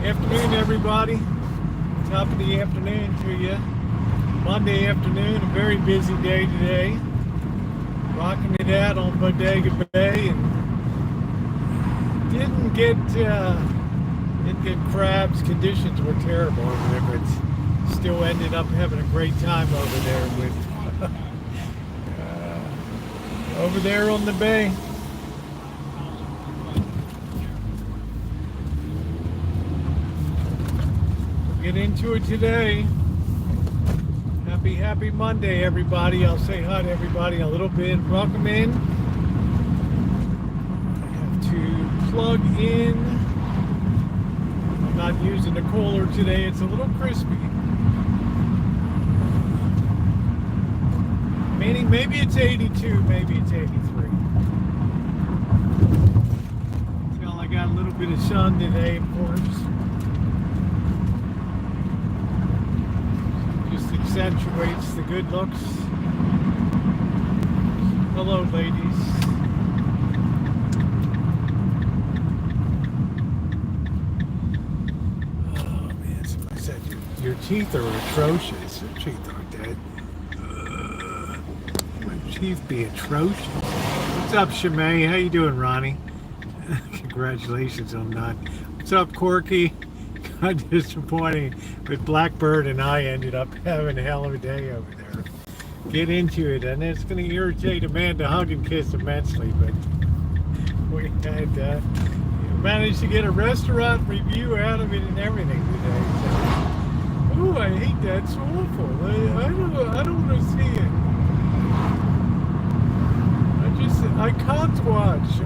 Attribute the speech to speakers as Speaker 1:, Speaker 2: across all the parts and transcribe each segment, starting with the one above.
Speaker 1: Afternoon, everybody. Top of the afternoon to you. Monday afternoon, a very busy day today. Rocking it out on Bodega Bay, and didn't get crabs. Conditions were terrible over there, but still ended up having a great time over there with over there on the bay. Get into it today. Happy Monday, everybody. I'll say hi to everybody in a little bit. Welcome in. I have to plug in. I'm not using the cooler today. It's a little crispy. Maybe it's 82, maybe it's 83. Well, I got a little bit of sun today, of course. Accentuates the good looks. Hello, ladies. Oh man, somebody said your teeth are atrocious. Your teeth are dead. My teeth be atrocious. What's up, Shimei? How you doing, Ronnie? Congratulations on that. What's up, Corky? Disappointing, but Blackbird and I ended up having a hell of a day over there. Get into it, and it's going to irritate Amanda Hug and Kiss immensely, but we had managed to get a restaurant review out of it and everything today. So, ooh, I hate that. It's awful. I don't want to see it. I can't watch.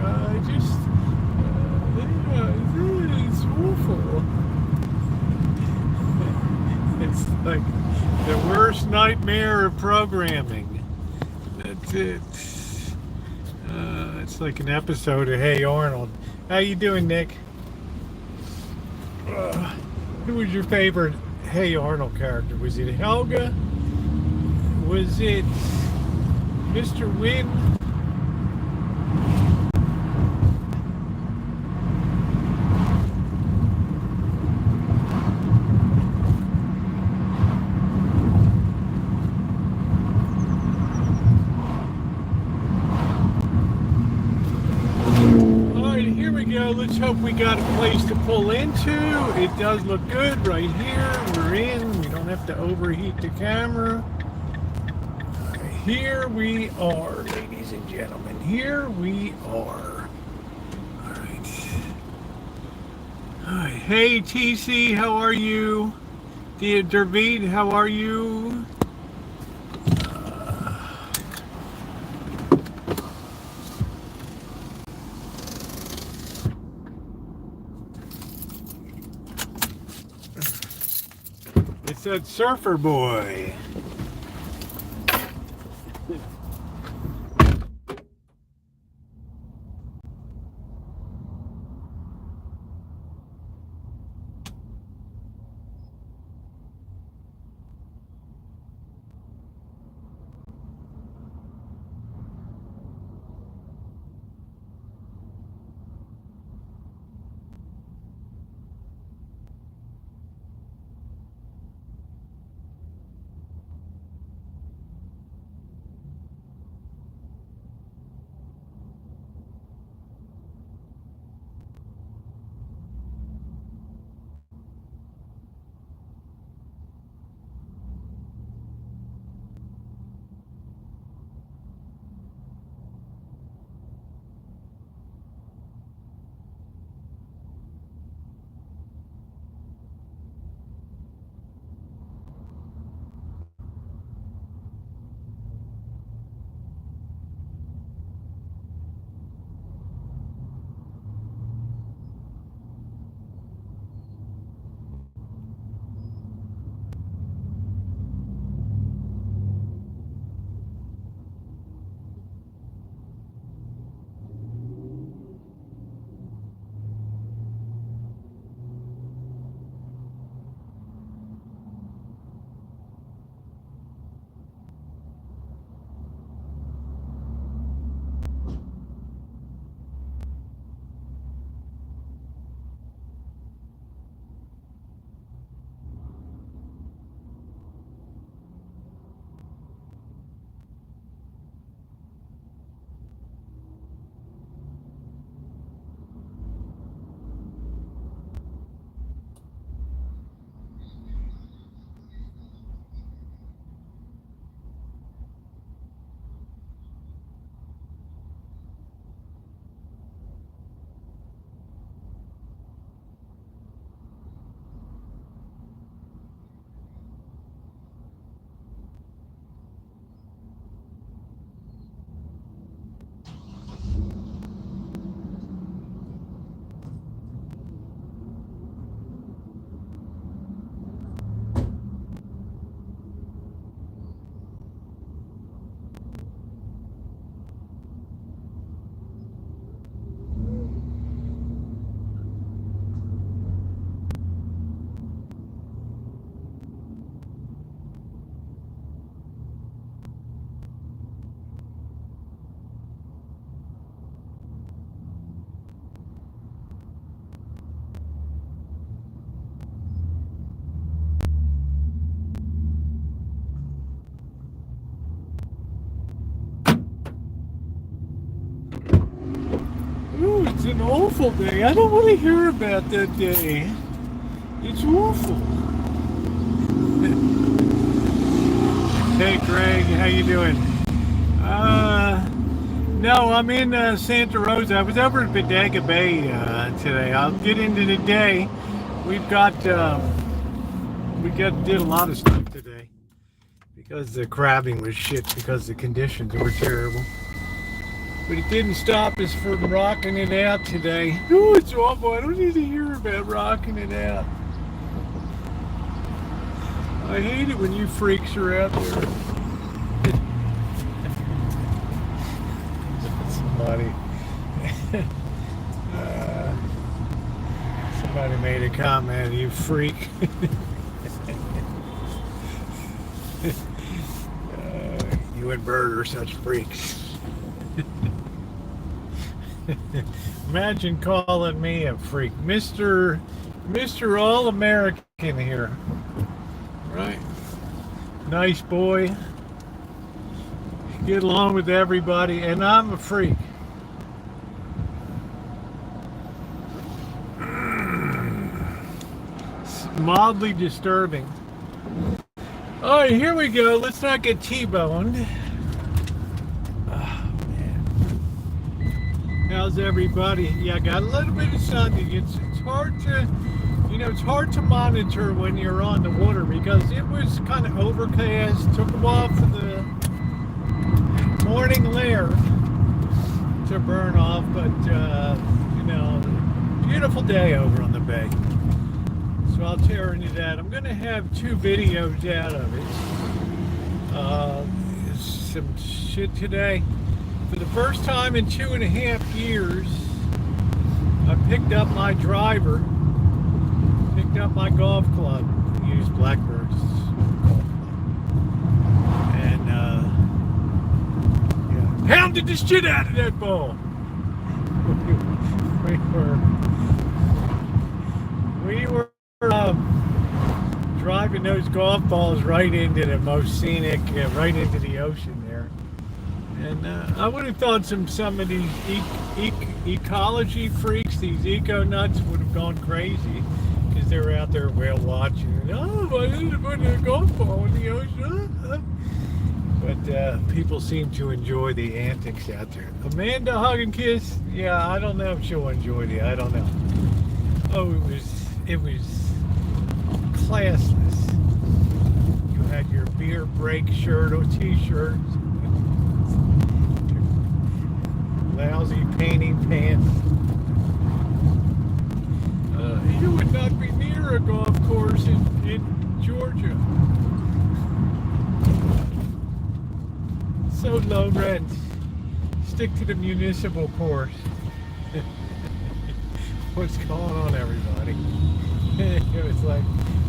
Speaker 1: It's awful. It's like the worst nightmare of programming. That's it. It's like an episode of Hey Arnold. How you doing, Nick? Who was your favorite Hey Arnold character? Was it Helga? Was it Mr. Wynn? Let's hope we got a place to pull into. It does look good right here. We're in. We don't have to overheat the camera. Here we are, ladies and gentlemen. Here we are. All right. Hey, TC, how are you? Dervid, how are you? That surfer boy. an awful day. I don't want to hear about that day. It's awful. Hey Greg, how you doing? No, I'm in Santa Rosa. I was over at Bodega Bay today. I'll get into the day. Did a lot of stuff today because the crabbing was shit because the conditions were terrible. But it didn't stop us from rocking it out today. Oh, it's awful. I don't need to hear about rocking it out. I hate it when you freaks are out there. Somebody, somebody made a comment, you freak. You and Bert are such freaks. Imagine calling me a freak. Mr. All-American here. Right? Nice boy. Get along with everybody, and I'm a freak. It's mildly disturbing. All right, here we go. Let's not get T-boned. How's everybody? Yeah, I got a little bit of sun. It's hard to, it's hard to monitor when you're on the water because it was kind of overcast. Took a while for the morning layer to burn off, but beautiful day over on the bay. So I'll tear into that. I'm gonna have 2 videos out of it. Some shit today. For the first time in 2.5 years, I picked up my driver, picked up my golf club, used Blackbird's golf club, and pounded the shit out of that ball. We were driving those golf balls right into the most scenic, right into the ocean there. And I would have thought some of these ecology freaks, these eco nuts, would have gone crazy because they were out there whale watching. Oh, I didn't put a golf ball in the ocean. But people seem to enjoy the antics out there. Amanda hug and kiss. Yeah, I don't know if she'll enjoy it. I don't know. Oh, it was classless. You had your beer break shirt or t-shirt. Lousy painting pants. You would not be near a golf course in Georgia. So low rent. Stick to the municipal course. What's going on, everybody? It's like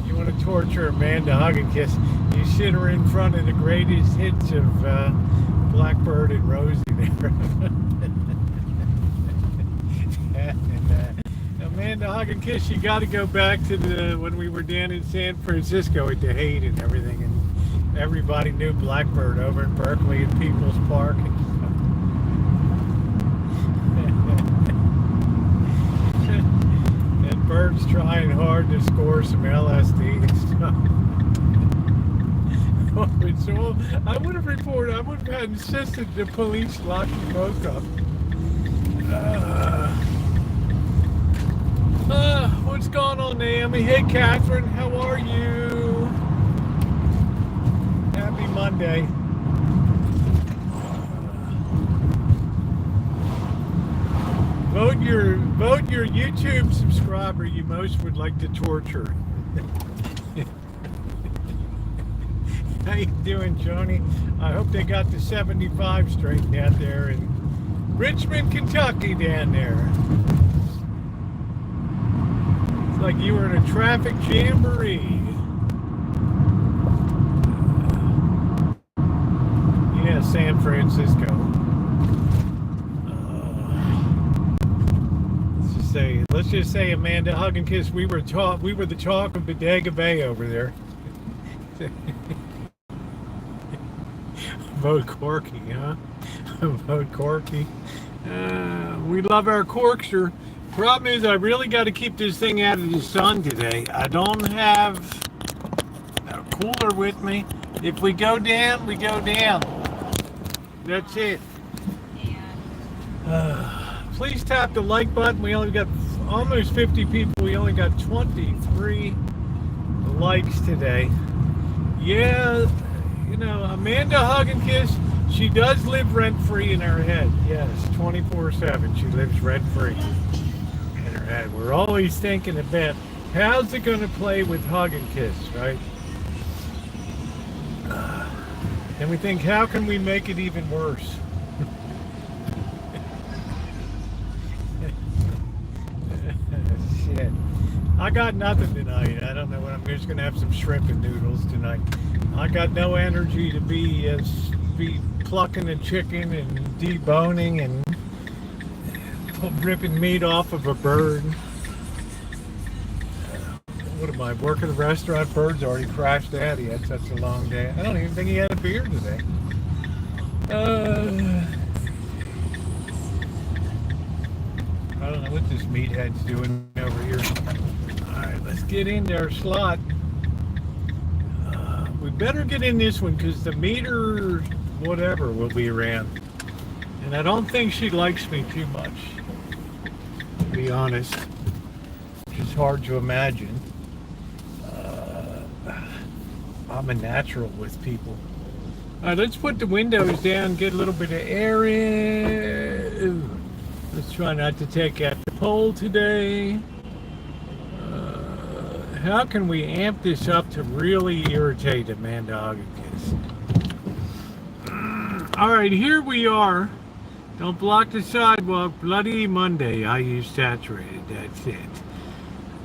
Speaker 1: you want to torture Amanda hug and kiss. You sit her in front of the greatest hits of Blackbird and Rosie there. Amanda hug and kiss. You got to go back to when we were down in San Francisco at the Haight and everything, and everybody knew Blackbird over in Berkeley at People's Park. And Bird's trying hard to score some LSD and stuff. So I would have reported. I would have insisted the police lock you both up. What's going on, Naomi? Hey, Catherine, how are you? Happy Monday. Vote your YouTube subscriber you most would like to torture. How you doing, Joni? I hope they got the 75 straightened out there in Richmond, Kentucky down there. It's like you were in a traffic jamboree. Yeah, San Francisco. Let's just say, Amanda hug and kiss. We were the talk of Bodega Bay over there. Vote Corky, huh? Vote Corky. We love our corkscrew. Problem is, I really got to keep this thing out of the sun today. I don't have a cooler with me. If we go down, we go down. That's it. Please tap the like button. We only got almost 50 people. We only got 23 likes today. Yeah, you know, Amanda Hug and Kiss, she does live rent-free in her head. Yes, 24/7. She lives rent-free in her head. We're always thinking about how's it going to play with Hug and Kiss, right? And we think, how can we make it even worse? Shit. I got nothing tonight. I don't know what I'm just gonna have some shrimp and noodles tonight. I got no energy to be plucking a chicken and deboning and ripping meat off of a bird. What am I, working at a restaurant? Bird's already crashed out. He had such a long day. I don't even think he had a beer today. I don't know what this meathead's doing over here. Alright, let's get into our slot. We better get in this one because the meter, whatever, will be around. And I don't think she likes me too much, to be honest. It's hard to imagine. I'm a natural with people. Alright, let's put the windows down, get a little bit of air in. Ooh. Let's try not to take out the pole today. How can we amp this up to really irritate Amanda Hogginkis? Alright, here we are. Don't block the sidewalk. Bloody Monday. I use saturated. That's it.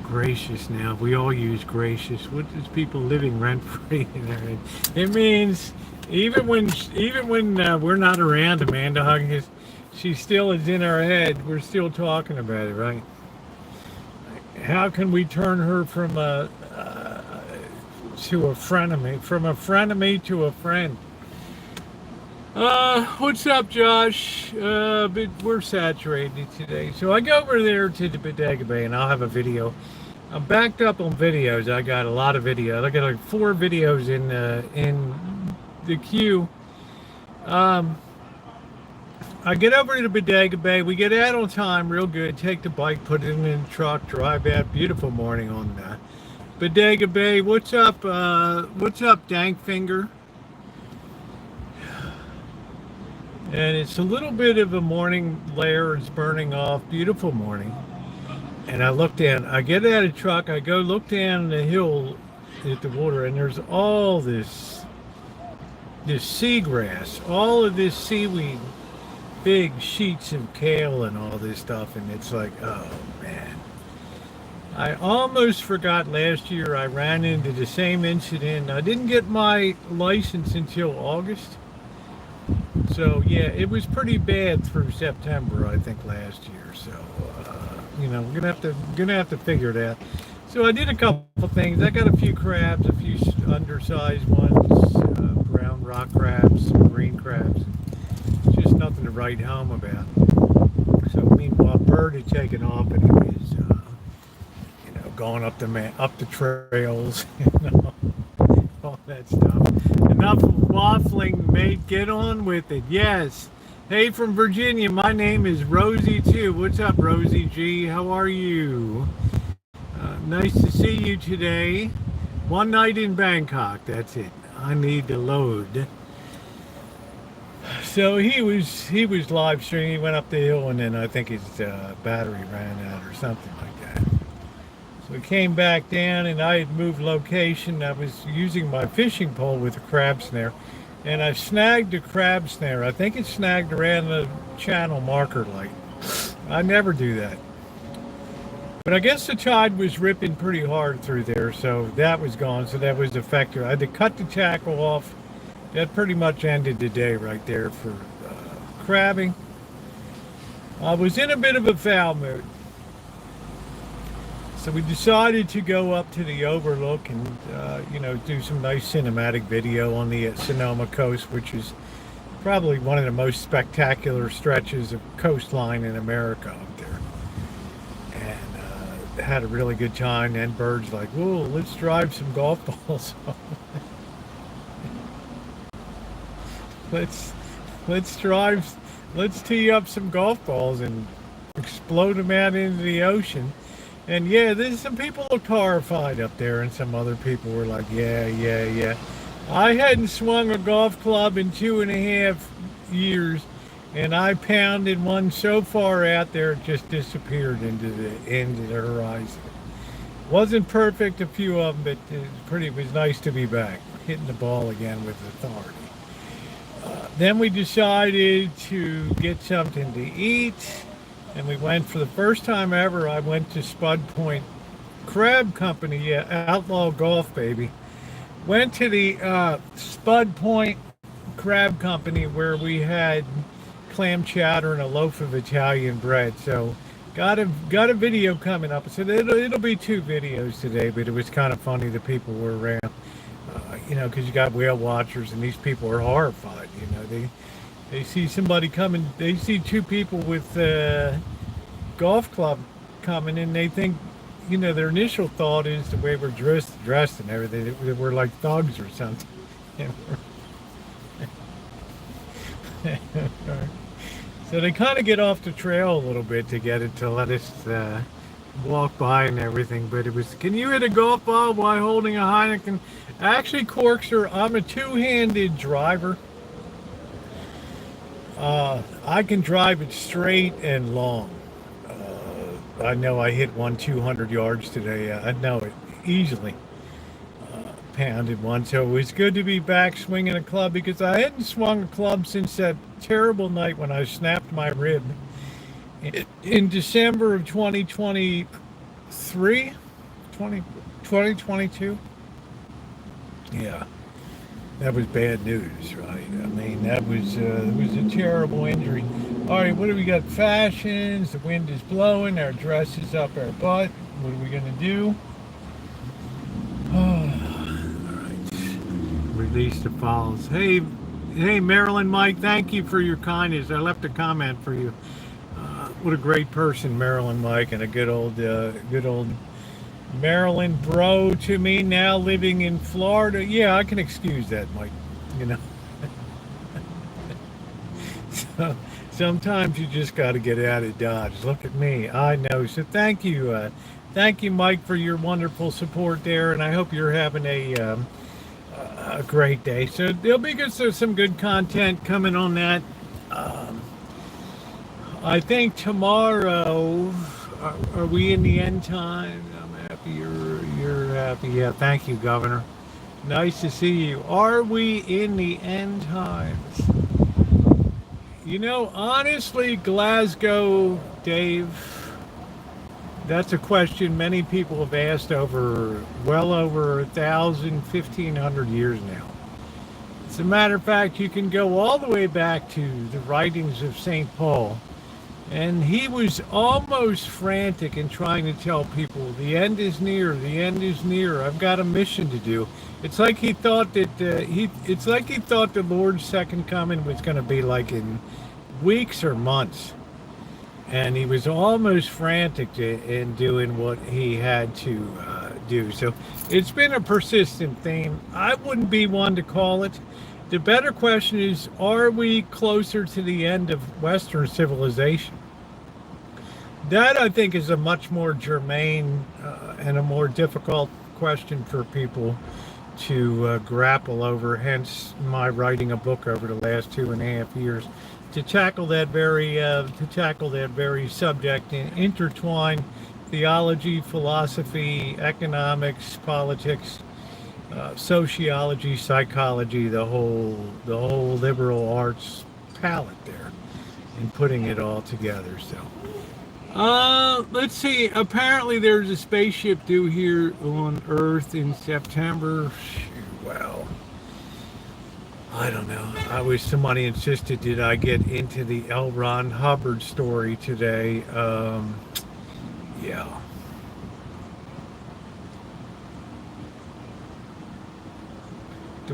Speaker 1: Gracious now. We all use gracious. What is people living rent-free in their head? It means even when we're not around Amanda Hogginkis, she still is in our head. We're still talking about it, right? How can we turn her from a to a frenemy, from a frenemy to a friend? What's up, Josh? But we're saturated today, so I go over there to the Bodega Bay, and I'll have a video. I'm backed up on videos. I got a lot of videos. I got like 4 videos in the queue. I get over to the Bodega Bay. We get out on time, real good. Take the bike, put it in the truck, drive out. Beautiful morning on Bodega Bay. What's up, Dankfinger? And it's a little bit of a morning layer. It's burning off. Beautiful morning. And I look down. I get out of the truck. I go look down the hill at the water, and there's all this seagrass, all of this seaweed, big sheets of kale and all this stuff, and it's like, oh man. I almost forgot last year I ran into the same incident. I didn't get my license until August. So yeah, it was pretty bad through September, I think, last year. So you know, we're gonna have to figure it out. So I did a couple things. I got a few crabs, a few undersized ones, brown rock crabs, some green crabs. Just nothing to write home about. So meanwhile, Bird had taken off, and he was, you know, going up the trails, you know, all that stuff. Enough waffling, mate. Get on with it. Yes. Hey, from Virginia. My name is Rosie too. What's up, Rosie G? How are you? Nice to see you today. One night in Bangkok. That's it. I need to load. So he was live streaming. He went up the hill, and then I think his battery ran out or something like that. So he came back down, and I had moved location. I was using my fishing pole with a crab snare, and I snagged a crab snare. I think it snagged around the channel marker light. I never do that. But I guess the tide was ripping pretty hard through there, so that was gone. So that was effective. I had to cut the tackle off. That pretty much ended the day right there for crabbing. I was in a bit of a foul mood. So we decided to go up to the overlook and, you know, do some nice cinematic video on the Sonoma coast, which is probably one of the most spectacular stretches of coastline in America up there. And had a really good time. And Bird's like, "Whoa, let's drive some golf balls." let's drive, let's tee up some golf balls and explode them out into the ocean. And yeah, there's some people looked horrified up there, and some other people were like, yeah. I hadn't swung a golf club in 2.5 years, and I pounded one so far out there it just disappeared into the horizon. Wasn't perfect, a few of them, but it was nice to be back, hitting the ball again with authority. Then we decided to get something to eat, and we went for the first time ever. I went to Spud Point Crab Company, yeah, Outlaw Golf, baby. Went to the Spud Point Crab Company where we had clam chowder and a loaf of Italian bread. So got a video coming up. So it'll be 2 videos today, but it was kind of funny the people were around. Because you got whale watchers, and these people are horrified. They see somebody coming, they see 2 people with golf club coming, and they think, their initial thought is the way we're dressed and everything, that we're like thugs or something. So they kind of get off the trail a little bit to get it to let us walk by and everything. But it was, can you hit a golf ball while holding a Heineken? Actually, Corkster, I'm a 2-handed driver. I can drive it straight and long. I know I hit one 200 yards today. I know it easily. Pounded one. So it was good to be back swinging a club, because I hadn't swung a club since that terrible night when I snapped my rib in December of 2023, 2022. Yeah, that was bad news, right? I mean, that was it was a terrible injury. All right, what do we got? Fashions. The wind is blowing. Our dress is up our butt. What are we gonna do? All right. Release the files. Hey, Marilyn, Mike. Thank you for your kindness. I left a comment for you. What a great person, Marilyn, Mike, and a good old Maryland bro to me, now living in Florida. Yeah, I can excuse that, Mike. So, sometimes you just got to get out of Dodge. Look at me. I know. So thank you, Mike, for your wonderful support there, and I hope you're having a great day. So there'll be some good content coming on that. I think tomorrow, are we in the end time? I'm happy you're happy. Yeah, thank you, Governor. Nice to see you. Are we in the end times? Honestly, Glasgow, Dave, that's a question many people have asked well over 1,000, 1,500 years now. As a matter of fact, you can go all the way back to the writings of St. Paul. And he was almost frantic in trying to tell people, the end is near, the end is near. I've got a mission to do. It's like he thought that the Lord's second coming was going to be like in weeks or months. And he was almost frantic in doing what he had to do. So it's been a persistent theme. I wouldn't be one to call it. The better question is, are we closer to the end of Western civilization? That, I think, is a much more germane and a more difficult question for people to grapple over, hence my writing a book over the last 2.5 years to tackle that very subject and intertwine theology, philosophy, economics, politics, sociology, psychology, the whole liberal arts palette there, and putting it all together. So let's see, apparently there's a spaceship due here on Earth in September. Well, I don't know. I wish somebody insisted, did I get into the L. Ron Hubbard story today? Yeah.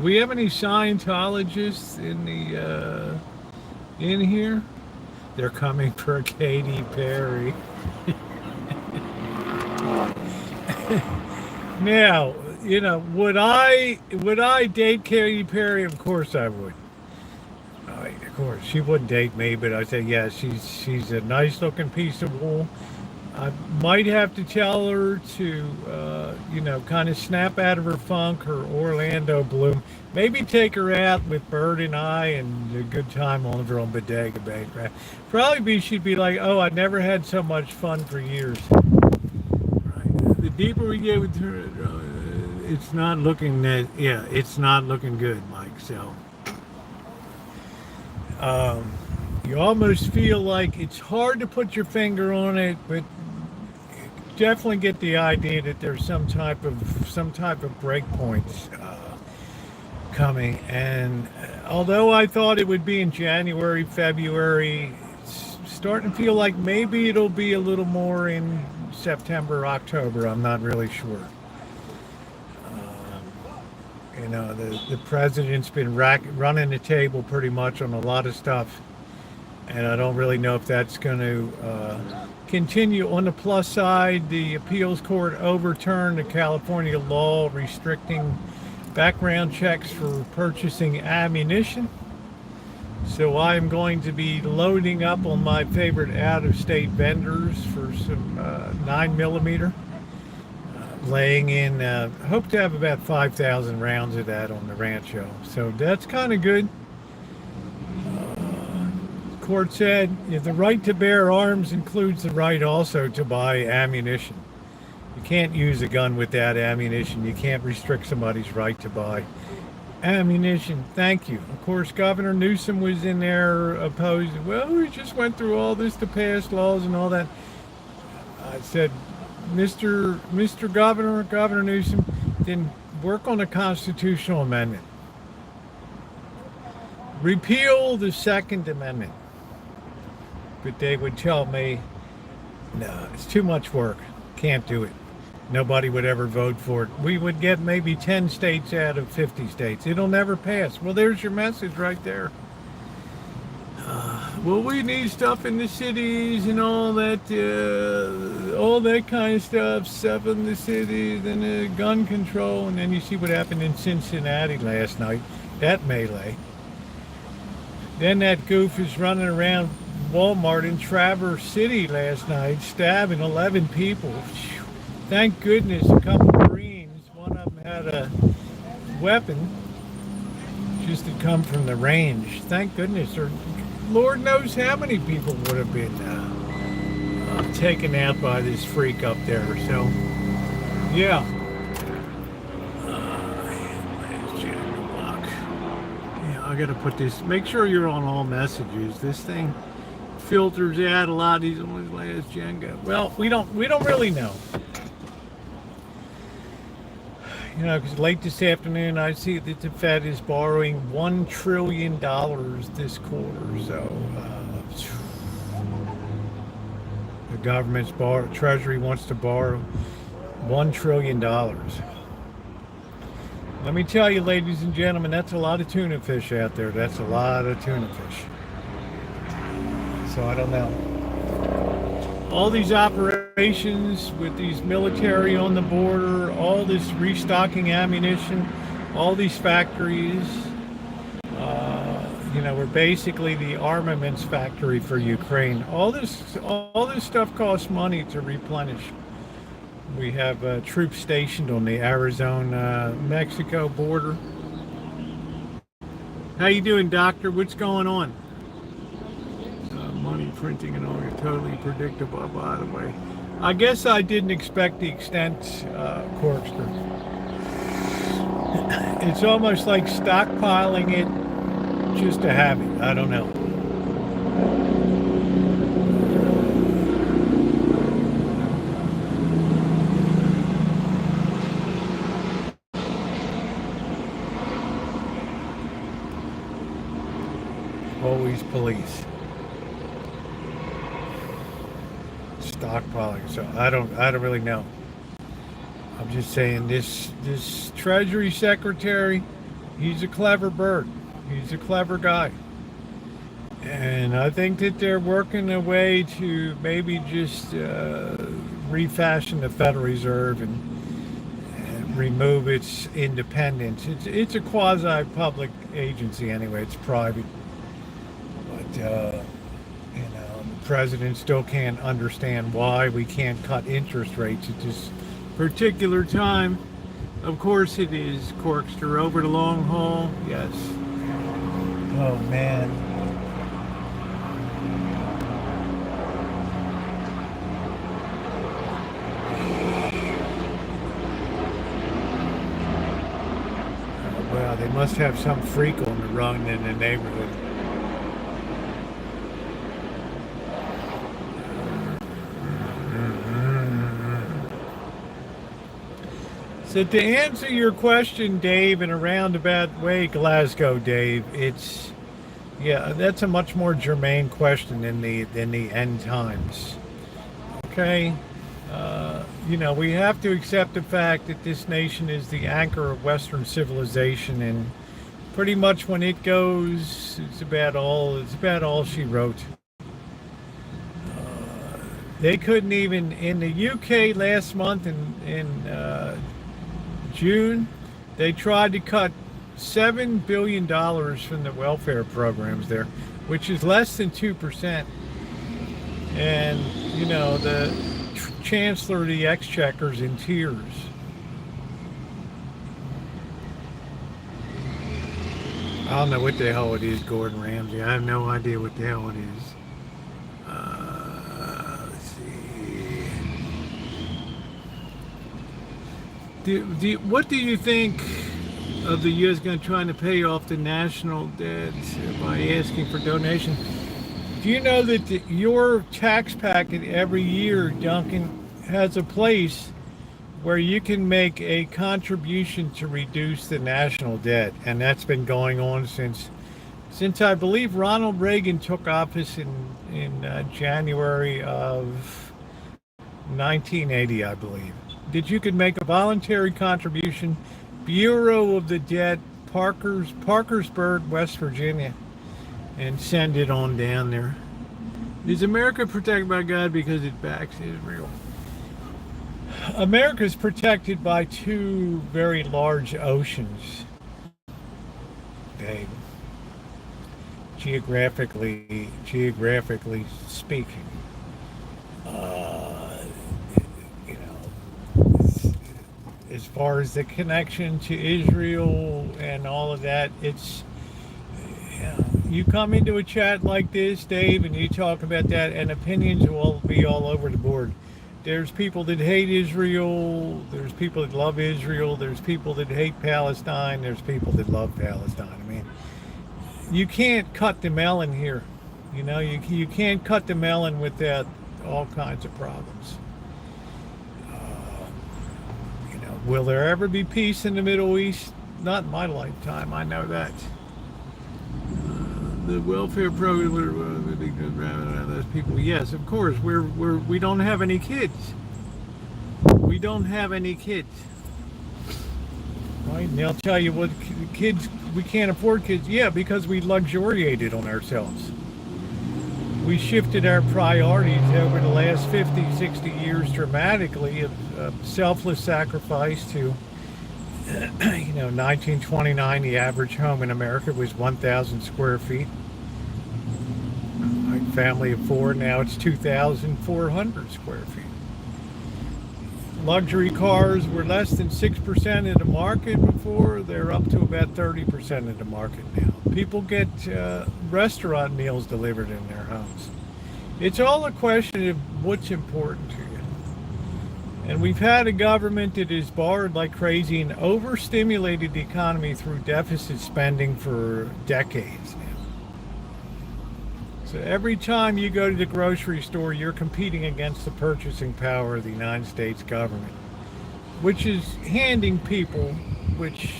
Speaker 1: Do we have any Scientologists in here? They're coming for Katy Perry. Now, would I date Katy Perry? Of course I would. Of course, she wouldn't date me, but I say, yeah, she's a nice looking piece of wool. I might have to tell her to, kind of snap out of her funk, her Orlando bloom. Maybe take her out with Bird and I and a good time on her on Bodega Bay. She'd be like, oh, I never had so much fun for years. Right. The deeper we get with her, it's not looking it's not looking good, Mike. So, you almost feel like it's hard to put your finger on it, but definitely get the idea that there's some type of break points coming. And although I thought it would be in January, February, it's starting to feel like maybe it'll be a little more in September, October. I'm not really sure. The president's been running the table pretty much on a lot of stuff, and I don't really know if that's going to continue. On the plus side, the appeals court overturned the California law restricting background checks for purchasing ammunition. So I'm going to be loading up on my favorite out-of-state vendors for some 9mm. Laying in, hope to have about 5,000 rounds of that on the Rancho. So that's kind of good. Court said the right to bear arms includes the right also to buy ammunition. You can't use a gun without ammunition. You can't restrict somebody's right to buy ammunition. Thank you. Of course, Governor Newsom was in there opposed. Well, we just went through all this to pass laws and all that. I said, Mr. Governor Newsom, then work on a constitutional amendment. Repeal the Second Amendment. But they would tell me, no, it's too much work. Can't do it. Nobody would ever vote for it. We would get maybe 10 states out of 50 states. It'll never pass. Well, there's your message right there. Well, we need stuff in the cities and all that kind of stuff in the cities and gun control. And then you see what happened in Cincinnati last night, that melee. Then that goof is running around Walmart in Traverse City last night, stabbing 11 people. Thank goodness a couple Marines, one of them had a weapon, just had come from the range. Thank goodness, or Lord knows how many people would have been taken out by this freak up there. So, yeah. I gotta put this, make sure you're on all messages. This thing filters out a lot of these on his last Jenga. Well, we don't really know. Because late this afternoon I see that the Fed is borrowing $1 trillion this quarter. So the government's Treasury wants to borrow $1 trillion. Let me tell you, ladies and gentlemen, that's a lot of tuna fish out there. That's a lot of tuna fish. So I don't know. All these operations with these military on the border, all this restocking ammunition, all these factories, we're basically the armaments factory for Ukraine. All this stuff costs money to replenish. We have troops stationed on the Arizona-Mexico border. How you doing, Doctor? What's going on? Money printing and all, you're totally predictable, by the way. I guess I didn't expect the extent, Corkster. It's almost like stockpiling it just to have it. I don't know. Always police. Stockpiling, so I don't really know. I'm just saying this Treasury Secretary, He's a clever bird. He's a clever guy. And I think that they're working a way to maybe just refashion the Federal Reserve and remove its independence. It's a quasi-public agency anyway. It's private. But, the president still can't understand why we can't cut interest rates at this particular time. Of course it is Corkster over the long haul. Yes. Oh, man. Well, they must have some freak on the run in the neighborhood. So to answer your question, Dave, in a roundabout way, Glasgow, Dave, that's a much more germane question than the end times. Okay. We have to accept the fact that this nation is the anchor of Western civilization, and pretty much when it goes, it's about all she wrote. They couldn't even, in the UK last month in June, they tried to cut $7 billion from the welfare programs there, which is less than 2%. And, the Chancellor of the Exchequer's in tears. I don't know what the hell it is, Gordon Ramsay. I have no idea what the hell it is. Let's see. What do you think of the U.S. going to try to pay off the national debt by asking for donation? Do you know that your tax packet every year, Duncan, has a place where you can make a contribution to reduce the national debt? And that's been going on since I believe Ronald Reagan took office in January of 1980, I believe. That you could make a voluntary contribution, Bureau of the Debt, Parkersburg, West Virginia, and send it on down there. Is America protected by God because it backs Israel? America is protected by two very large oceans, babe. Geographically speaking. As far as the connection to Israel and all of that, you come into a chat like this, Dave, and you talk about that, and opinions will be all over the board. There's people that hate Israel, there's people that love Israel, there's people that hate Palestine, there's people that love Palestine. I mean, you can't cut the melon here. You can't cut the melon without all kinds of problems. Will there ever be peace in the Middle East? Not in my lifetime, I know that. The welfare program, those people. Yes, of course. We don't have any kids. We don't have any kids. Right? And they'll tell you what kids, we can't afford kids. Yeah, because we luxuriated on ourselves. We shifted our priorities over the last 50, 60 years dramatically of selfless sacrifice to, 1929, the average home in America was 1,000 square feet. My family of four, now it's 2,400 square feet. Luxury cars were less than 6% of the market before. They're up to about 30% of the market now. People get restaurant meals delivered in their homes. It's all a question of what's important to you. And we've had a government that is borrowed like crazy and overstimulated the economy through deficit spending for decades now. So every time you go to the grocery store, you're competing against the purchasing power of the United States government, which is handing people, which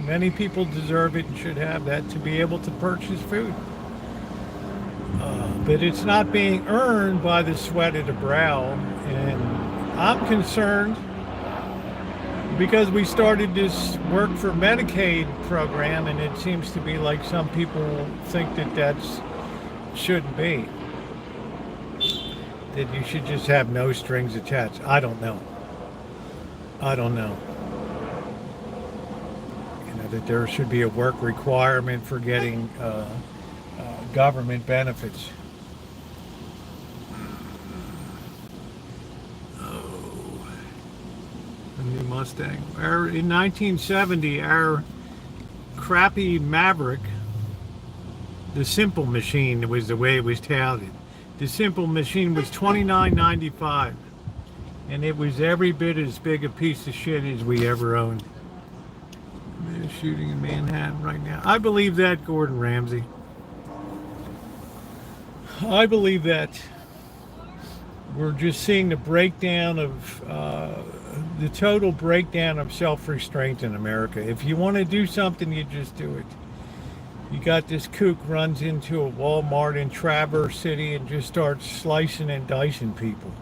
Speaker 1: many people deserve it and should have that, to be able to purchase food. But it's not being earned by the sweat of the brow. And I'm concerned because we started this work for Medicaid program, and it seems to be like some people think that that's shouldn't be. That you should just have no strings attached. I don't know. I don't know. You know, that there should be a work requirement for getting government benefits. Oh, a new Mustang. In 1970, our crappy Maverick, the simple machine was the way it was touted. The simple machine was $29.95, and it was every bit as big a piece of shit as we ever owned. They're shooting in Manhattan right now. I believe that, Gordon Ramsay. I believe that. We're just seeing the breakdown of the total breakdown of self-restraint in America. If you want to do something, you just do it. You got this kook runs into a Walmart in Traverse City and just starts slicing and dicing people.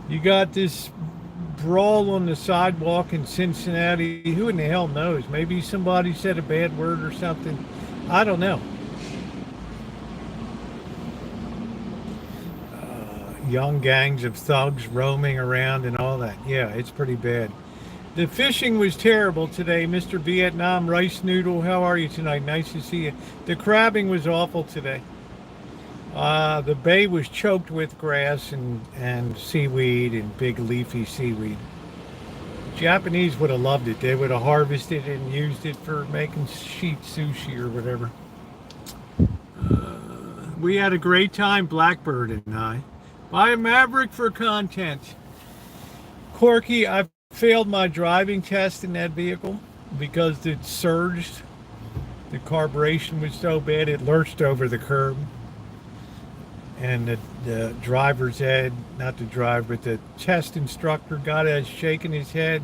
Speaker 1: You got this brawl on the sidewalk in Cincinnati. Who in the hell knows? Maybe somebody said a bad word or something. I don't know. Young gangs of thugs roaming around and all that. Yeah, it's pretty bad. The fishing was terrible today, Mr. Vietnam Rice Noodle. How are you tonight? Nice to see you. The crabbing was awful today. The bay was choked with grass and seaweed and big leafy seaweed. Japanese would have loved it. They would have harvested it and used it for making sheet sushi or whatever. We had a great time, Blackbird and I. Buy a Maverick for content. Corky, I've failed my driving test in that vehicle because it surged. The carburation was so bad it lurched over the curb. And the driver's ed, not the driver, but the test instructor got us shaking his head.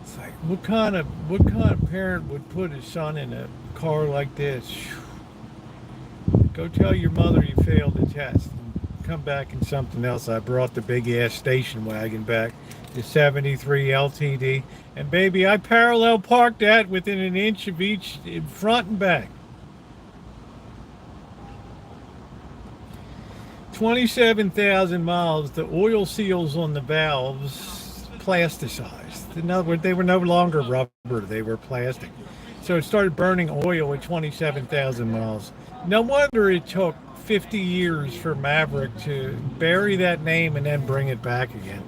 Speaker 1: It's like, what kind of parent would put his son in a car like this? Go tell your mother you failed the test. Come back in something else. I brought the big ass station wagon back, the 73 LTD, and baby, I parallel parked that within an inch of each in front and back. 27,000 miles. The oil seals on the valves plasticized. In other words, they were no longer rubber, they were plastic. So it started burning oil at 27,000 miles. No wonder it took 50 years for Maverick to bury that name and then bring it back again.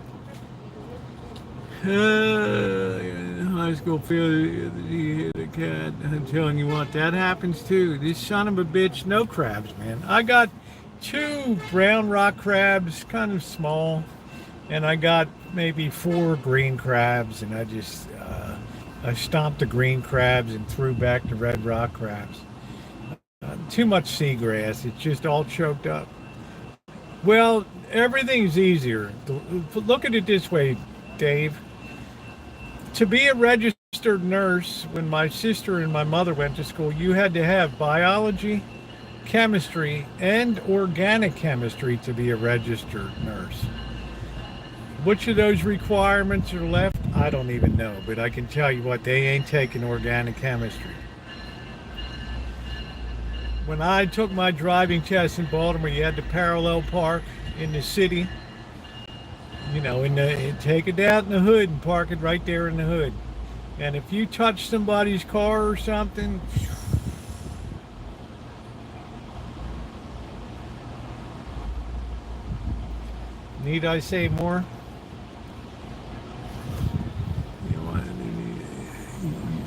Speaker 1: High school field, you hit a cat. I'm telling you what, that happens too. This son of a bitch, no crabs, man. I got 2 brown rock crabs, kind of small, and I got maybe 4 green crabs, and I just I stomped the green crabs and threw back the red rock crabs. Too much seagrass. It's just all choked up. Well, everything's easier. Look at it this way, Dave. To be a registered nurse, when my sister and my mother went to school, you had to have biology, chemistry, and organic chemistry to be a registered nurse. Which of those requirements are left? I don't even know, but I can tell you what, they ain't taking organic chemistry. When I took my driving test in Baltimore, you had to parallel park in the city. You know, take it out in the hood and park it right there in the hood. And if you touch somebody's car or something, need I say more?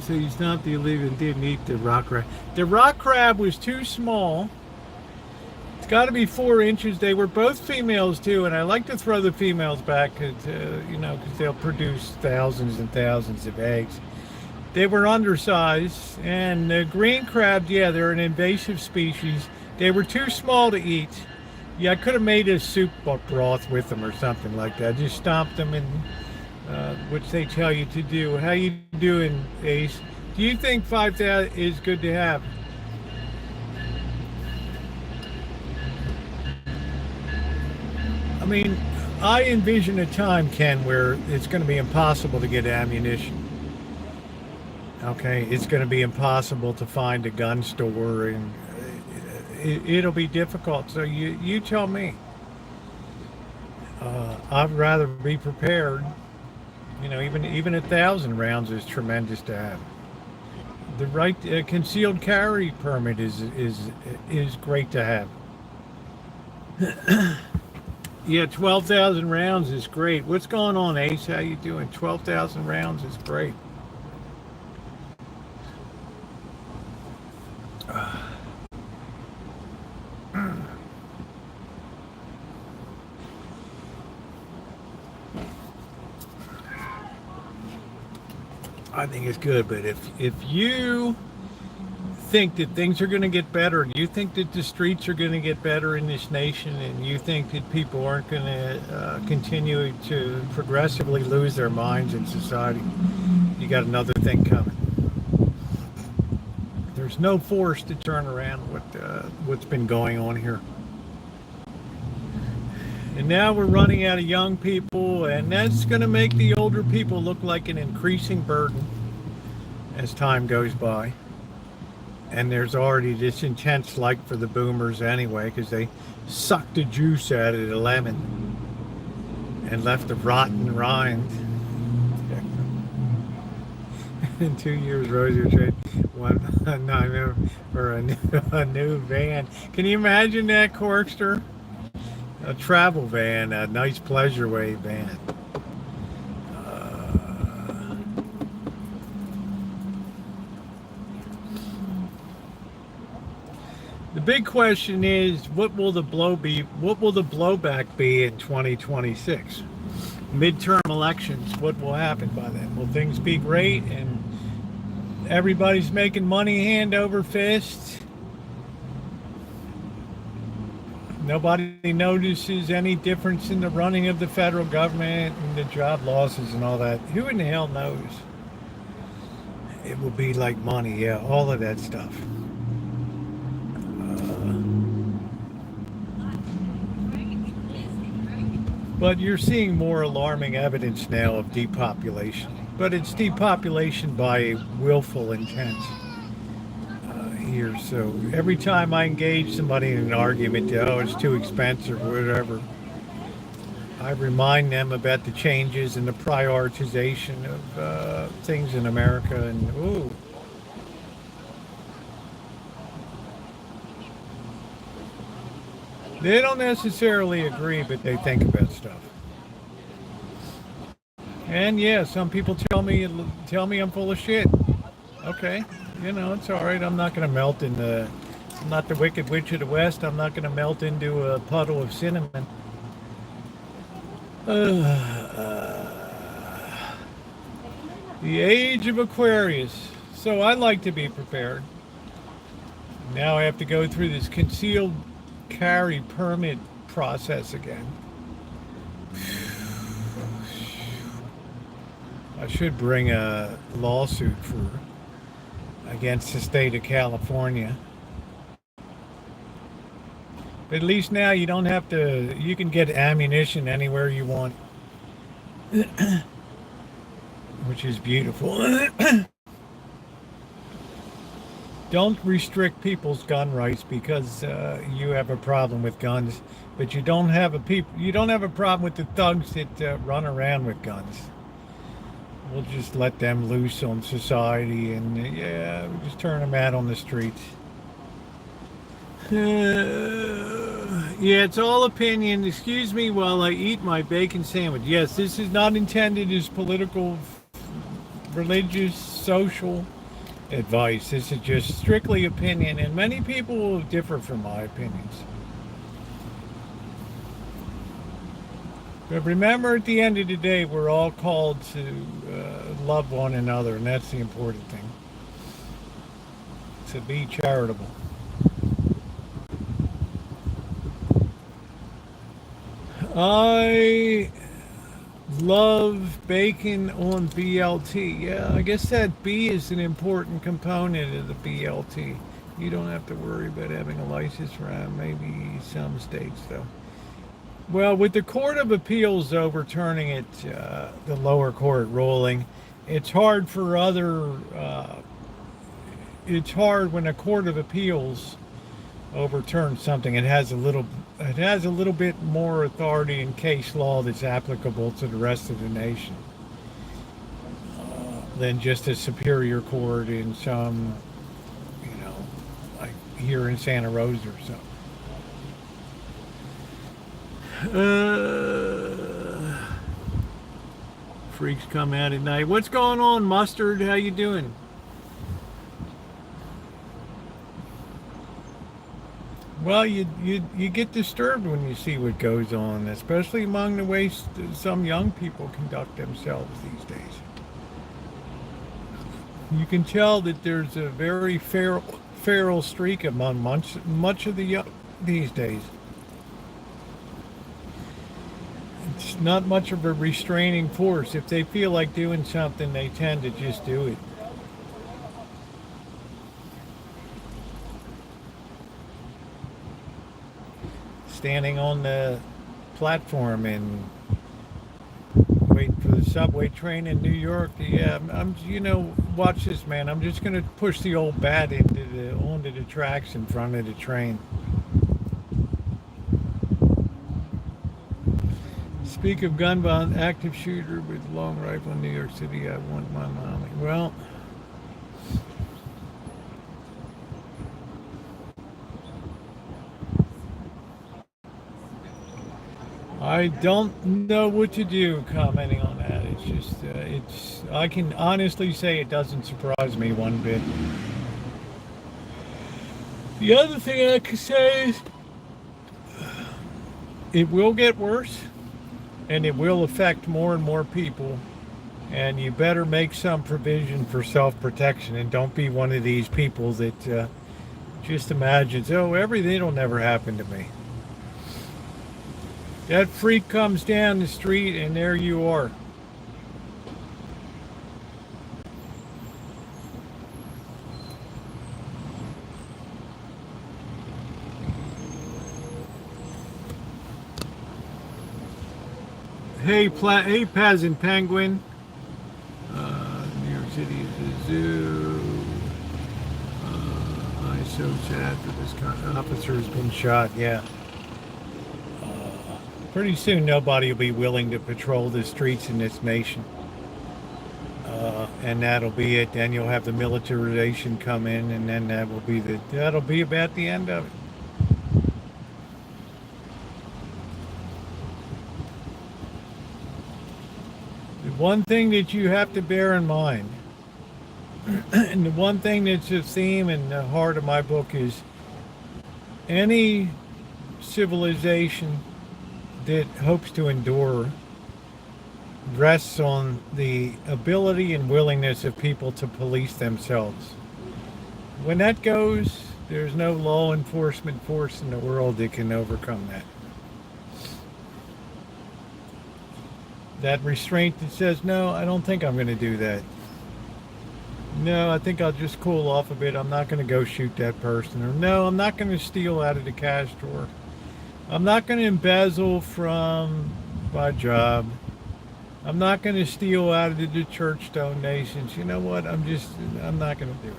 Speaker 1: So you stopped the illegal and didn't eat the rock crab. The rock crab was too small. It's got to be 4 inches. They were both females too, and I like to throw the females back, you know, because they'll produce thousands and thousands of eggs. They were undersized, and the green crabs, yeah, they're an invasive species. They were too small to eat. Yeah, I could have made a soup broth with them or something like that. Just stomped them in. Which they tell you to do. How you doing, Ace? Do you think 5,000 is good to have? I mean, I envision a time, Ken, where it's going to be impossible to get ammunition. Okay, it's going to be impossible to find a gun store, and it'll be difficult. So you tell me. I'd rather be prepared. You know, even 1,000 rounds is tremendous to have. The right concealed carry permit is great to have. Yeah, 12,000 rounds is great. What's going on, Ace? How you doing? 12,000 rounds is great. I think it's good, but if you think that things are going to get better, you think that the streets are going to get better in this nation, and you think that people aren't going to continue to progressively lose their minds in society, you got another thing coming. There's no force to turn around what's been going on here. And now we're running out of young people, and that's going to make the older people look like an increasing burden as time goes by. And there's already this intense like for the boomers anyway, because they sucked the juice out of the lemon and left the rotten rind. In 2 years, Rosie will trade $1.9 for a new van. Can you imagine that, Corkster? A travel van, a nice pleasure way van. The big question is, what will the blowback be in 2026? Midterm elections, what will happen by then? Will things be great and everybody's making money hand over fist? Nobody notices any difference in the running of the federal government and the job losses and all that. Who in the hell knows? It will be like money, yeah, all of that stuff. But you're seeing more alarming evidence now of depopulation. But it's depopulation by willful intent. Here, so every time I engage somebody in an argument, oh, it's too expensive or whatever, I remind them about the changes and the prioritization of things in America, and ooh, they don't necessarily agree, but they think about stuff. And yeah, some people tell me I'm full of shit. Okay. You know, it's all right. I'm not going to melt in I'm not the Wicked Witch of the West. I'm not going to melt into a puddle of cinnamon. The age of Aquarius. So I like to be prepared. Now I have to go through this concealed carry permit process again. I should bring a lawsuit against the state of California. But at least now you don't have to, you can get ammunition anywhere you want. Which is beautiful. Don't restrict people's gun rights because you have a problem with guns, but you don't have a problem with the thugs that run around with guns. We'll just let them loose on society, and yeah, we'll just turn them out on the streets. Yeah, it's all opinion. Excuse me while I eat my bacon sandwich. Yes, this is not intended as political, religious, social advice. This is just strictly opinion, and many people will differ from my opinions. But remember, at the end of the day, we're all called to love one another, and that's the important thing. To be charitable. I love bacon on BLT. Yeah, I guess that B is an important component of the BLT. You don't have to worry about having a license around maybe some states, though. Well, with the Court of Appeals overturning it, the lower court ruling, it's hard for other. It's hard when a Court of Appeals overturns something. It has a little. It has a little bit more authority in case law that's applicable to the rest of the nation than just a superior court in some, like here in Santa Rosa or something. Freaks come out at night. What's going on, Mustard? How you doing? Well, you get disturbed when you see what goes on, especially among the way some young people conduct themselves these days. You can tell that there's a very feral streak among much of the young these days. It's not much of a restraining force. If they feel like doing something, they tend to just do it. Standing on the platform and waiting for the subway train in New York. Yeah, watch this, man. I'm just gonna push the old bat onto the tracks in front of the train. Speak of gun violence, active shooter with long rifle in New York City. I want my mommy. Well, I don't know what to do commenting on that. It's just, I can honestly say it doesn't surprise me one bit. The other thing I can say is it will get worse and it will affect more and more people. And you better make some provision for self-protection and don't be one of these people that just imagines, oh, everything will never happen to me. That freak comes down the street and there you are. Hey, hey, Peasant Penguin. New York City is a zoo. I'm so sad for this officer has been shot. Yeah. Pretty soon, nobody will be willing to patrol the streets in this nation. And that'll be it. Then you'll have the militarization come in, and then that'll be about the end of it. The one thing that you have to bear in mind, and the one thing that's a theme in the heart of my book is any civilization that hopes to endure rests on the ability and willingness of people to police themselves. When that goes, there's no law enforcement force in the world that can overcome that. That restraint that says, no, I don't think I'm going to do that. No, I think I'll just cool off a bit. I'm not going to go shoot that person. Or no, I'm not going to steal out of the cash drawer. I'm not going to embezzle from my job. I'm not going to steal out of the church donations. You know what? I'm not going to do it.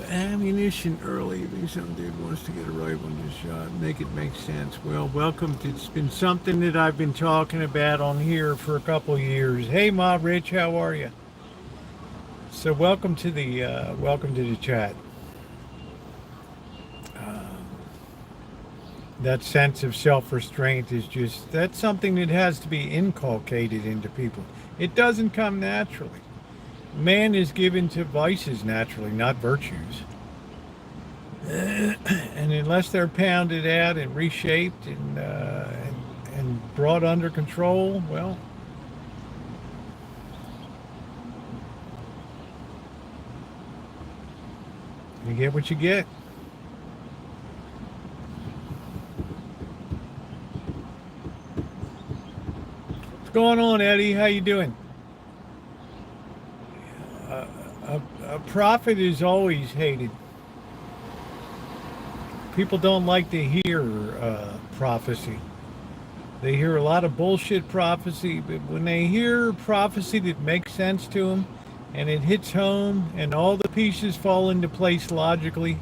Speaker 1: Ammunition early. Some dude wants to get a rifle and just shot. Make it make sense. Well, welcome. It's been something that I've been talking about on here for a couple years. Hey, Ma Rich, how are you? So welcome to the chat. That sense of self-restraint that's something that has to be inculcated into people. It doesn't come naturally. Man is given to vices naturally, not virtues. And unless they're pounded out and reshaped and brought under control, well, you get what you get. What's going on, Eddie? How you doing? A prophet is always hated. People don't like to hear prophecy. They hear a lot of bullshit prophecy, but when they hear prophecy that makes sense to them and it hits home and all the pieces fall into place logically,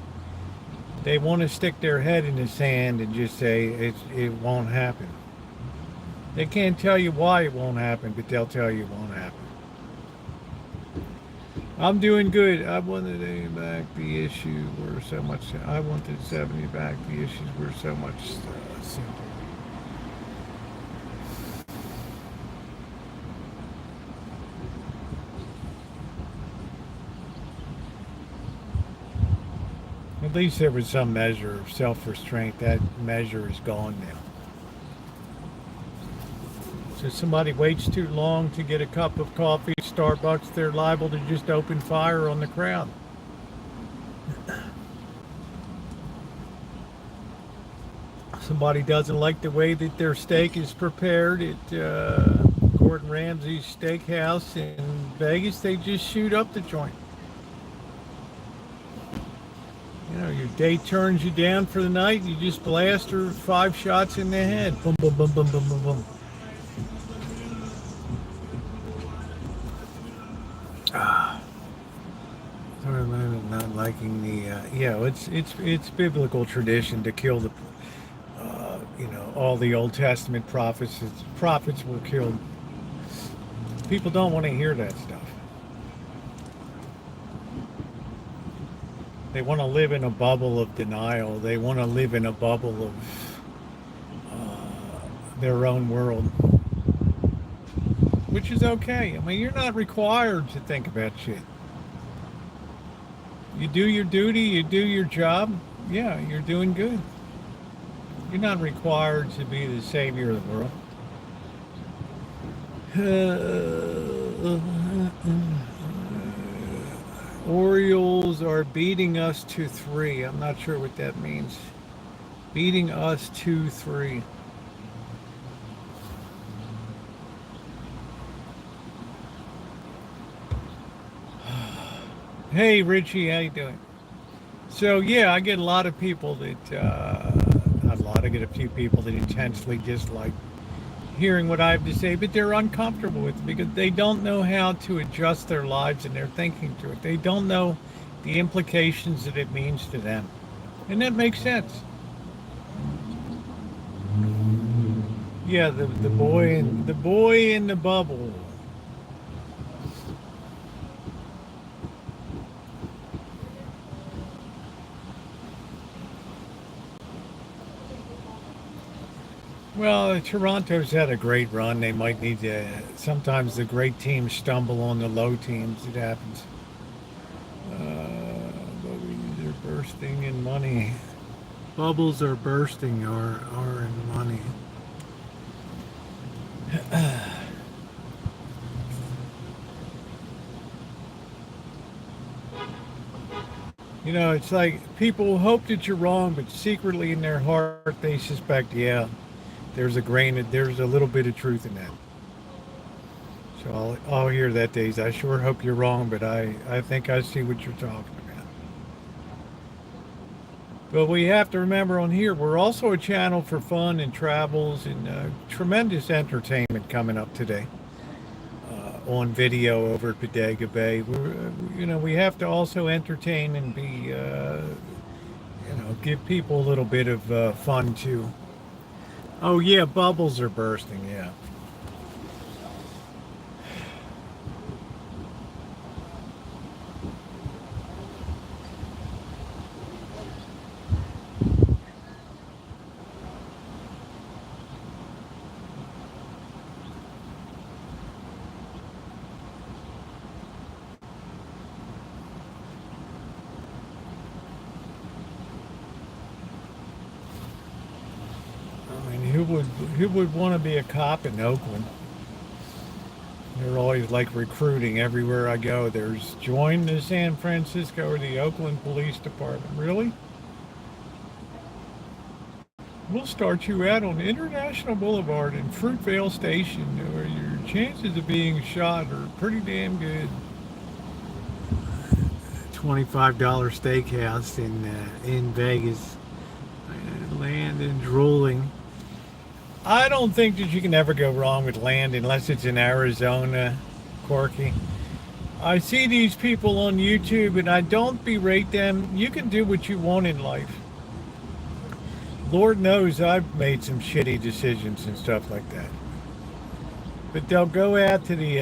Speaker 1: they want to stick their head in the sand and just say it won't happen. They can't tell you why it won't happen, but they'll tell you it won't happen. I'm doing good. I wanted 80 back. The issue were so much. I wanted 70 back. The issues were so much simpler. At least there was some measure of self-restraint. That measure is gone now. So if somebody waits too long to get a cup of coffee at Starbucks, they're liable to just open fire on the crowd. Somebody doesn't like the way that their steak is prepared at Gordon Ramsay's steakhouse in Vegas, they just shoot up the joint. You know, your date turns you down for the night, you just blast her 5 shots in the head. Boom, boom, boom, boom, boom, boom, boom. Not liking the it's biblical tradition to kill the all the Old Testament prophets were killed. People don't want to hear that stuff. They want to live in a bubble of denial. They want to live in a bubble of their own world, which is okay. I mean, you're not required to think about shit. You do your duty, you do your job, yeah, you're doing good. You're not required to be the savior of the world. Orioles are beating us 2-3. I'm not sure what that means. Beating us 2-3. Hey Richie, how you doing? So yeah, I get a lot of people that I get a few people that intensely dislike hearing what I have to say, but they're uncomfortable with it because they don't know how to adjust their lives and their thinking to it. They don't know the implications that it means to them, and that makes sense. Yeah, the boy in the bubble. Well, Toronto's had a great run. They might need to. Sometimes the great teams stumble on the low teams. It happens. Bubbles are bursting in money. Bubbles are bursting are in money. You know, it's like people hope that you're wrong, but secretly in their heart they suspect, yeah. There's a little bit of truth in that. So I'll hear that days. I sure hope you're wrong, but I think I see what you're talking about. But we have to remember on here, we're also a channel for fun and travels and tremendous entertainment coming up today on video over at Bodega Bay. We have to also entertain and be, give people a little bit of fun too. Oh yeah, bubbles are bursting, yeah. Who would want to be a cop in Oakland? They're always like recruiting everywhere I go. There's join the San Francisco or the Oakland Police Department. Really? We'll start you out on International Boulevard in Fruitvale Station, where your chances of being shot are pretty damn good. $25 steakhouse in Vegas. Land and drooling. I don't think that you can ever go wrong with land unless it's in Arizona, Corky. I see these people on YouTube and I don't berate them. You can do what you want in life. Lord knows I've made some shitty decisions and stuff like that. But they'll go out to the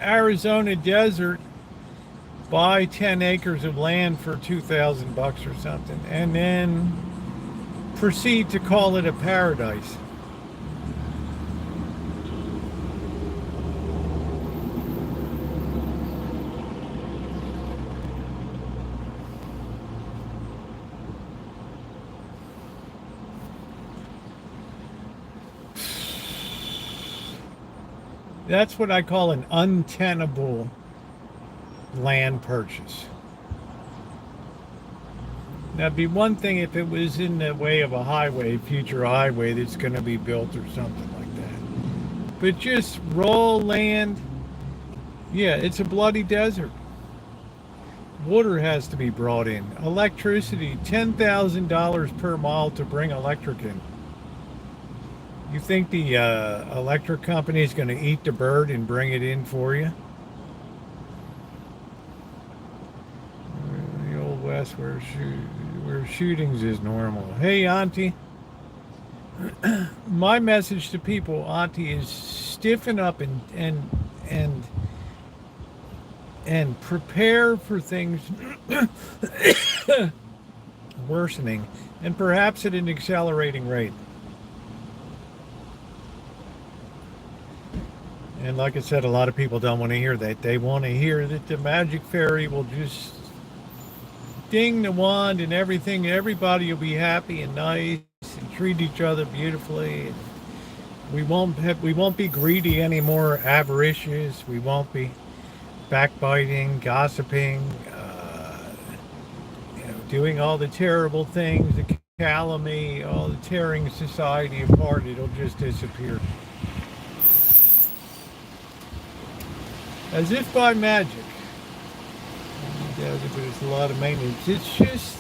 Speaker 1: Arizona desert, buy 10 acres of land for $2,000 or something, and then proceed to call it a paradise. That's what I call an untenable land purchase. Now, it'd be one thing if it was in the way of a highway, future highway that's going to be built or something like that. But just raw land, yeah, it's a bloody desert. Water has to be brought in. Electricity, $10,000 per mile to bring electric in. You think the electric company is going to eat the bird and bring it in for you? The Old West where shootings is normal. Hey, Auntie. My message to people, Auntie, is stiffen up and prepare for things worsening, and perhaps at an accelerating rate. And like I said, a lot of people don't want to hear that. They want to hear that the magic fairy will just ding the wand and everything. Everybody will be happy and nice and treat each other beautifully. And we won't be greedy anymore, avaricious. We won't be backbiting, gossiping, doing all the terrible things, the calumny, all the tearing society apart. It'll just disappear. As if by magic. There's a lot of maintenance. It's just,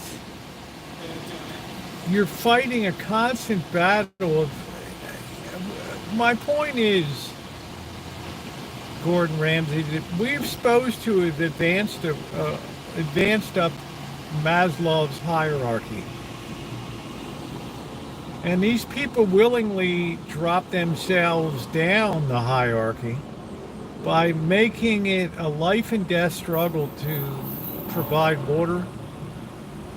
Speaker 1: you're fighting a constant battle of, my point is, Gordon Ramsay, that we're supposed to have advanced up Maslow's hierarchy. And these people willingly drop themselves down the hierarchy by making it a life and death struggle to provide water,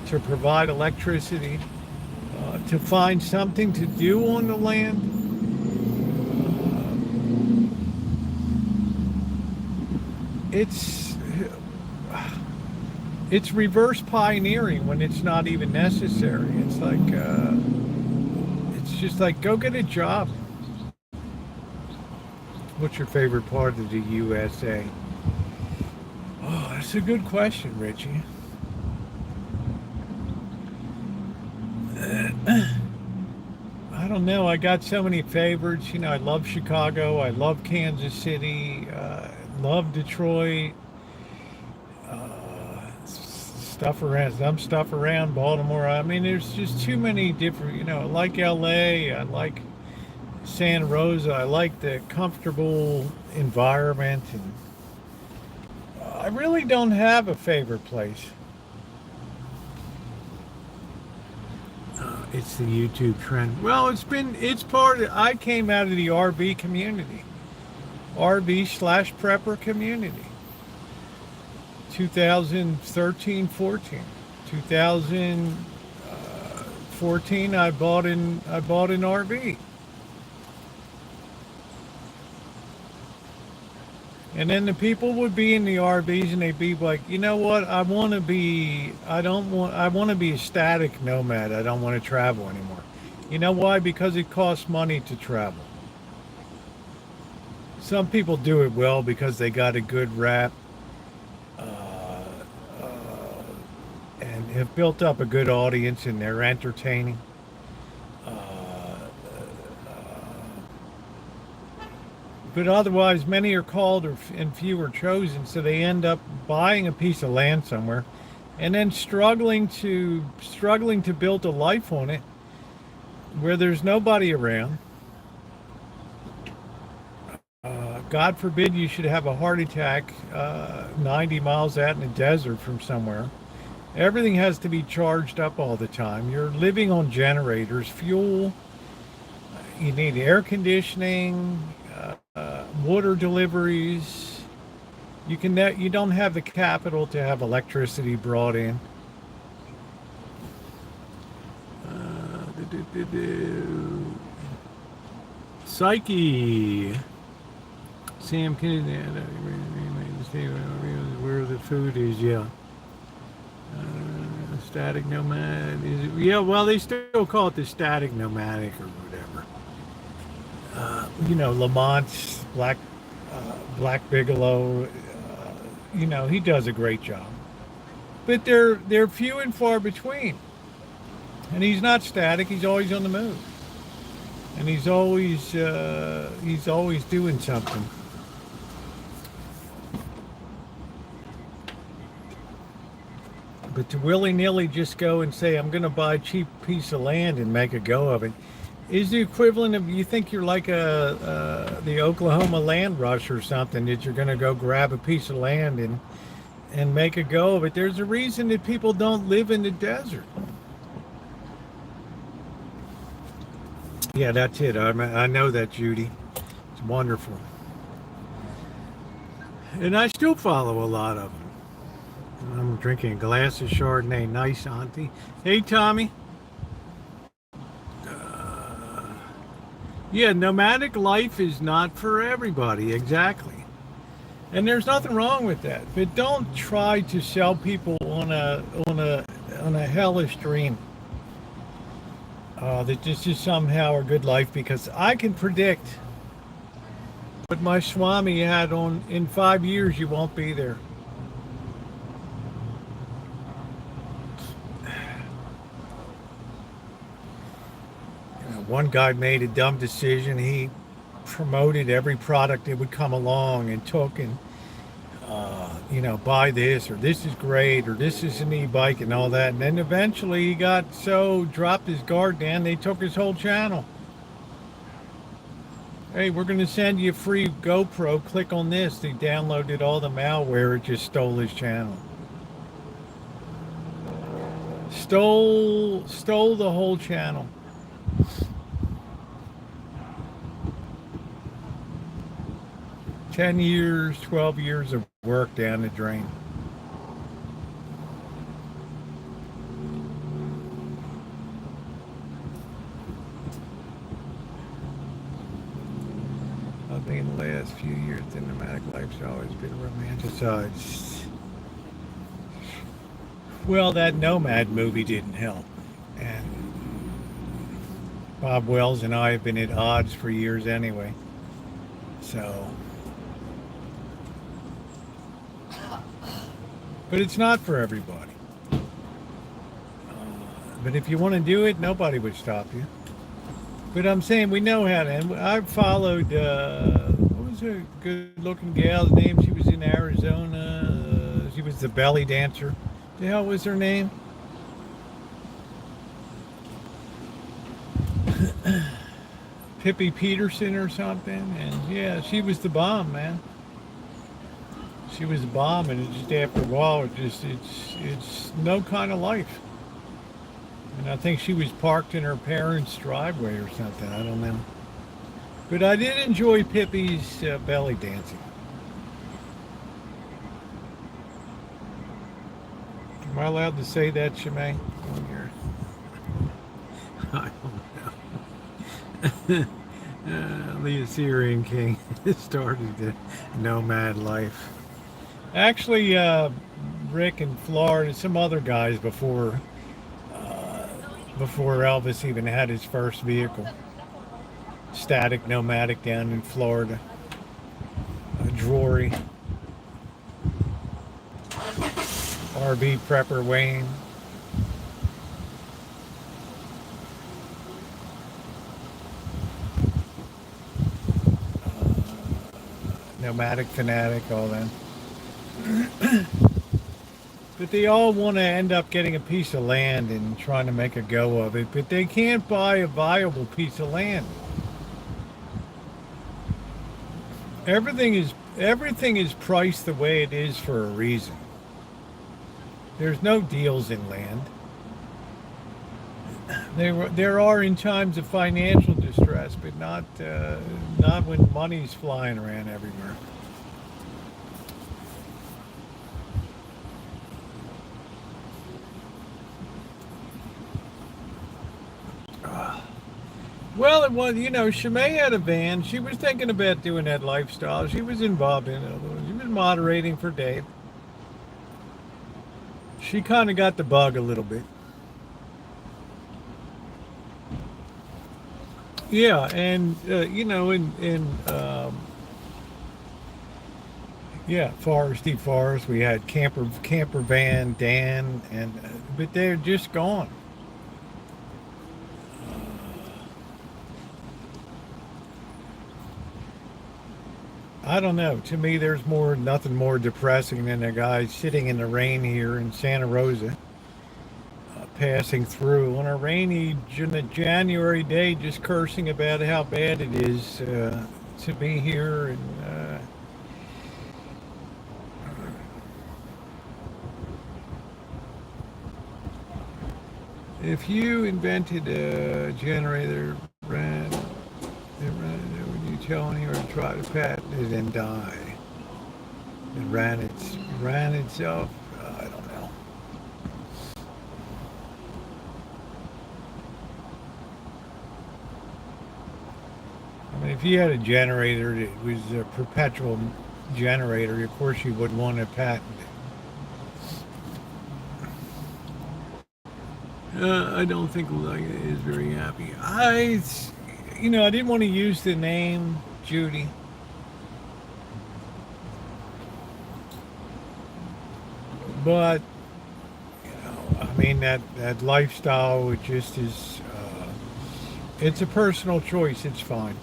Speaker 1: to provide electricity, to find something to do on the land. It's reverse pioneering when it's not even necessary. It's like, it's just like, go get a job. What's your favorite part of the USA? Oh, that's a good question, Richie. I don't know. I got so many favorites. You know, I love Chicago. I love Kansas City. Love Detroit. Some stuff around Baltimore. I mean, there's just too many different, you know, I like LA. I like Santa Rosa. I like the comfortable environment, and I really don't have a favorite place. It's the YouTube trend. Well, it's part of, I came out of the RV community, RV/prepper community. 2013, 14. 2014, I bought an RV. And then the people would be in the RVs and they'd be like, you know what, I want to be a static nomad. I don't want to travel anymore. You know why? Because it costs money to travel. Some people do it well because they got a good rap and have built up a good audience and they're entertaining. But otherwise, many are called and few are chosen, so they end up buying a piece of land somewhere and then struggling to build a life on it where there's nobody around. God forbid you should have a heart attack 90 miles out in the desert from somewhere. Everything has to be charged up all the time. You're living on generators, fuel. You need air conditioning, water deliveries. You don't have the capital to have electricity brought in. Psyche. Sam, can you where the food is? Yeah. Static nomad. Yeah, well, they still call it the static nomadic or whatever. Lamont, Black Bigelow. He does a great job, but they're few and far between. And he's not static. He's always on the move, and he's always doing something. But to willy-nilly just go and say, I'm going to buy a cheap piece of land and make a go of it, is the equivalent of, you think you're like the Oklahoma land rush or something, that you're going to go grab a piece of land and make a go of it. There's a reason that people don't live in the desert. Yeah, that's it. I know that, Judy. It's wonderful. And I still follow a lot of them. I'm drinking a glass of Chardonnay. Nice, Auntie. Hey, Tommy. Yeah, nomadic life is not for everybody. Exactly. And there's nothing wrong with that. But don't try to sell people on a hellish dream that this is somehow a good life, because I can predict what my Swami had on. In 5 years, you won't be there. One guy made a dumb decision. He promoted every product that would come along and took and, buy this, or this is great, or this is an e-bike and all that. And then eventually he dropped his guard down. They took his whole channel. Hey, we're going to send you a free GoPro. Click on this. They downloaded all the malware. It just stole his channel. Stole the whole channel. $10 years, 12 years of work down the drain. I think in the last few years, the nomadic life's always been romanticized. Well, that Nomad movie didn't help. And Bob Wells and I have been at odds for years anyway. So... But it's not for everybody. But if you want to do it, nobody would stop you. But I'm saying we know how to. And I've followed, what was a good-looking gal's name? She was in Arizona. She was the belly dancer. The hell was her name? Pippi Peterson or something. And yeah, she was the bomb, man. She was a bomb, and it just after a while, it's no kind of life. And I think she was parked in her parents' driveway or something. I don't know. But I did enjoy Pippi's belly dancing. Am I allowed to say that, Shemay? I don't know. The Assyrian king started the nomad life. Actually, Rick and Florida and some other guys before Elvis even had his first vehicle. Static nomadic down in Florida. Drury. RV Prepper Wayne. Nomadic Fanatic, all that. But they all want to end up getting a piece of land and trying to make a go of it, but they can't buy a viable piece of land. Everything is priced the way it is for a reason. There's no deals in land. There are in times of financial distress, but not when money's flying around everywhere. Well, it was, Shemay had a van. She was thinking about doing that lifestyle. She was involved in it. She was moderating for Dave. She kind of got the bug a little bit. Yeah, and, Foresty Forest, we had camper van, Dan, and but they're just gone. I don't know. To me, there's nothing more depressing than a guy sitting in the rain here in Santa Rosa, passing through on a rainy January day, just cursing about how bad it is to be here. And if you invented a generator, would you tell anyone to try to patent it and die? It ran itself. I don't know. I mean, if you had a generator that was a perpetual generator, of course you would want to patent it. I don't think Lega is very happy. I didn't want to use the name Judy. But, I mean, that lifestyle, it just is, it's a personal choice. It's fine.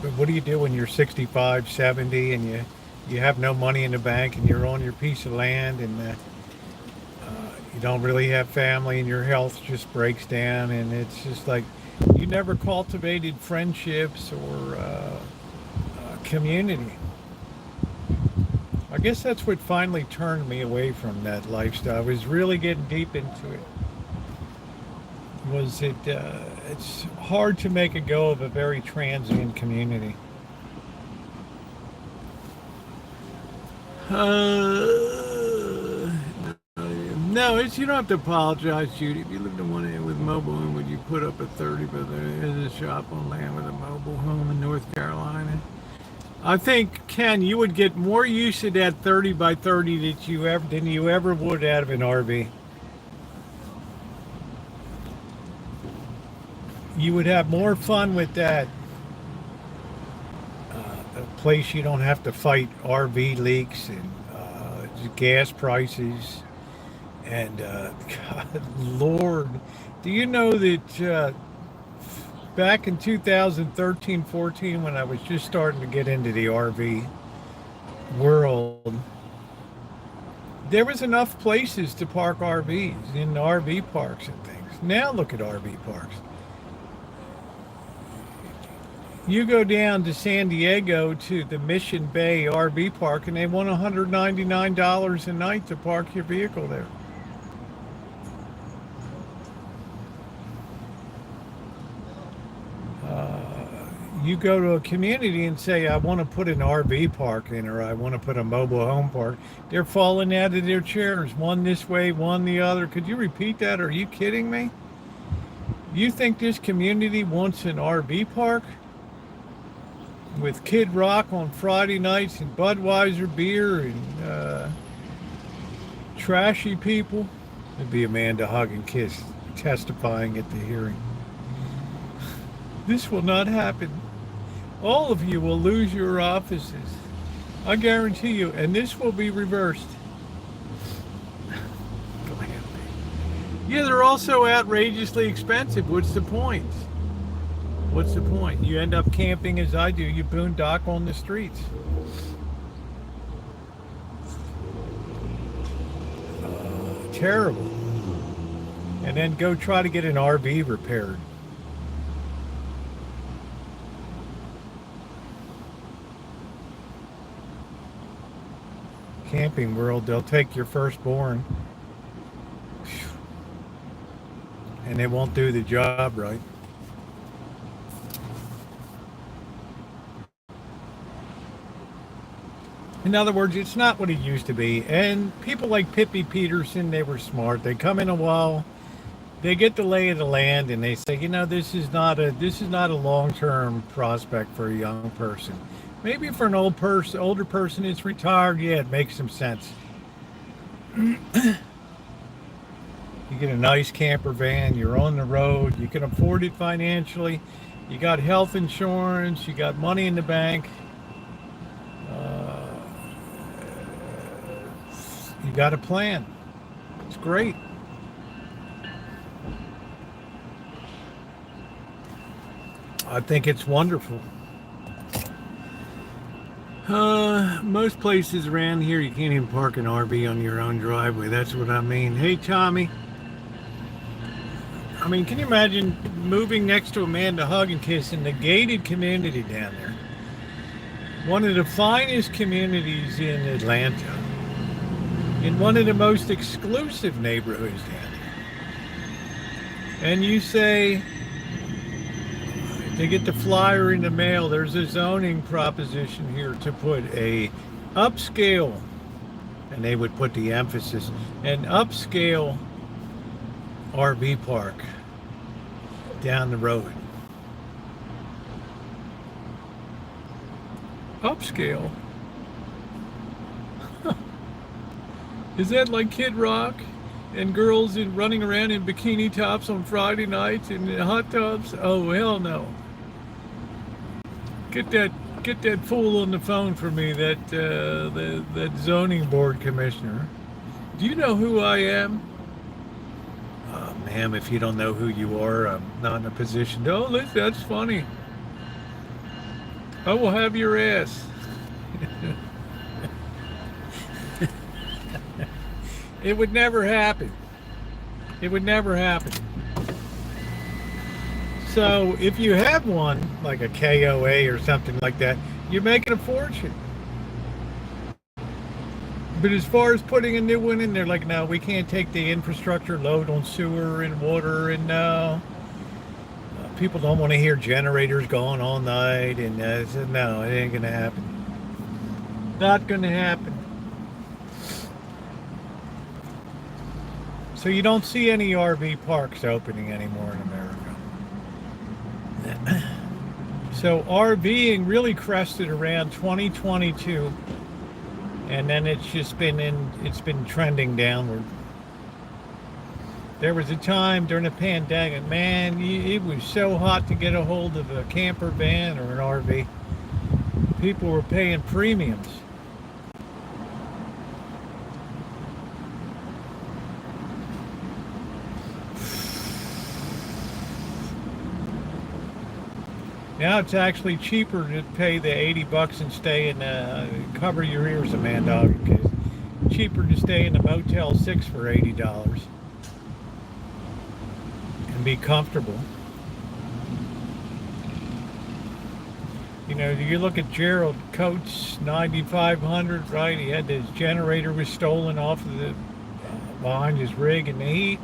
Speaker 1: But what do you do when you're 65, 70 and you have no money in the bank and you're on your piece of land and you don't really have family and your health just breaks down, and it's just like you never cultivated friendships or community. I guess that's what finally turned me away from that lifestyle. I was really getting deep into it. It's hard to make a go of a very transient community. No, you don't have to apologize, Judy. If you lived in one area with a mobile home, would you put up a 30 by 30 as a shop on land with a mobile home in North Carolina? I think, Ken, you would get more use of that 30 by 30 than you ever would out of an RV. You would have more fun with that. A place you don't have to fight RV leaks and gas prices. And God, Lord, do you know that back in 2013-14, when I was just starting to get into the RV world, there was enough places to park RVs in RV parks and things. Now look at RV parks. You go down to San Diego to the Mission Bay RV park and they want $199 a night to park your vehicle there. You go to a community and say, I want to put an RV park in, or I want to put a mobile home park. They're falling out of their chairs, one this way, one the other. Could you repeat that? Are you kidding me? You think this community wants an RV park with Kid Rock on Friday nights and Budweiser beer and trashy people? It'd be Amanda hug and kiss testifying at the hearing. This will not happen. All of you will lose your offices. I guarantee you. And this will be reversed. Yeah, they're also outrageously expensive. What's the point? What's the point? You end up camping as I do. You boondock on the streets. Terrible. And then go try to get an RV repaired. Camping World, they'll take your firstborn and they won't do the job right. In other words, it's not what it used to be. And people like Pippi Peterson, they were smart. They come in a while, they get the lay of the land, and they say, you know, this is not a long-term prospect for a young person. Maybe for an older person that's retired, yeah, it makes some sense. You get a nice camper van, you're on the road, you can afford it financially, you got health insurance, you got money in the bank. You got a plan. It's great. I think it's wonderful. Most places around here, you can't even park an RV on your own driveway. That's what I mean. Hey, Tommy. I mean, can you imagine moving next to a man to hug and kiss in the gated community down there? One of the finest communities in Atlanta. In one of the most exclusive neighborhoods down there. And you say, they get the flyer in the mail, there's a zoning proposition here to put a upscale, and they would put the emphasis, an upscale RV park down the road. Upscale? Is that like Kid Rock and girls running around in bikini tops on Friday nights and in hot tubs? Oh, hell no. Get that fool on the phone for me, that zoning board commissioner. Do you know who I am? Ma'am, if you don't know who you are, I'm not in a position to. Oh, listen, that's funny. I will have your ass. It would never happen. It would never happen. So if you have one, like a KOA or something like that, you're making a fortune. But as far as putting a new one in there, like, no, we can't take the infrastructure load on sewer and water, and no. People don't want to hear generators going all night, and no, it ain't gonna happen. Not gonna happen. So you don't see any RV parks opening anymore in America. So RVing really crested around 2022, and then it's been trending downward. There was a time during the pandemic, man, it was so hot to get a hold of a camper van or an RV. People were paying premiums. Now it's actually cheaper to pay the $80 and stay in cover your ears, a man dog. Because cheaper to stay in the Motel 6 for $80 and be comfortable. You know, you look at Gerald Coates 9500, right? He had his generator was stolen off of the behind his rig in the heat.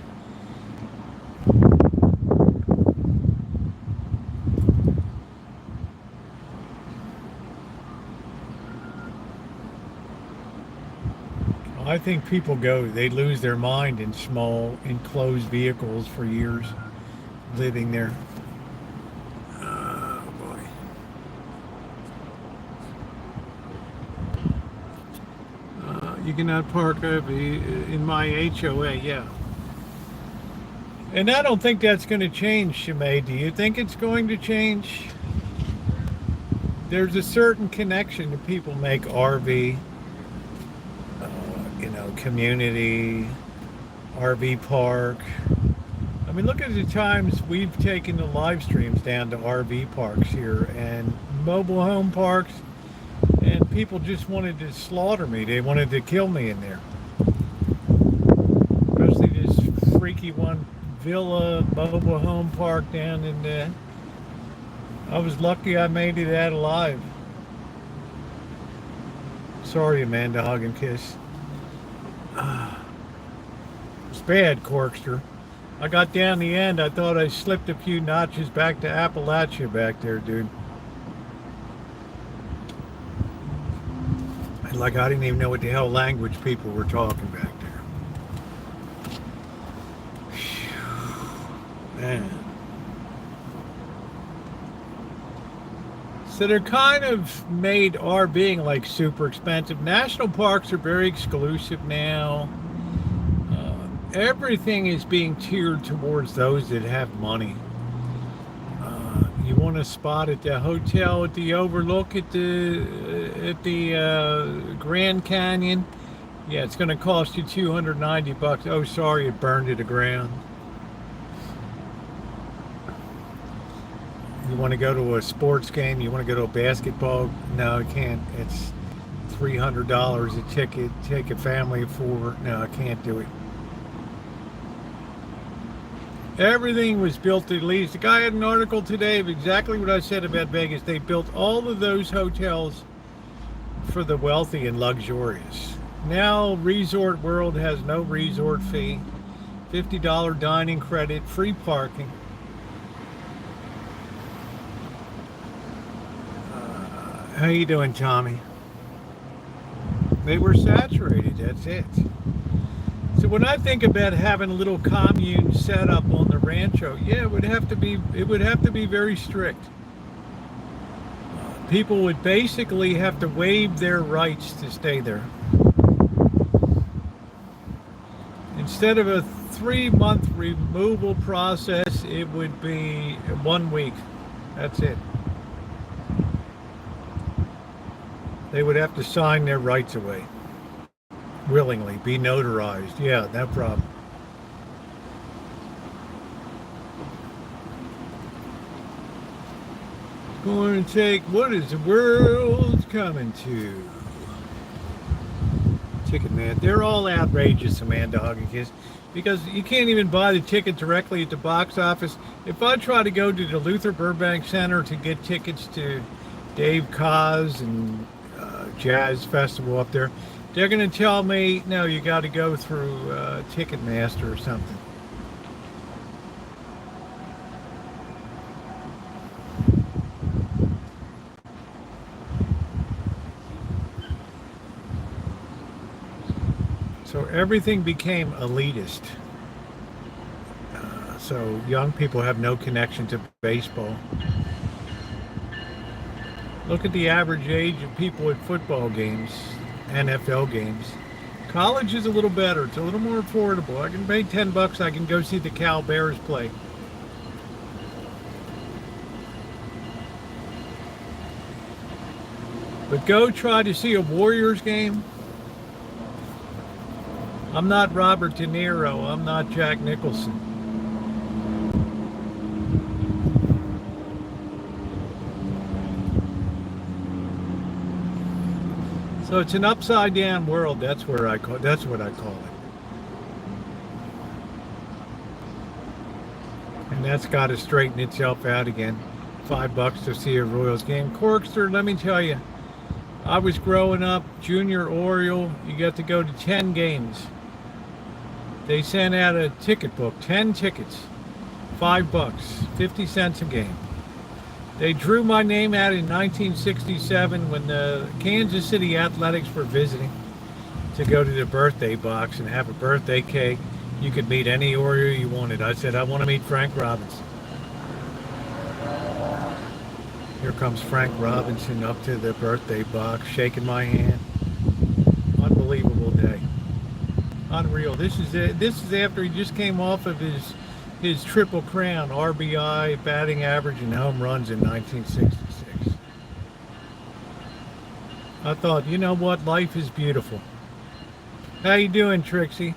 Speaker 1: I think people they lose their mind in small enclosed vehicles for years, living there. Oh boy. You cannot park in my HOA, yeah. And I don't think that's going to change, Shimei. Do you think it's going to change? There's a certain connection that people make RV. Community, RV park, I mean, look at the times we've taken the live streams down to RV parks here and mobile home parks, and people just wanted to slaughter me. They wanted to kill me in there. Especially this freaky one villa mobile home park down in there. I was lucky I made it out alive. Sorry, Amanda, hug and kiss. It's bad, Corkster. I got down the end. I thought I slipped a few notches back to Appalachia back there, dude. Like I didn't even know what the hell language people were talking back there. Whew, man. So they're kind of made our being like super expensive. National parks are very exclusive now. Everything is being tiered towards those that have money. You want a spot at the hotel at the overlook at the Grand Canyon? Yeah, it's going to cost you $290. Oh, sorry, it burned to the ground. You want to go to a sports game? You want to go to a basketball? No, I can't. It's $300 a ticket. Take a family of 4. No, I can't do it. Everything was built at least. The guy had an article today of exactly what I said about Vegas. They built all of those hotels for the wealthy and luxurious. Now Resort World has no resort fee, $50 dining credit, free parking. How you doing, Tommy? They were saturated, that's it. So when I think about having a little commune set up on the Rancho, yeah, it would have to be very strict. People would basically have to waive their rights to stay there. Instead of a 3-month removal process, it would be 1 week. That's it. They would have to sign their rights away. Willingly, be notarized. Yeah, no problem. Going to take, what is the world coming to? Ticketman. They're all outrageous, Amanda Hoggikiss, because you can't even buy the ticket directly at the box office. If I try to go to the Luther Burbank Center to get tickets to Dave Koz and Jazz Festival up there, they're going to tell me, no, you got to go through Ticketmaster or something. So everything became elitist. So young people have no connection to baseball. Look at the average age of people at football games, NFL games. College is a little better. It's a little more affordable. I can pay $10. I can go see the Cal Bears play. But go try to see a Warriors game. I'm not Robert De Niro. I'm not Jack Nicholson. So it's an upside down world. That's what I call it. And that's got to straighten itself out again. $5 to see a Royals game. Corkster, let me tell you, I was growing up, junior Oriole, you got to go to 10 games. They sent out a ticket book, 10 tickets, $5, 50 cents a game. They drew my name out in 1967 when the Kansas City Athletics were visiting to go to the birthday box and have a birthday cake. You could meet any Oriole you wanted. I said, I want to meet Frank Robinson. Here comes Frank Robinson up to the birthday box, shaking my hand. Unbelievable day. Unreal. This is after he just came off of his triple crown, RBI, batting average, and home runs in 1966. I thought, you know what? Life is beautiful. How you doing, Trixie?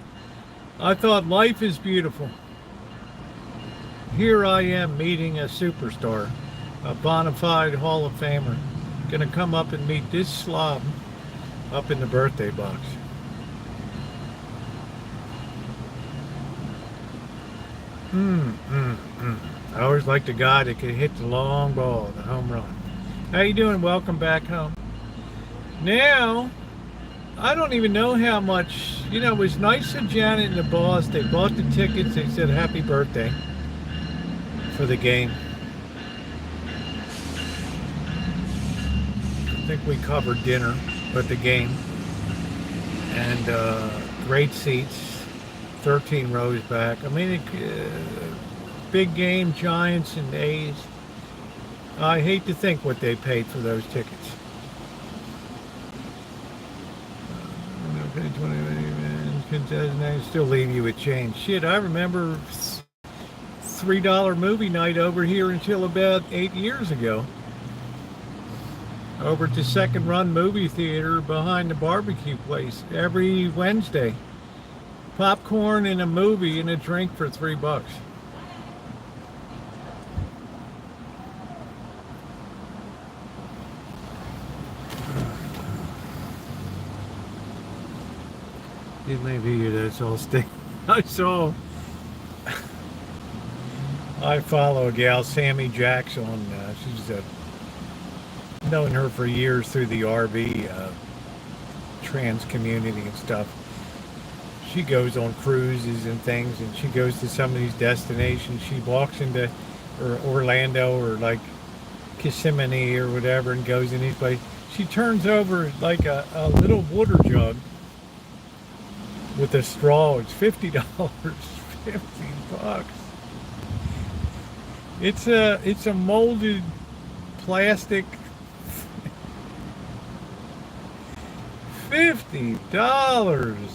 Speaker 1: I thought life is beautiful. Here I am meeting a superstar, a bona fide Hall of Famer. Gonna come up and meet this slob up in the birthday box. I always liked a guy that could hit the long ball, the home run. How you doing? Welcome back home. Now, I don't even know how much, you know, it was nice of Janet and the boss. They bought the tickets. They said happy birthday for the game. I think we covered dinner, but the game. And great seats, 13 rows back. I mean, big game, Giants and A's. I hate to think what they paid for those tickets. Still leave you with change. Shit, I remember $3 movie night over here until about 8 years ago. Over at the Second Run movie theater behind the barbecue place every Wednesday. Popcorn and a movie and a drink for $3. It may be that's all stick. I follow a gal, Sammy Jackson. She's known her for years through the RV trans community and stuff. She goes on cruises and things, and she goes to some of these destinations. She walks into Orlando or like Kissimmee or whatever and goes in these places. She turns over like a little water jug with a straw. It's $50. $50. It's a molded plastic. $50.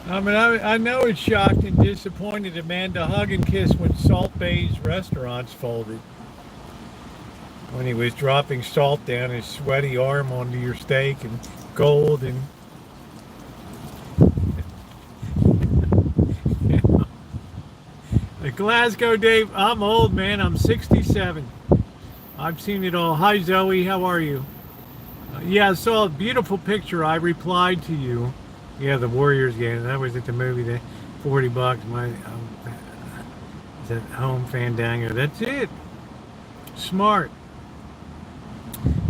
Speaker 1: I mean, I know it's shocked and disappointed Amanda hug and kiss when Salt Bay's restaurants folded. When he was dropping salt down his sweaty arm onto your steak and gold and... The Glasgow Dave, I'm old, man. I'm 67. I've seen it all. Hi, Zoe. How are you? Yeah, I saw a beautiful picture. I replied to you. Yeah, the Warriors game. That was at the movie. Day. $40. My is that home Fandango? That's it. Smart.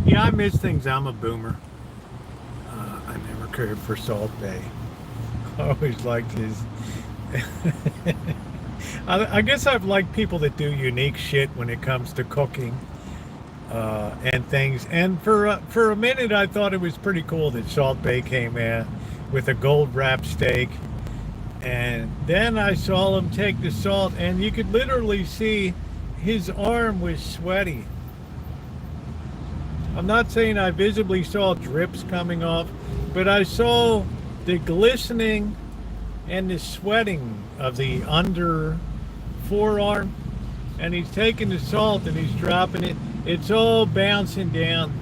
Speaker 1: Yeah, I miss things. I'm a boomer. I never cared for Salt Bay. I always liked his. I guess I've liked people that do unique shit when it comes to cooking and things. And for a minute, I thought it was pretty cool that Salt Bay came in with a gold wrapped steak, and then I saw him take the salt, and you could literally see his arm was sweaty. I'm not saying I visibly saw drips coming off, but I saw the glistening and the sweating of the under forearm, and he's taking the salt and he's dropping it. It's all bouncing down.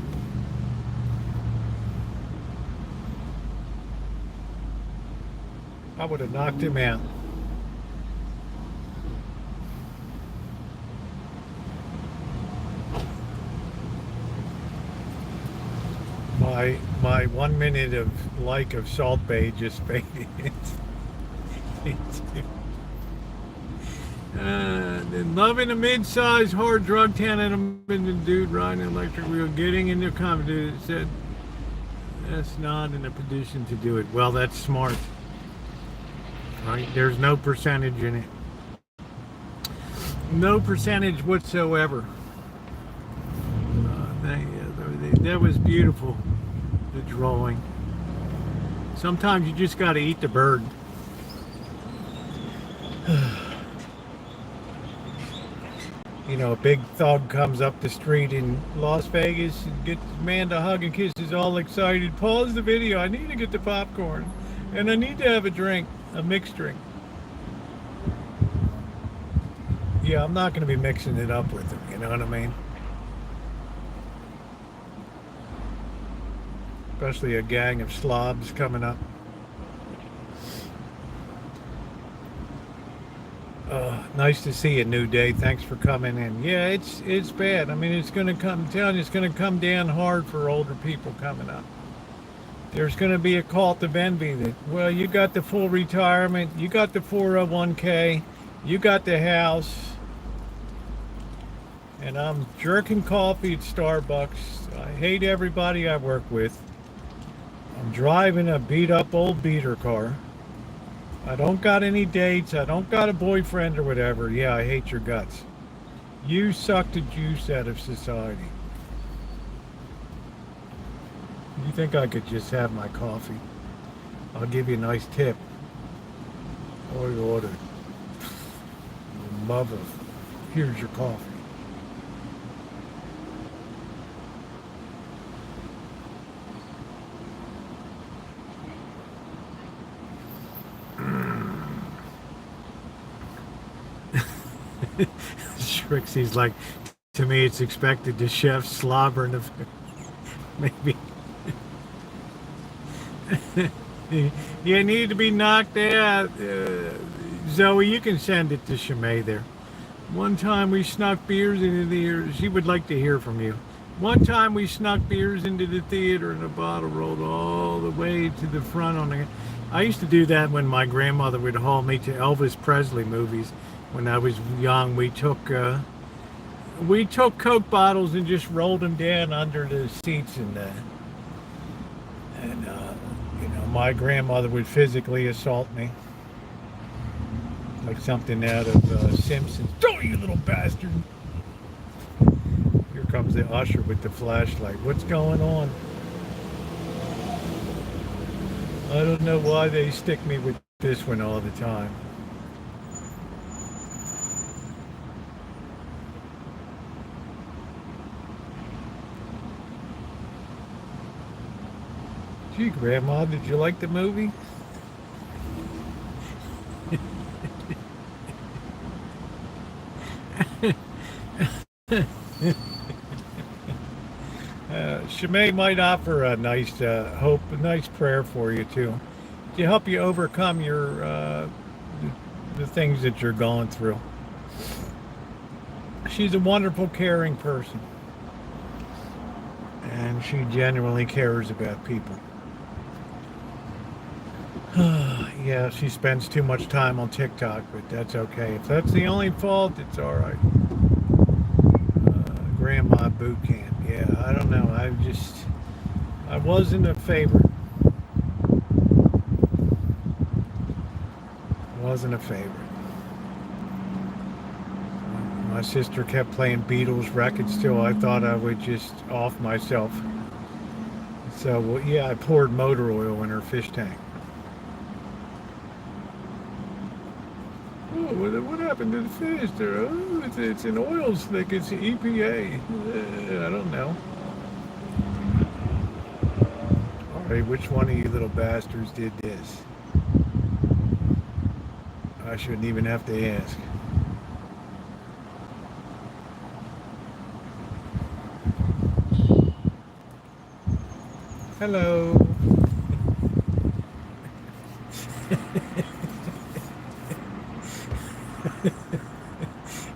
Speaker 1: I would have knocked him out. My 1 minute of like of Salt Bay just faded. Then loving a mid-sized hard drug town, and I'm been the dude riding an electric wheel, getting into a comment that said that's not in a position to do it. Well, that's smart. Right? There's no percentage in it. No percentage whatsoever. That was beautiful, the drawing. Sometimes you just got to eat the bird. You know, a big thug comes up the street in Las Vegas and gets Amanda hug and kisses, all excited. Pause the video. I need to get the popcorn. And I need to have a drink. A mixed drink. Yeah, I'm not going to be mixing it up with them, you know what I mean? especially a gang of slobs coming up. Nice to see you, New Day. Thanks for coming in. Yeah, it's bad. I mean, it's going to come. I'm telling you, it's going to come down hard for older people coming up. There's going to be a cult of envy that, well, you got the full retirement, you got the 401k, you got the house, and I'm jerking coffee at Starbucks. I hate everybody I work with. I'm driving a beat-up old beater car. I don't got any dates. I don't got a boyfriend or whatever. Yeah, I hate your guts. You suck the juice out of society. You think I could just have my coffee? I'll give you a nice tip. Or you order. Mother, here's your coffee. Trixie's like, to me it's expected the chef slobber in the maybe. You need to be knocked out. Zoe, you can send it to Shimei there. One time we snuck beers into the theater. She would like to hear from you. One time we snuck beers into the theater and the bottle rolled all the way to the front on the... I used to do that when my grandmother would haul me to Elvis Presley movies. When I was young, we took Coke bottles and just rolled them down under the seats, and you know, my grandmother would physically assault me, like something out of Simpsons. Oh, you little bastard! Here comes the usher with the flashlight. What's going on? I don't know why they stick me with this one all the time. Gee, Grandma, did you like the movie? Shimei might offer a nice hope, a nice prayer for you too, to help you overcome your the things that you're going through. She's a wonderful, caring person, and she genuinely cares about people. Yeah, she spends too much time on TikTok, but that's okay. If that's the only fault, it's all right. Grandma boot camp. Yeah, I don't know. I wasn't a favorite. Wasn't a favorite. My sister kept playing Beatles records till I thought I would just off myself. So, well, yeah, I poured motor oil in her fish tank. Oh, what happened to the fish there? Oh, it's an oil slick. It's the EPA. I don't know. All right, which one of you little bastards did this? I shouldn't even have to ask. Hello.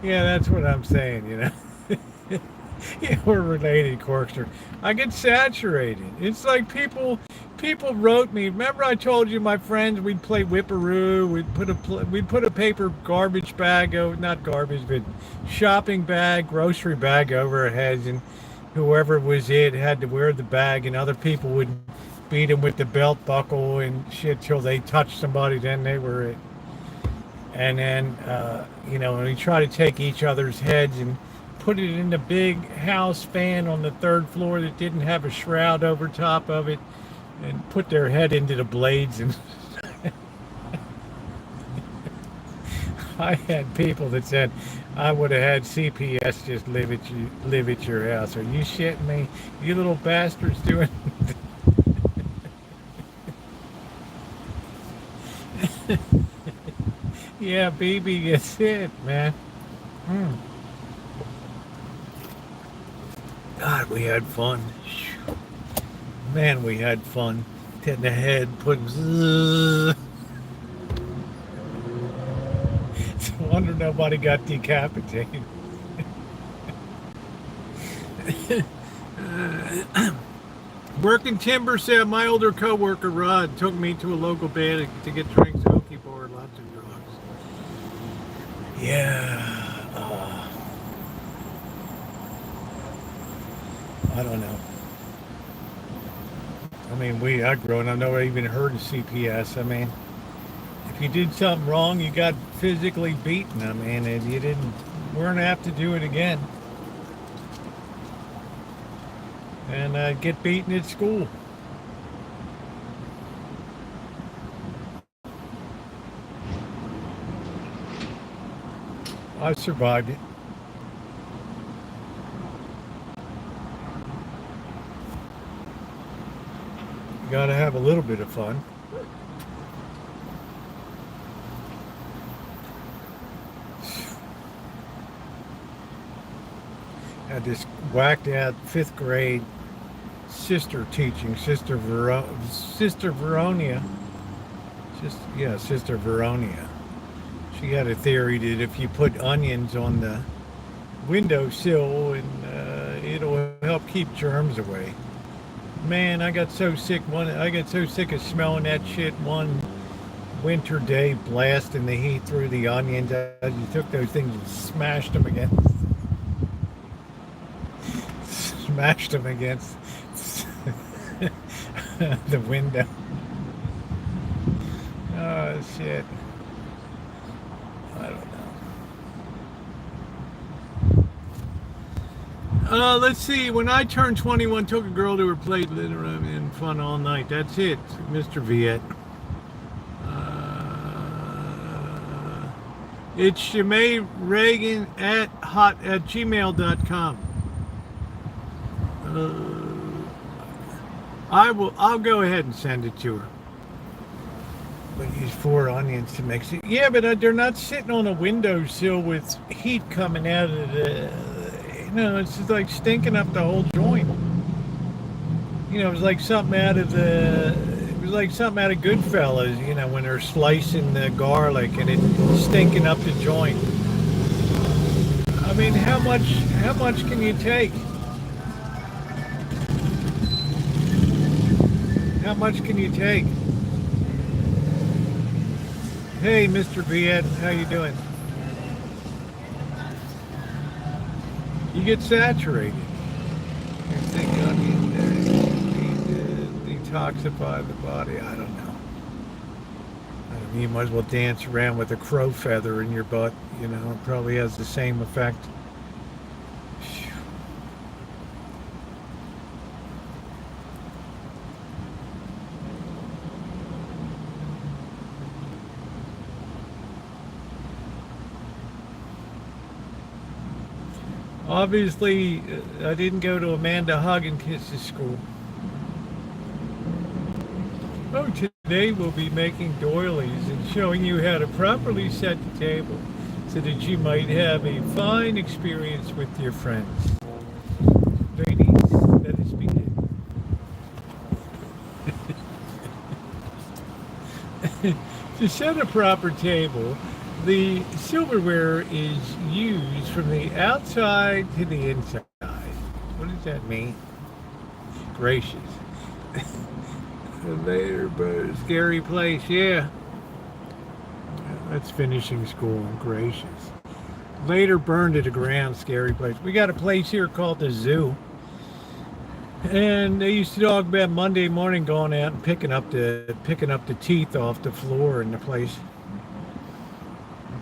Speaker 1: Yeah, that's what I'm saying, you know. Yeah, we're related, Corkster. I get saturated. It's like people wrote me. Remember I told you my friends, we'd play Whipperoo, we'd put a paper garbage bag over, not garbage, but shopping bag, grocery bag over our heads, and whoever was it had to wear the bag, and other people would beat them with the belt buckle and shit till they touched somebody, then they were it. And then, you know, we try to take each other's heads and put it in the big house fan on the third floor that didn't have a shroud over top of it, and put their head into the blades. And I had people that said I would have had CPS just live at your house. Are you shitting me? You little bastards doing... Yeah, baby gets it, man. God, we had fun. Man, we had fun. Hitting the head, putting zzz. It's a wonder nobody got decapitated. Working timber said my older co-worker Rod took me to a local bar to get drinks, hooky bar, lots of drugs. Yeah, I don't know. I mean, I growing up, never even heard of CPS. I mean, if you did something wrong, you got physically beaten. I mean, and you weren't apt to do it again. And get beaten at school. I survived it. You gotta have a little bit of fun. Had this whacked out 5th grade sister teaching, Sister Veronia. Sister Veronia. She had a theory that if you put onions on the windowsill and it'll help keep germs away. Man, I got so sick of smelling that shit one winter day, blasting the heat through the onions. You took those things and smashed them against the window. Oh shit. I don't know. Let's see. When I turned 21, took a girl to her place, lit her up in fun all night. That's it, Mr. Viet. It's Shemay Reagan at gmail.com. I'll go ahead and send it to her. But use 4 onions to mix it. Yeah, but they're not sitting on a windowsill with heat coming out of the. It's just like stinking up the whole joint. It was like something out of Goodfellas. When they're slicing the garlic and it's stinking up the joint. I mean, how much can you take? How much can you take? Hey, Mr. Viet, how you doing? You get saturated. You think onion detoxify the body. I don't know. You might as well dance around with a crow feather in your butt. It probably has the same effect. Obviously, I didn't go to Amanda Hogginkiss's school. Oh, today we'll be making doilies and showing you how to properly set the table so that you might have a fine experience with your friends. Ladies, let us begin. To set a proper table, the silverware is used from the outside to the inside. What does that mean? Gracious. Later, but scary place, yeah. That's finishing school. Gracious. Later burned to the ground, scary place. We got a place here called the zoo. And they used to talk about Monday morning going out and picking up the teeth off the floor in the place.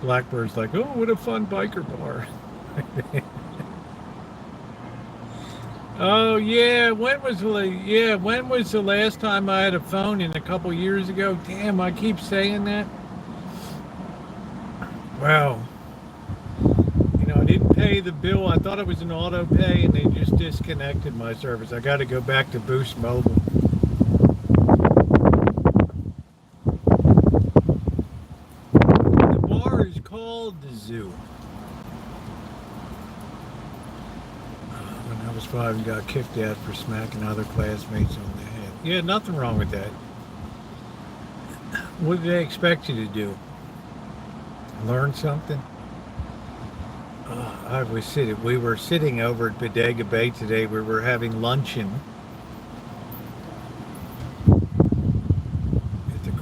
Speaker 1: Blackbird's like, oh, what a fun biker bar. Oh yeah, when was the last time I had a phone? In a couple years ago? Damn, I keep saying that. Wow. I didn't pay the bill. I thought it was an auto pay and they just disconnected my service. I got to go back to Boost Mobile. The bar is called the Zoo. When I was 5, I got kicked out for smacking other classmates on the head. Yeah, nothing wrong with that. What did they expect you to do? Learn something? We were sitting over at Bodega Bay today. We were having luncheon at the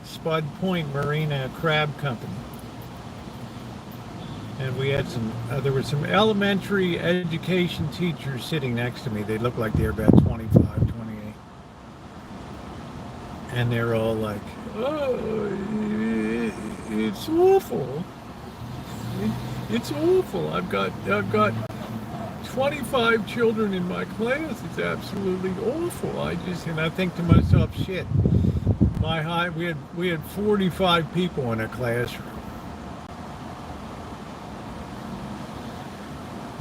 Speaker 1: Spud Point Marina Crab Company. And we had there were some elementary education teachers sitting next to me. They looked like they were about 25, 28. And they're all like, oh, it's awful. It's awful. I've got 25 children in my class. It's absolutely awful. And I think to myself, shit. We had 45 people in a classroom.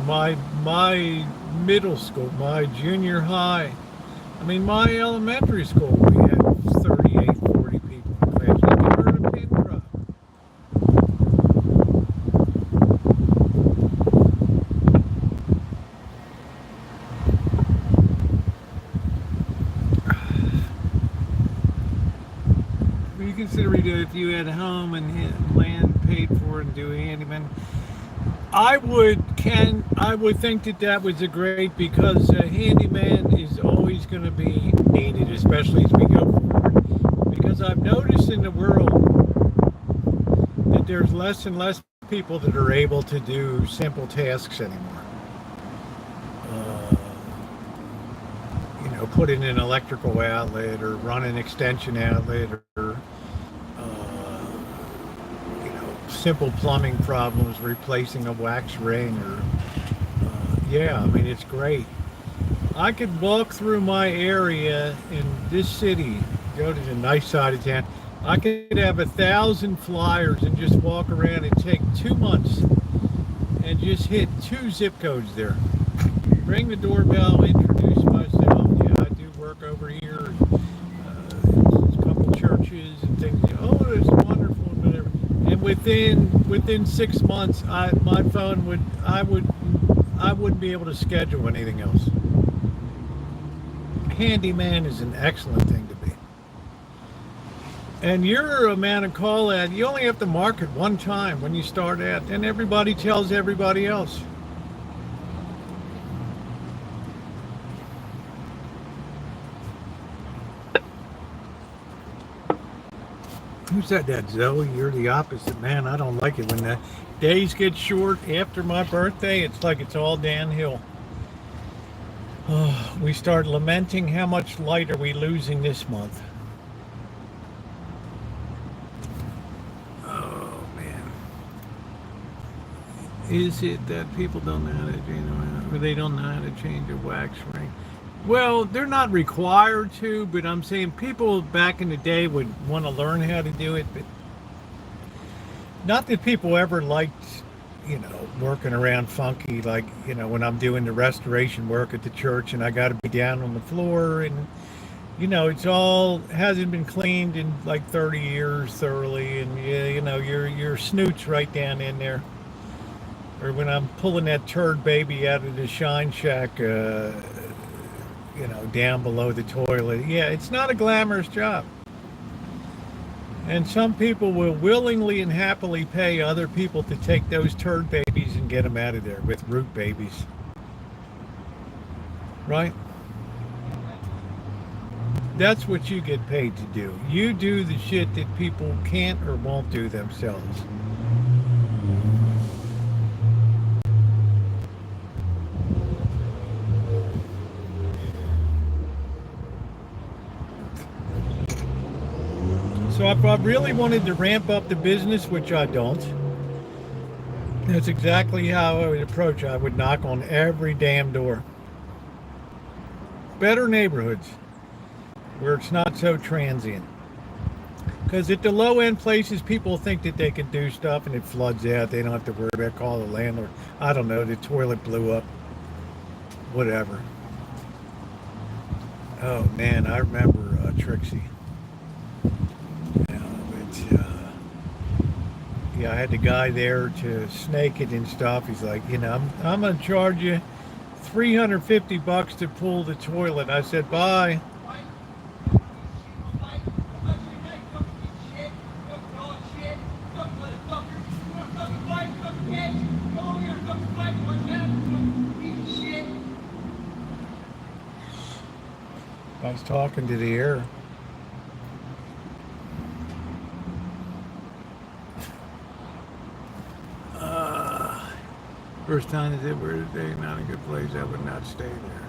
Speaker 1: My middle school, my junior high, my elementary school, we had 38, 40 people in class. You can hear a pin drop. You consider if you had a home and land paid for and do handyman. I would think that was a great, because a handyman is always going to be needed, especially as we go forward. Because I've noticed in the world that there's less and less people that are able to do simple tasks anymore. Put in an electrical outlet or run an extension outlet or simple plumbing problems, replacing a wax ring, or it's great. I could walk through my area in this city, go to the nice side of town. I could have 1,000 flyers and just walk around and take 2 months and just hit 2 zip codes there. Ring the doorbell, introduce myself. Yeah, I do work over here. A couple churches and things. Oh, it's wonderful. And within 6 months, I wouldn't be able to schedule anything else. Handyman is an excellent thing to be. And your amount of call out, you only have to market one time when you start out, and everybody tells everybody else. Who said that, Zoe? You're the opposite, man. I don't like it when the days get short after my birthday. It's like it's all downhill. Oh, we start lamenting how much light are we losing this month. Oh, man. Is it that people don't know how to, or they don't know how to change a wax ring? Well, they're not required to, but I'm saying people back in the day would want to learn how to do it, but not that people ever liked, working around funky, like, when I'm doing the restoration work at the church and I got to be down on the floor and, it's all, hasn't been cleaned in like 30 years thoroughly, and, your snoot's right down in there. Or when I'm pulling that turd baby out of the shine shack, down below the toilet. Yeah, it's not a glamorous job. And some people will willingly and happily pay other people to take those turd babies and get them out of there with root babies. Right? That's what you get paid to do. You do the shit that people can't or won't do themselves. So if I really wanted to ramp up the business, which I don't, that's exactly how I would approach it. I would knock on every damn door. Better neighborhoods where it's not so transient. Because at the low end places, people think that they can do stuff and it floods out. They don't have to worry about calling the landlord. I don't know, the toilet blew up. Whatever. Oh man, I remember Trixie. I had the guy there to snake it and stuff. He's like, I'm going to charge you $350 to pull the toilet. I said, bye. I was talking to the air. First time I did where today, not a good place. I would not stay there.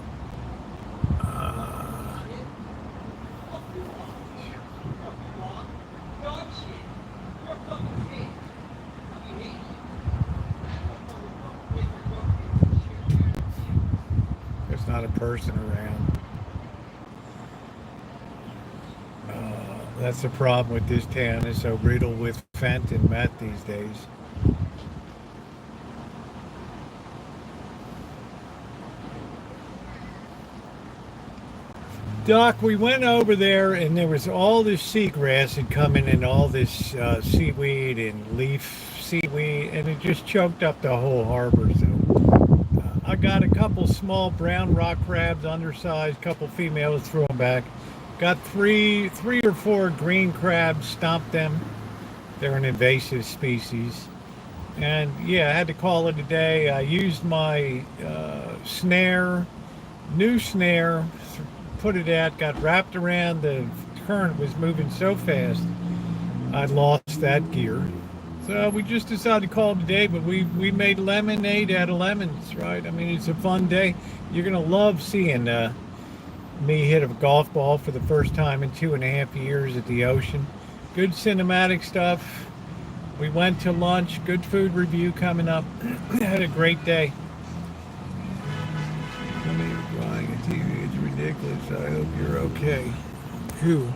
Speaker 1: There's not a person around. That's the problem with this town. It's so riddled with fent and meth these days. Doc, we went over there and there was all this seagrass had come in and all this seaweed and leaf seaweed, and it just choked up the whole harbor. So I got a couple small brown rock crabs, undersized, couple females, threw them back. Got three or four green crabs, stomped them. They're an invasive species. And yeah, I had to call it a day. I used my snare, new snare, put it out, got wrapped around. The current was moving so fast, I lost that gear. So we just decided to call it a day, but we made lemonade out of lemons, right? I mean, it's a fun day. You're going to love seeing me hit a golf ball for the first time in 2.5 years at the ocean. Good cinematic stuff. We went to lunch, good food review coming up. Had a great day. Somebody was buying a TV, it's ridiculous. I hope you're okay. Who?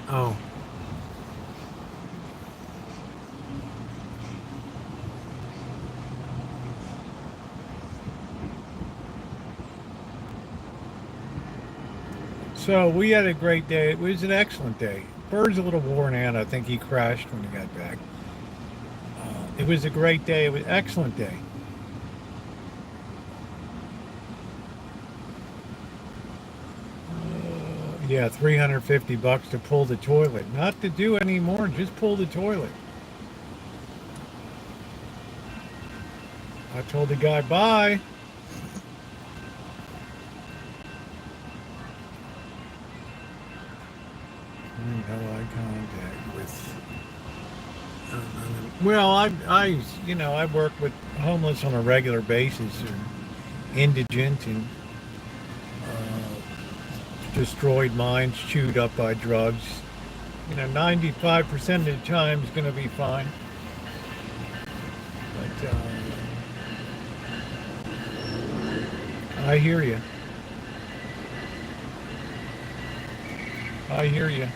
Speaker 1: Oh. So we had a great day. It was an excellent day. Bird's a little worn out. I think he crashed when he got back. It was a great day. It was an excellent day. Yeah, $350 to pull the toilet. Not to do anymore, just pull the toilet. I told the guy, bye. No eye contact with. Well, I work with homeless on a regular basis, or indigent and destroyed minds, chewed up by drugs. 95% of the time is going to be fine. But I hear you. I hear you.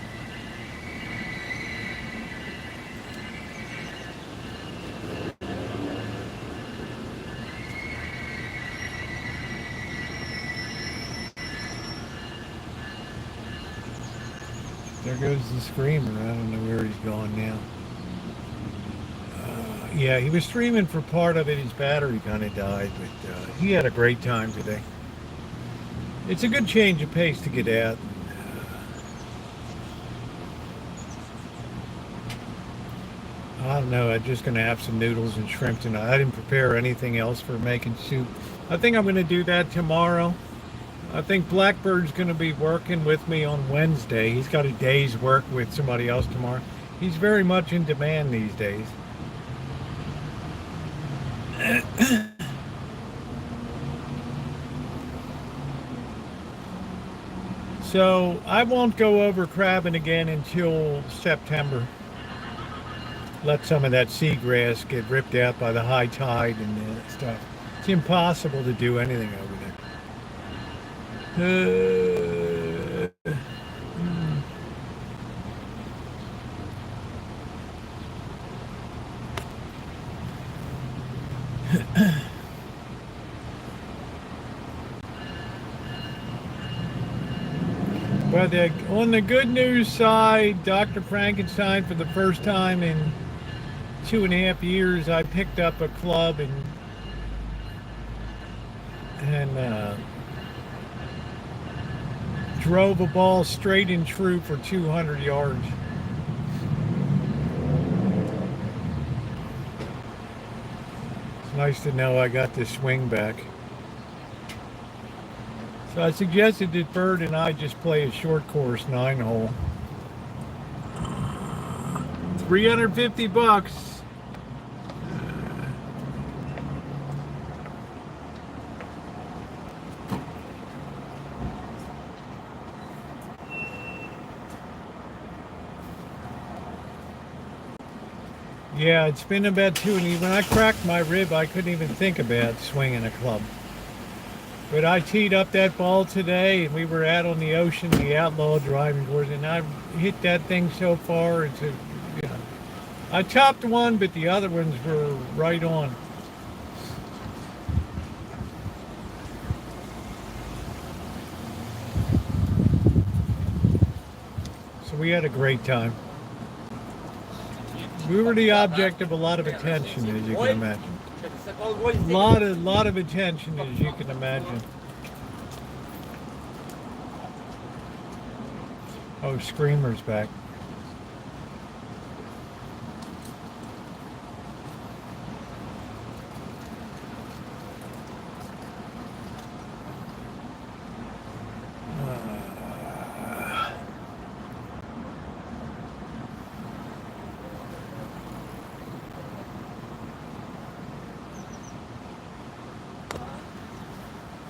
Speaker 1: There goes the screamer. I don't know where he's going now. Yeah, he was streaming for part of it. His battery kind of died, but he had a great time today. It's a good change of pace to get out. I don't know. I'm just going to have some noodles and shrimp tonight. I didn't prepare anything else for making soup. I think I'm going to do that tomorrow. I think Blackbird's going to be working with me on Wednesday. He's got a day's work with somebody else tomorrow. He's very much in demand these days. So I won't go over crabbing again until September. Let some of that seagrass get ripped out by the high tide and stuff. It's impossible to do anything over there. But on the good news side, Dr. Frankenstein, for the first time in 2.5 years, I picked up a club and and drove a ball straight and true for 200 yards. It's nice to know I got the swing back. So I suggested that Bird and I just play a short course 9-hole. $350. Yeah, it's been about 2, and when I cracked my rib, I couldn't even think about swinging a club. But I teed up that ball today, and we were out on the ocean, the outlaw driving course, and I hit that thing so far. It's a, you know, I chopped one, but the other ones were right on. So we had a great time. We were the object of a lot of attention, as you can imagine. Lot of attention, as you can imagine. Oh, Screamer's back.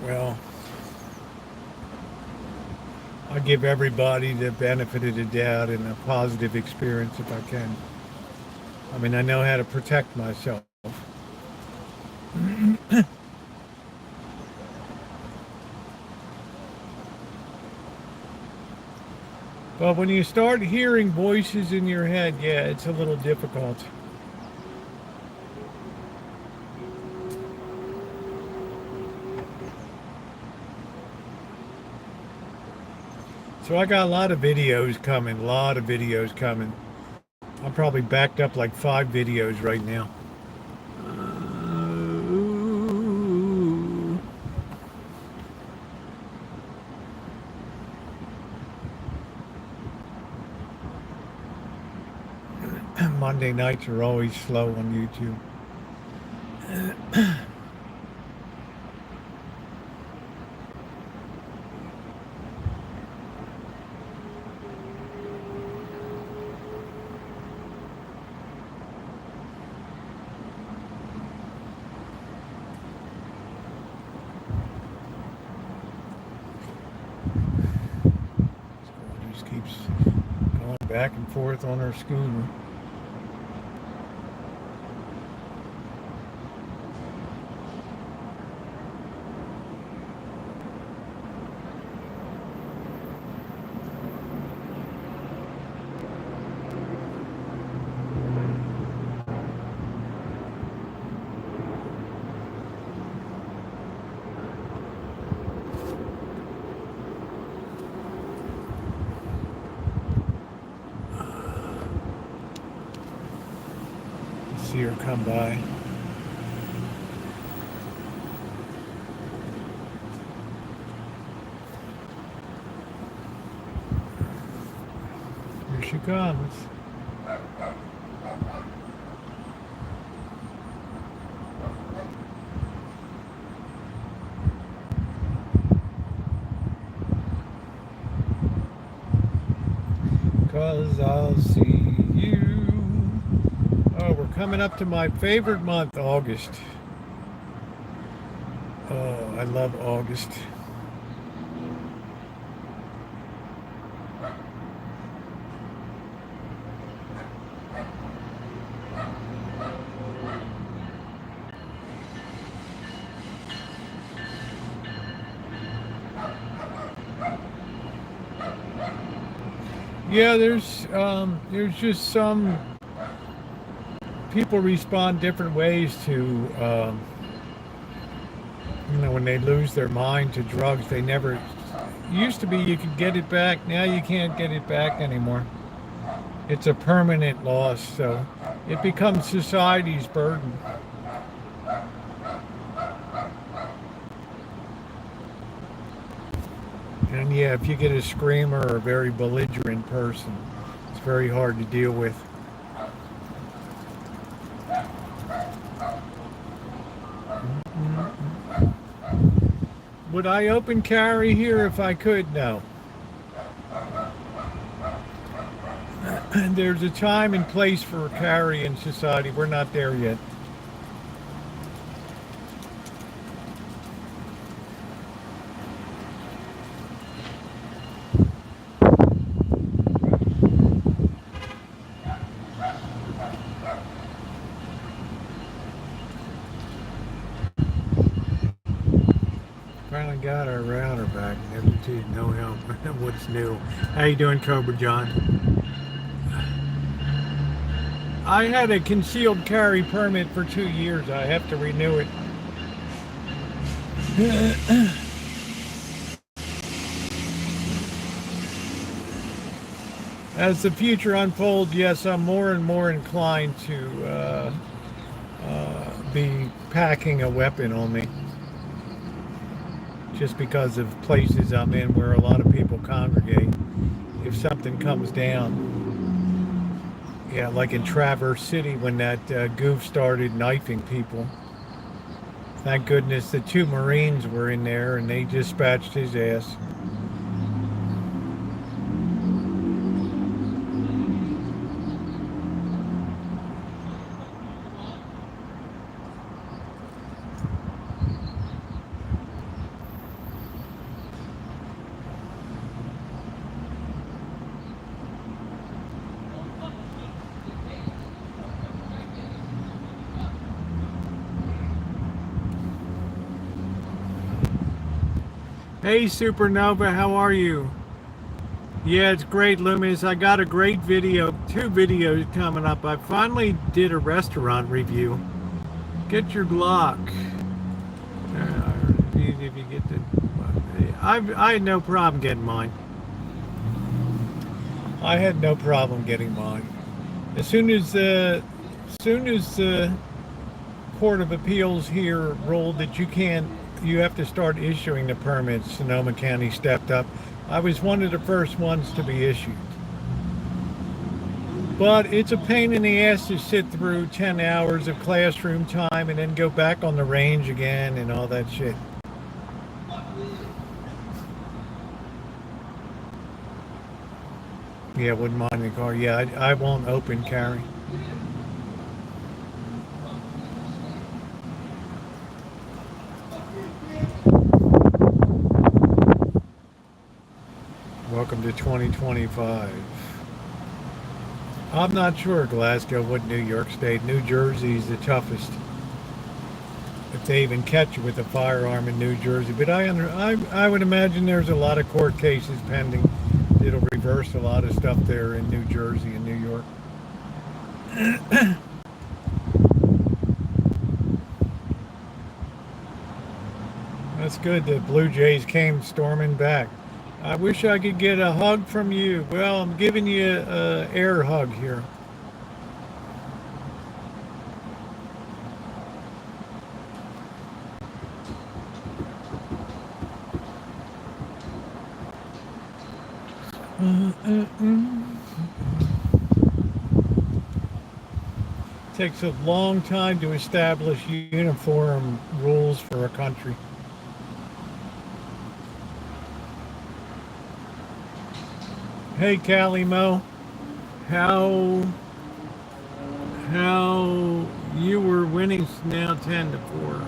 Speaker 1: Well, I give everybody the benefit of the doubt and a positive experience if I can. I mean, I know how to protect myself. But when you start hearing voices in your head, yeah, it's a little difficult. So I got a lot of videos coming, I'm probably backed up like 5 videos right now. Monday nights are always slow on YouTube. Just keeps going back and forth on her scooter. See her come by. Here she comes. Cause I'll see you. Oh, we're coming up to my favorite month, August. Oh, I love August. Yeah, there's just some people respond different ways to, when they lose their mind to drugs. They never, used to be you could get it back, now you can't get it back anymore. It's a permanent loss, so it becomes society's burden. And yeah, if you get a screamer or a very belligerent person, it's very hard to deal with. Would I open carry here if I could? No. There's a time and place for carry in society. We're not there yet. Finally got our router back. Never did know how what's new. How you doing, Cobra John? I had a concealed carry permit for 2 years. I have to renew it. As the future unfolds, yes, I'm more and more inclined to be packing a weapon on me. Just because of places I'm in where a lot of people congregate. If something comes down, yeah, like in Traverse City when that goof started knifing people. Thank goodness the 2 Marines were in there and they dispatched his ass. Hey Supernova, how are you? Yeah, it's great, Loomis. I got a great video, 2 videos coming up. I finally did a restaurant review. Get your Glock. If you get the, I had no problem getting mine. I had no problem getting mine. As soon as the Court of Appeals here ruled that you have to start issuing the permits, Sonoma County stepped up. I was one of the first ones to be issued. But it's a pain in the ass to sit through 10 hours of classroom time and then go back on the range again and all that shit. Yeah, wouldn't mind the car. Yeah, I won't open carry. Welcome to 2025. I'm not sure, Glasgow, what New York State. New Jersey's the toughest. If they even catch you with a firearm in New Jersey. But I would imagine there's a lot of court cases pending. It'll reverse a lot of stuff there in New Jersey and New York. That's good that Blue Jays came storming back. I wish I could get a hug from you. Well, I'm giving you an air hug here. Takes a long time to establish uniform rules for a country. Hey, Callie Mo, how you were winning now 10-4.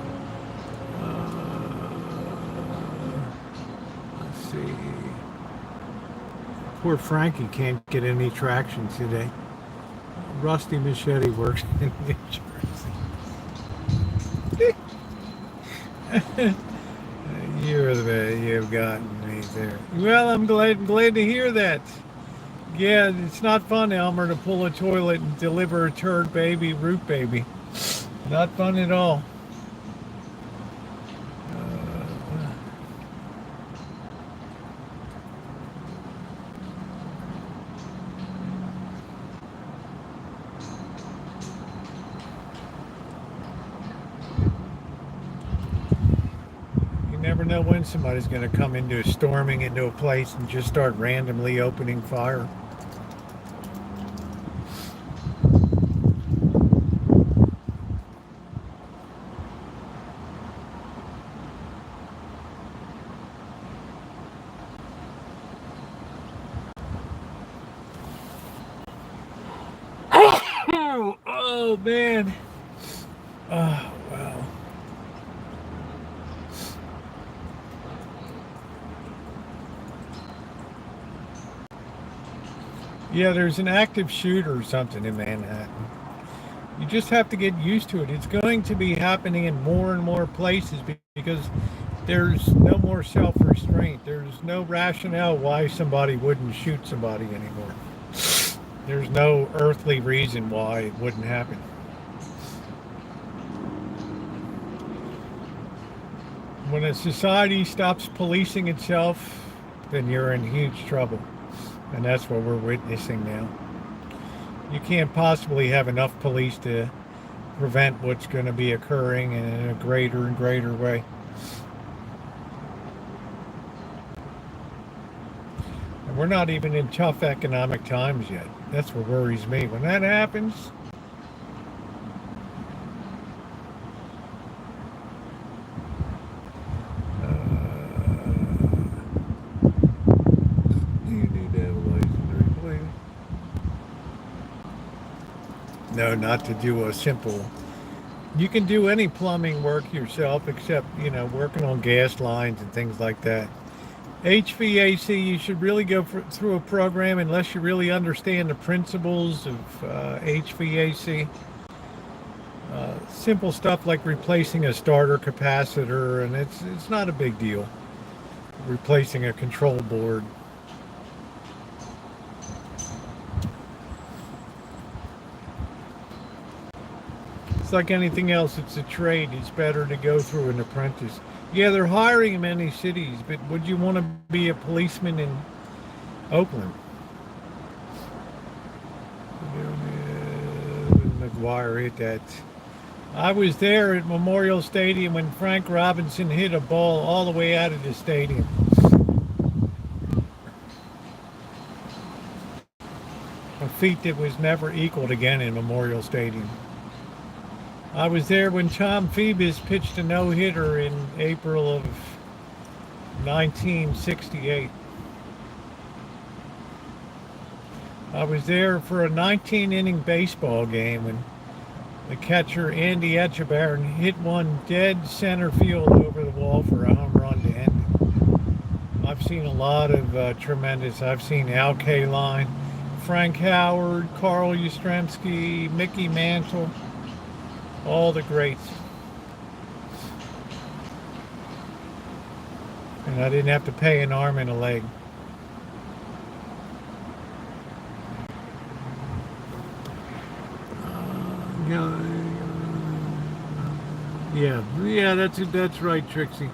Speaker 1: Let's see. Poor Frankie can't get any traction today. Rusty Machete works in New Jersey. You've gotten me there. Well, I'm glad to hear that. Yeah, it's not fun, Elmer, to pull a toilet and deliver a turd baby, root baby. Not fun at all. never know when somebody's going to come into storming into a place and just start randomly opening fire. Oh man. Oh wow. Yeah, there's an active shooter or something in Manhattan. You just have to get used to it. It's going to be happening in more and more places because there's no more self-restraint. There's no rationale why somebody wouldn't shoot somebody anymore. There's no earthly reason why it wouldn't happen. When a society stops policing itself, then you're in huge trouble. And that's what we're witnessing now. You can't possibly have enough police to prevent what's going to be occurring in a greater and greater way. And we're not even in tough economic times yet. That's what worries me. When that happens, you need to have a license, please. No, not to do a simple. You can do any plumbing work yourself, except working on gas lines and things like that. HVAC, you should really go through a program unless you really understand the principles of HVAC. Simple stuff like replacing a starter capacitor, and it's not a big deal. Replacing a control board. It's like anything else. It's a trade. It's better to go through an apprentice. Yeah, they're hiring in many cities, but would you want to be a policeman in Oakland? McGuire hit that. I was there at Memorial Stadium when Frank Robinson hit a ball all the way out of the stadium. A feat that was never equaled again in Memorial Stadium. I was there when Tom Phoebus pitched a no-hitter in April of 1968. I was there for a 19-inning baseball game when the catcher Andy Etchebarren hit one dead center field over the wall for a home run to end it. I've seen a lot of tremendous. I've seen Al Kaline, Frank Howard, Carl Yastrzemski, Mickey Mantle. All the greats. And I didn't have to pay an arm and a leg. Yeah, that's right, Trixie.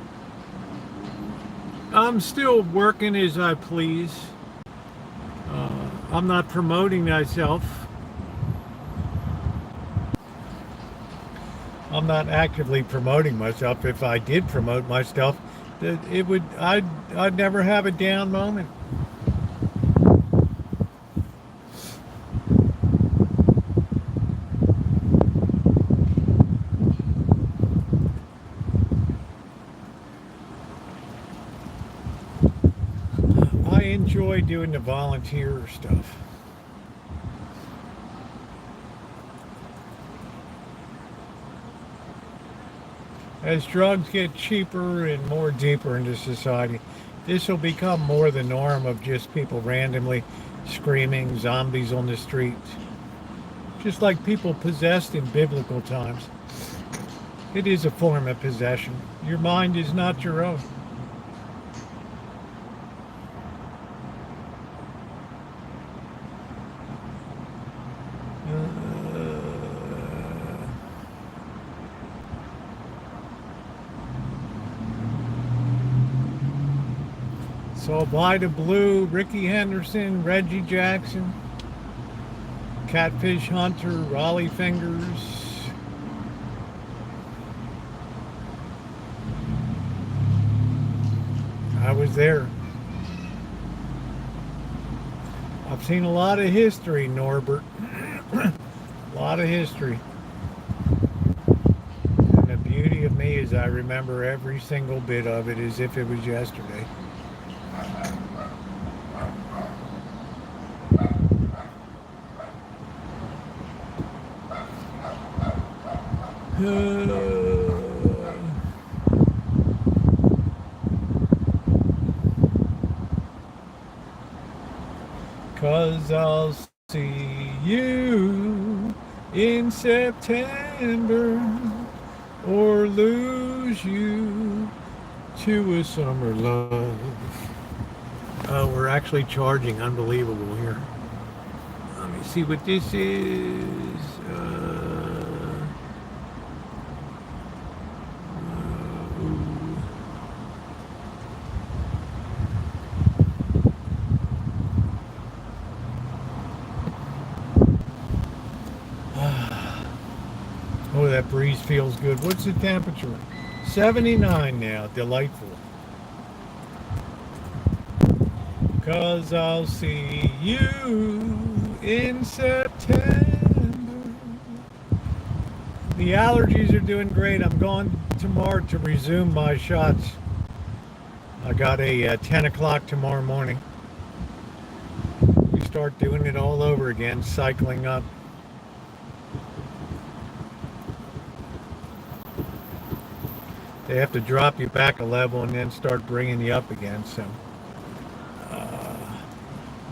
Speaker 1: I'm still working as I please. I'm not promoting myself. I'm not actively promoting myself. If I did promote myself, I'd never have a down moment. I enjoy doing the volunteer stuff. As drugs get cheaper and more deeper into society, this will become more the norm of just people randomly screaming zombies on the streets. Just like people possessed in biblical times. It is a form of possession. Your mind is not your own. So Vida Blue, Ricky Henderson, Reggie Jackson, Catfish Hunter, Raleigh Fingers. I was there. I've seen a lot of history, Norbert. A lot of history. And the beauty of me is I remember every single bit of it as if it was yesterday. Cause I'll see you in September or lose you to a summer love. Oh, we're actually charging. Unbelievable here. Let me see what this is. Oh, that breeze feels good. What's the temperature? 79 now. Delightful. Cause I'll see you in September. The allergies are doing great. I'm going tomorrow to resume my shots. I got a 10 o'clock tomorrow morning. We start doing it all over again, cycling up. They have to drop you back a level and then start bringing you up again. So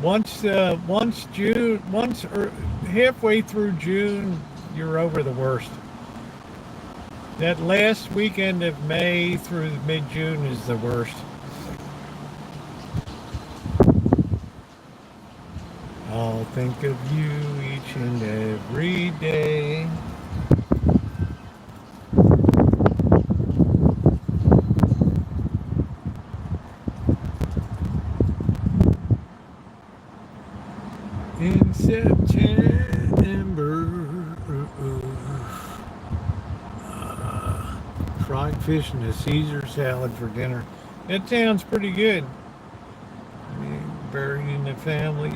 Speaker 1: once halfway through June, you're over the worst. That last weekend of May through mid-June is the worst. I'll think of you each and every day. In September, fried fish and a Caesar salad for dinner. That sounds pretty good. I mean, buried in the family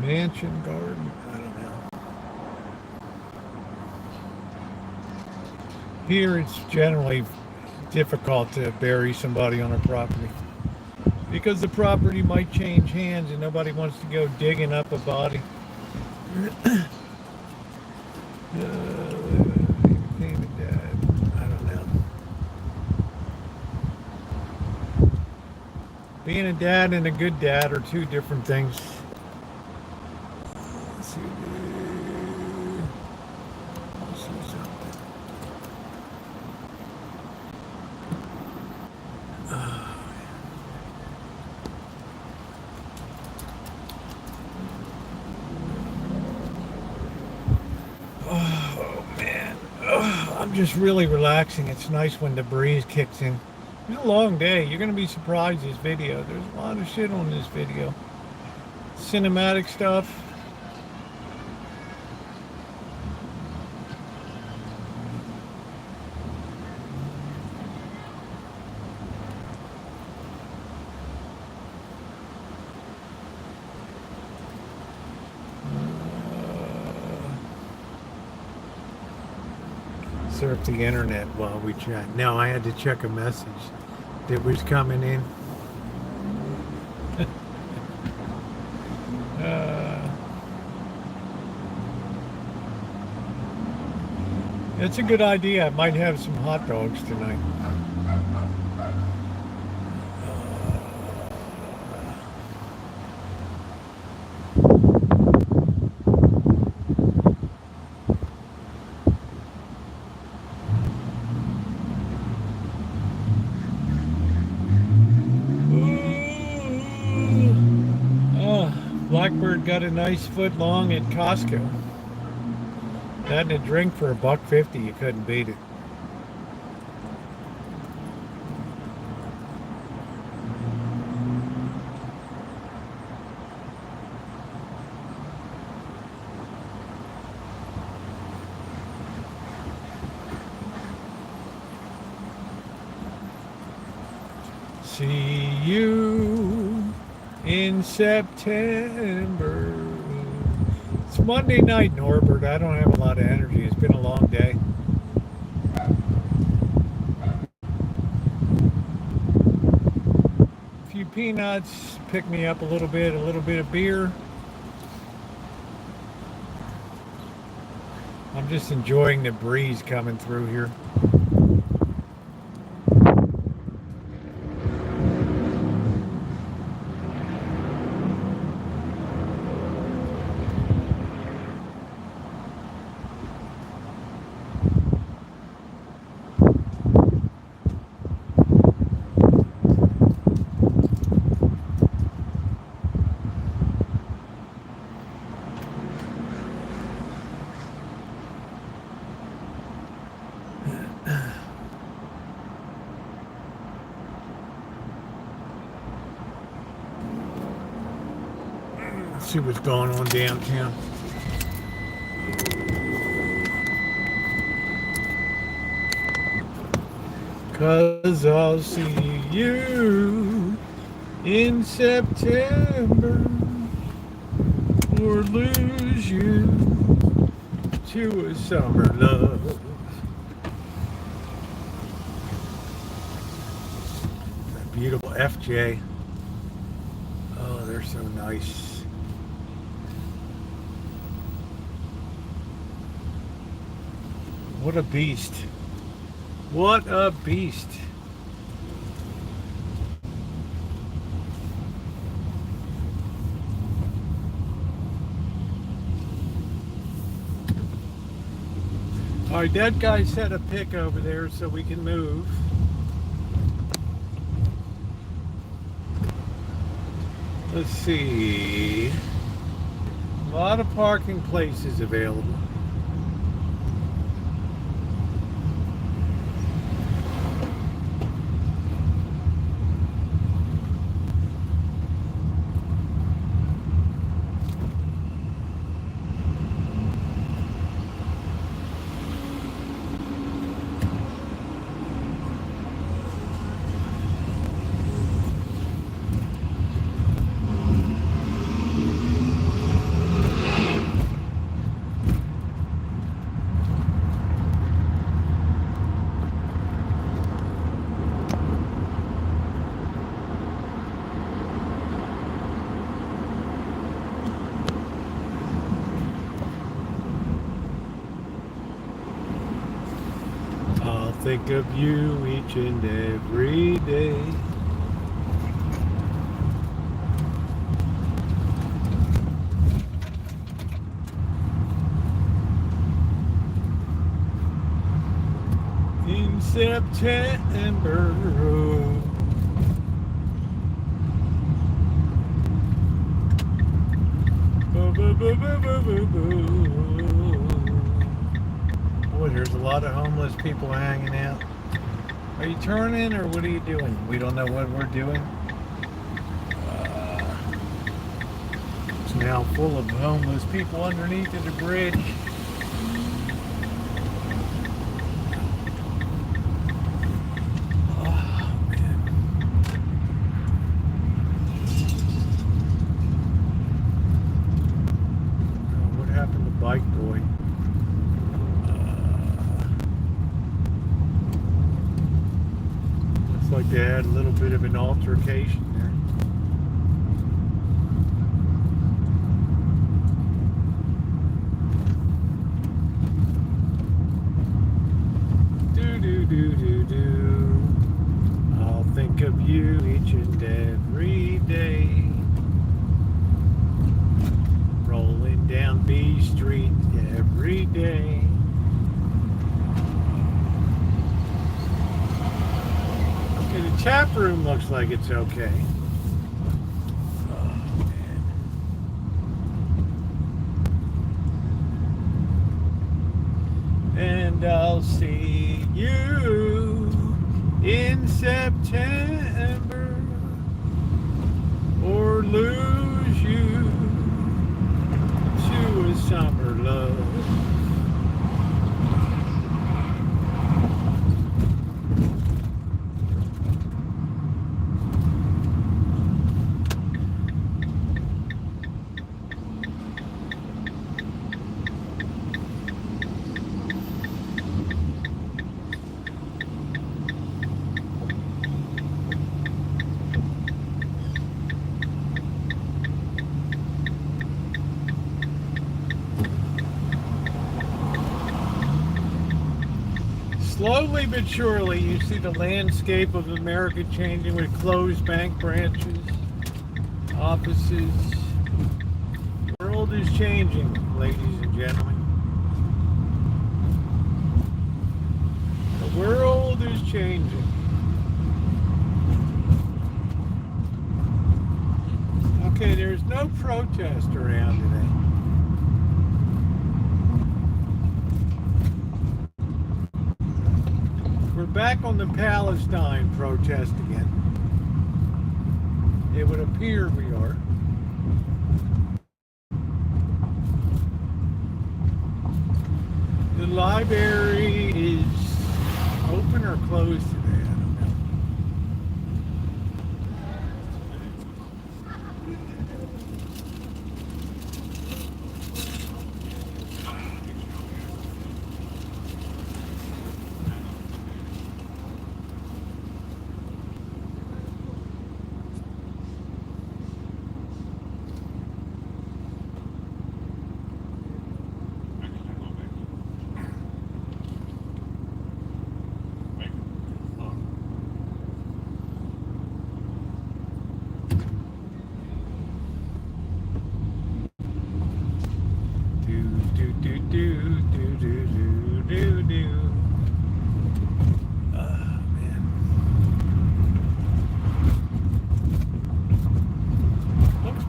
Speaker 1: mansion garden. I don't know. Here, it's generally difficult to bury somebody on a property, because the property might change hands and nobody wants to go digging up a body. I don't know. Being a dad and a good dad are two different things. Let's see. Let's see something. Oh man, I'm just really relaxing. It's nice when the breeze kicks in. It's a long day. You're gonna be surprised this video. There's a lot of shit on this video. Cinematic stuff. Surf the internet while we chat. No, I had to check a message that was coming in. It's a good idea. I might have some hot dogs tonight. Blackbird got a nice foot long at Costco. That and a drink for $1.50, you couldn't beat it. see you in September. It's Monday night, Norbert. I don't have a lot of energy. It's been a long day. A few peanuts, pick me up a little bit of beer. I'm just enjoying the breeze coming through here. See what's going on downtown. Cause I'll see you in September or lose you to a summer love. That beautiful FJ. Oh, they're so nice. What a beast. What a beast. All right, that guy set a pick over there so we can move. Let's see. A lot of parking places available. Think of you each and every day. In September. Boy, there's a lot of homeless people hanging out. Are you turning or what are you doing? We don't know what we're doing. It's now full of homeless people underneath of the bridge. Oh, man. Oh, what happened to Bike Boy? Like they had a little bit of an altercation there. Do. I'll think of you each and every day. Rolling down B Street every day. The tap room looks like it's okay. Oh, man. And I'll see you in September or lose you to a summer love. Slowly but surely, you see the landscape of America changing with closed bank branches, offices. The world is changing, ladies and gentlemen. The world is changing. Okay, there's no protest around today. We're back on the Palestine protest again. It would appear we are. The library is open or closed today? I don't know.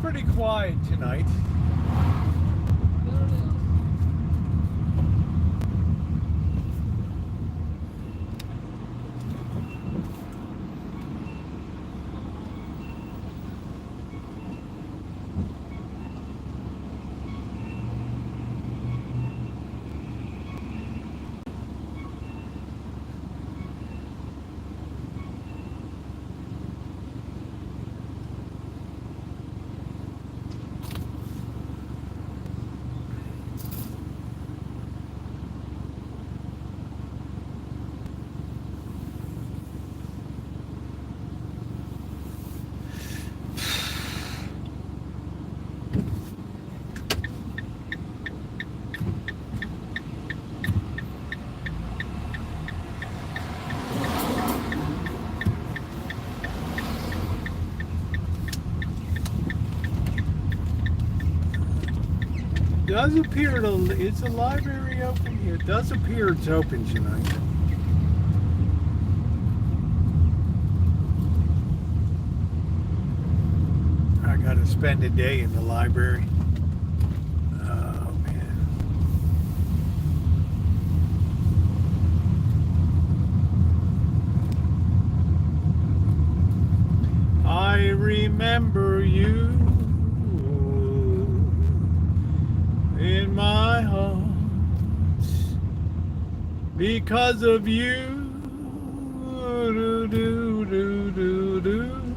Speaker 1: Pretty quiet tonight. Does appear to, is the library open here? It does appear it's open tonight. I gotta spend a day in the library. Oh man. I remember you in my heart because of you. Do, do, do, do, do.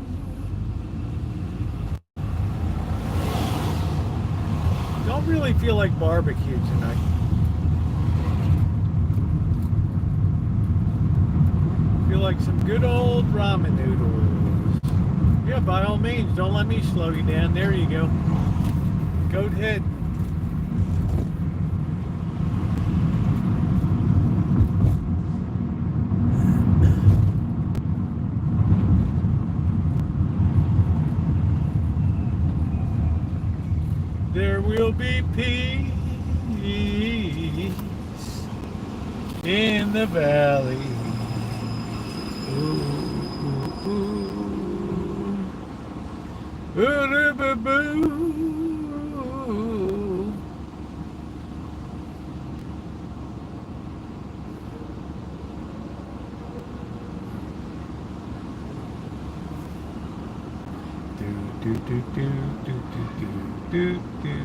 Speaker 1: Don't really feel like barbecue tonight. Feel like some good old ramen noodles. Yeah, by all means, don't let me slow you down. There you go. Go ahead. There will be peace in the valley. Ooh, ooh, ooh. Ooh-doo-boo-boo. Do, do, do, do, do, do, do, do.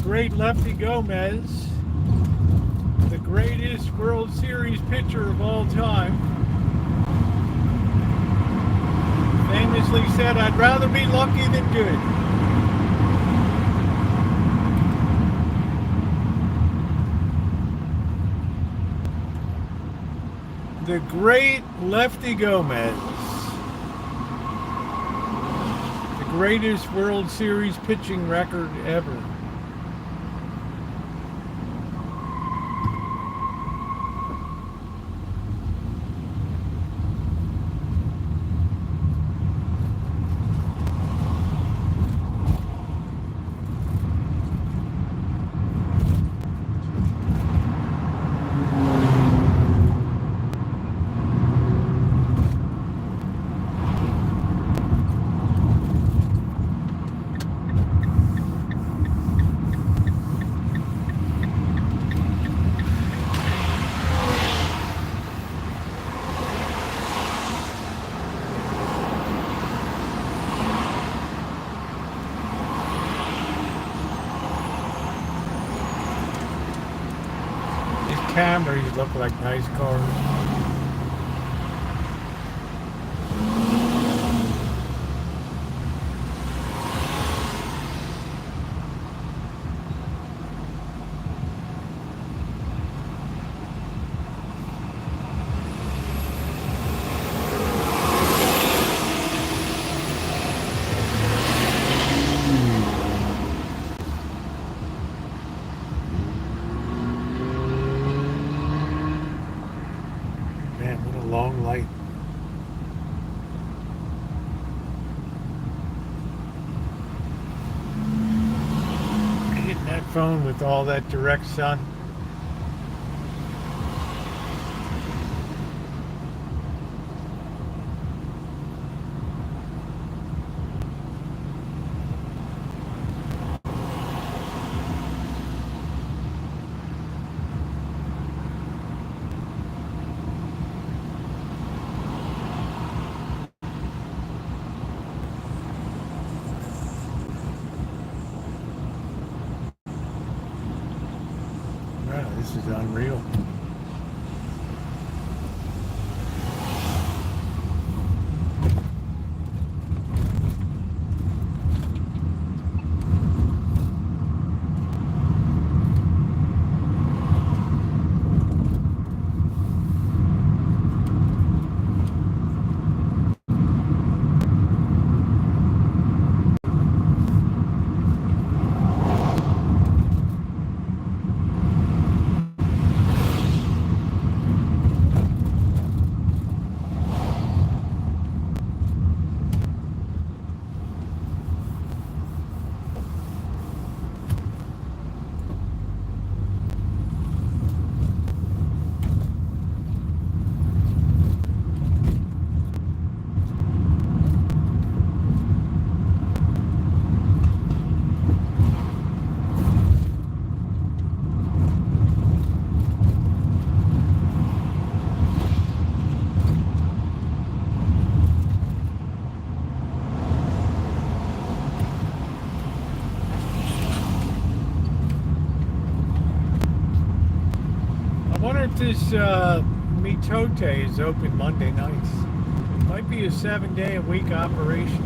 Speaker 1: great Lefty Gomez, the greatest World Series pitcher of all time, famously said, "I'd rather be lucky than good." The great Lefty Gomez, the greatest World Series pitching record ever. Camrys look like nice cars. Long light. Hitting that phone with all that direct sun. This is unreal. This Mitote is open Monday nights. It might be a 7-day-a-week operation.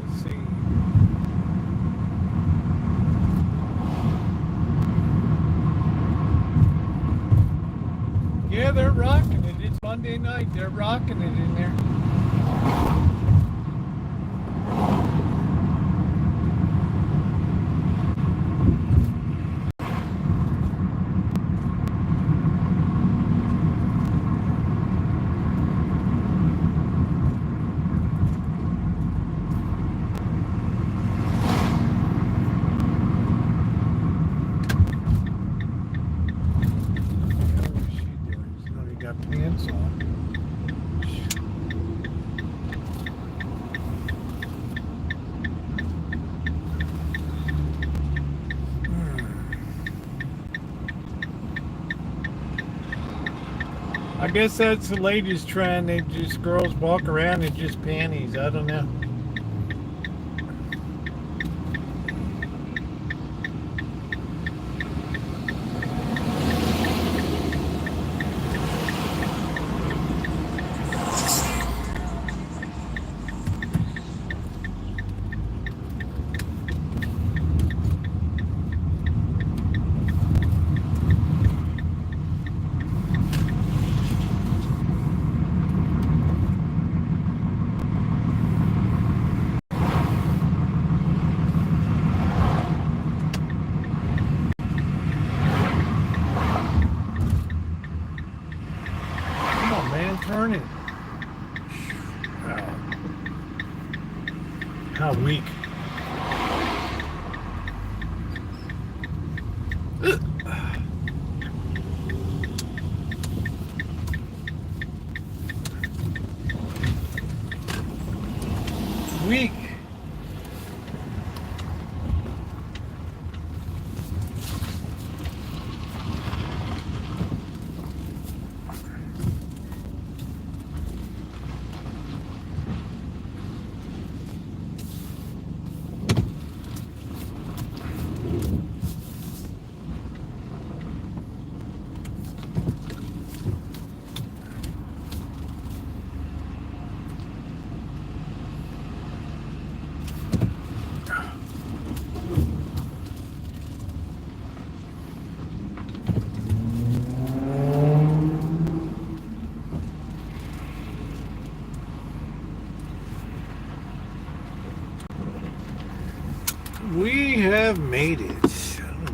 Speaker 1: Let's see. Yeah, they're rocking it. It's Monday night. They're rocking it in there. I guess that's the latest trend. They just, girls walk around in just panties. I don't know.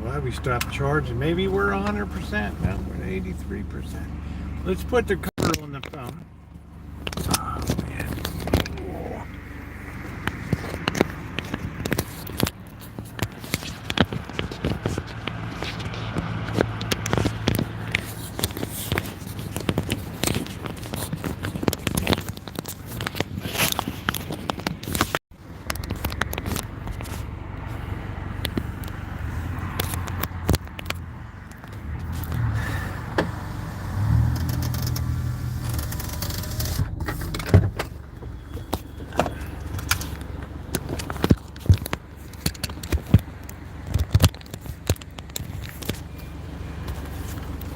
Speaker 1: Why we stopped charging? Maybe we're 100%. No, we're at 83%. Let's put the cover on the phone. Oh, man.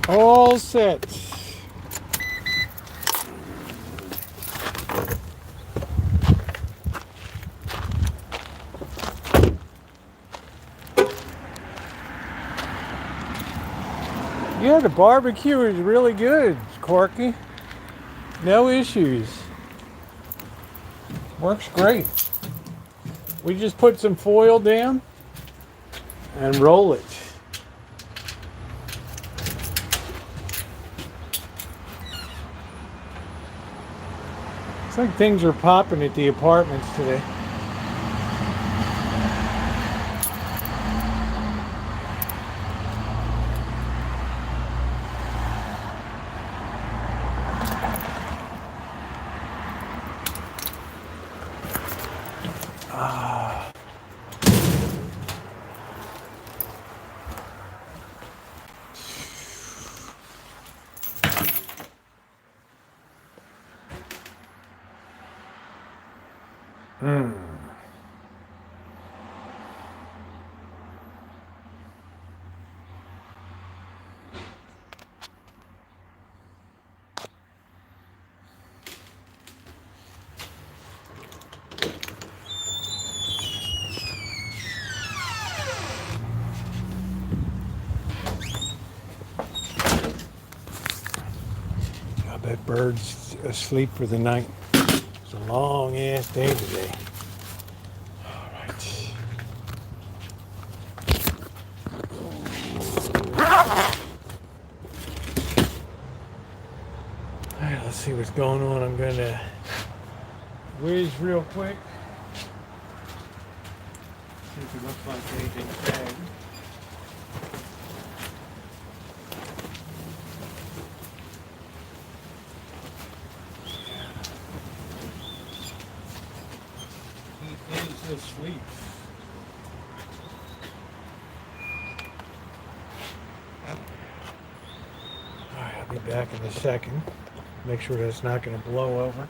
Speaker 1: All set. Yeah, the barbecue is really good, Corky. No issues. Works great. We just put some foil down and roll it. It's like things are popping at the apartments today. I bet Bird's asleep for the night. It's a long ass day today. All right. All right, let's see what's going on. I'm going to whiz real quick. See if it looks like anything's bad. He is asleep. Alright, I'll be back in a second. Make sure that's not going to blow over.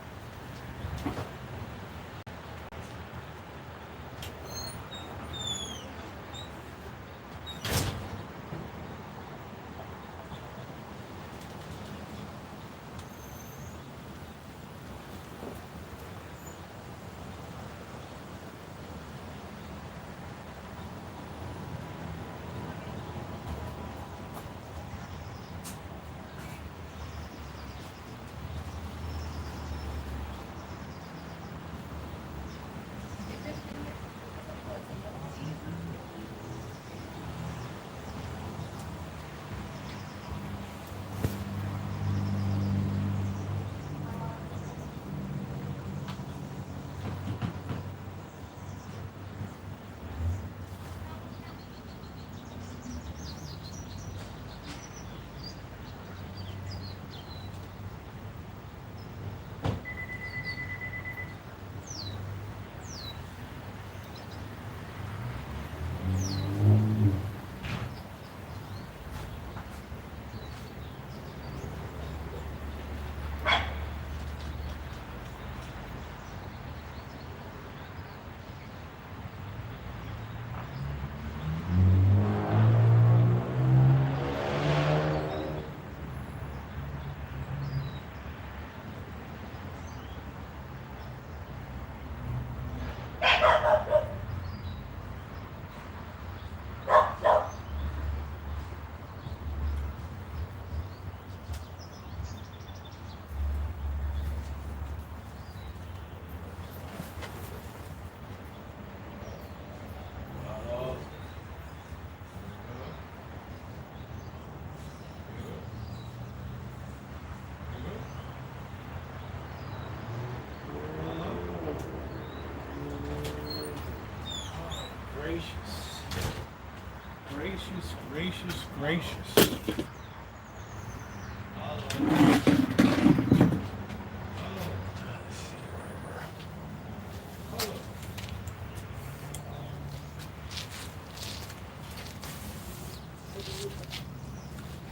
Speaker 1: Gracious, gracious, gracious.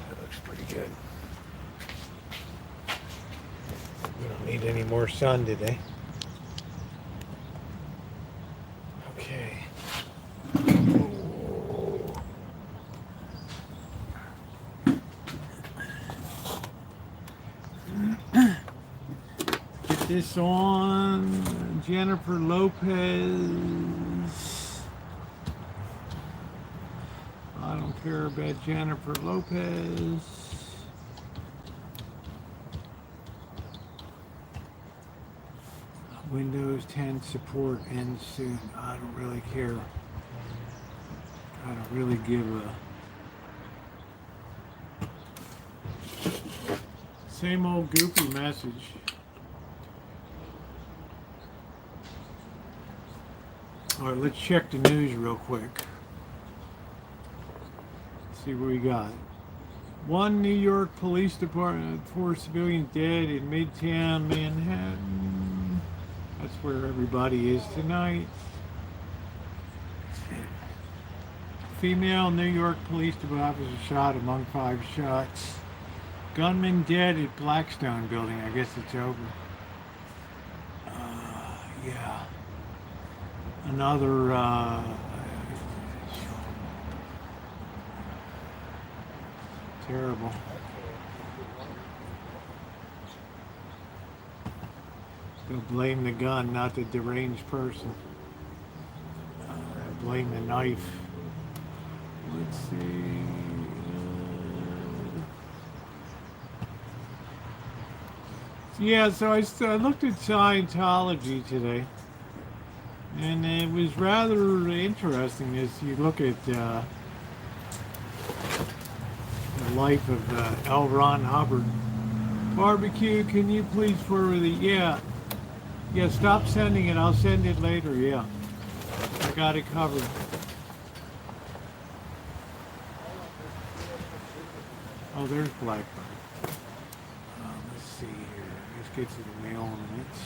Speaker 1: That looks pretty good. We don't need any more sun today. Okay. Get this on. Jennifer Lopez. I don't care about Jennifer Lopez. Windows 10 support ends soon. I don't really care. I don't really give a... Same old goofy message. Alright, let's check the news real quick. See what we got. One New York Police Department, 4 civilians dead in Midtown Manhattan. That's where everybody is tonight. Female New York Police Department officer shot among 5 shots. Gunman dead at Blackstone building. I guess it's over. Yeah. Another terrible. They'll blame the gun, not the deranged person. Blame the knife. Let's see. Yeah, so I looked at Scientology today, and it was rather interesting as you look at the life of L. Ron Hubbard. Barbecue, can you please forward the... Yeah, stop sending it. I'll send it later, yeah. I got it covered. Oh, there's Blackbird. Let's see here. Let's get to the mail minutes.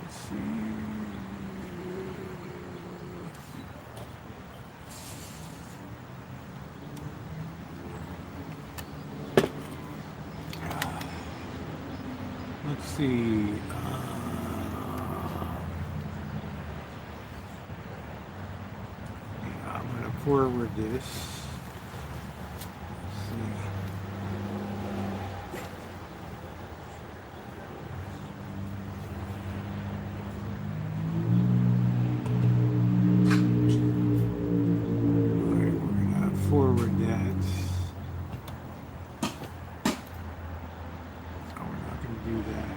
Speaker 1: Let's see. Let's see. I'm going to forward this. Let's see. All right, we're going to forward that. Do that.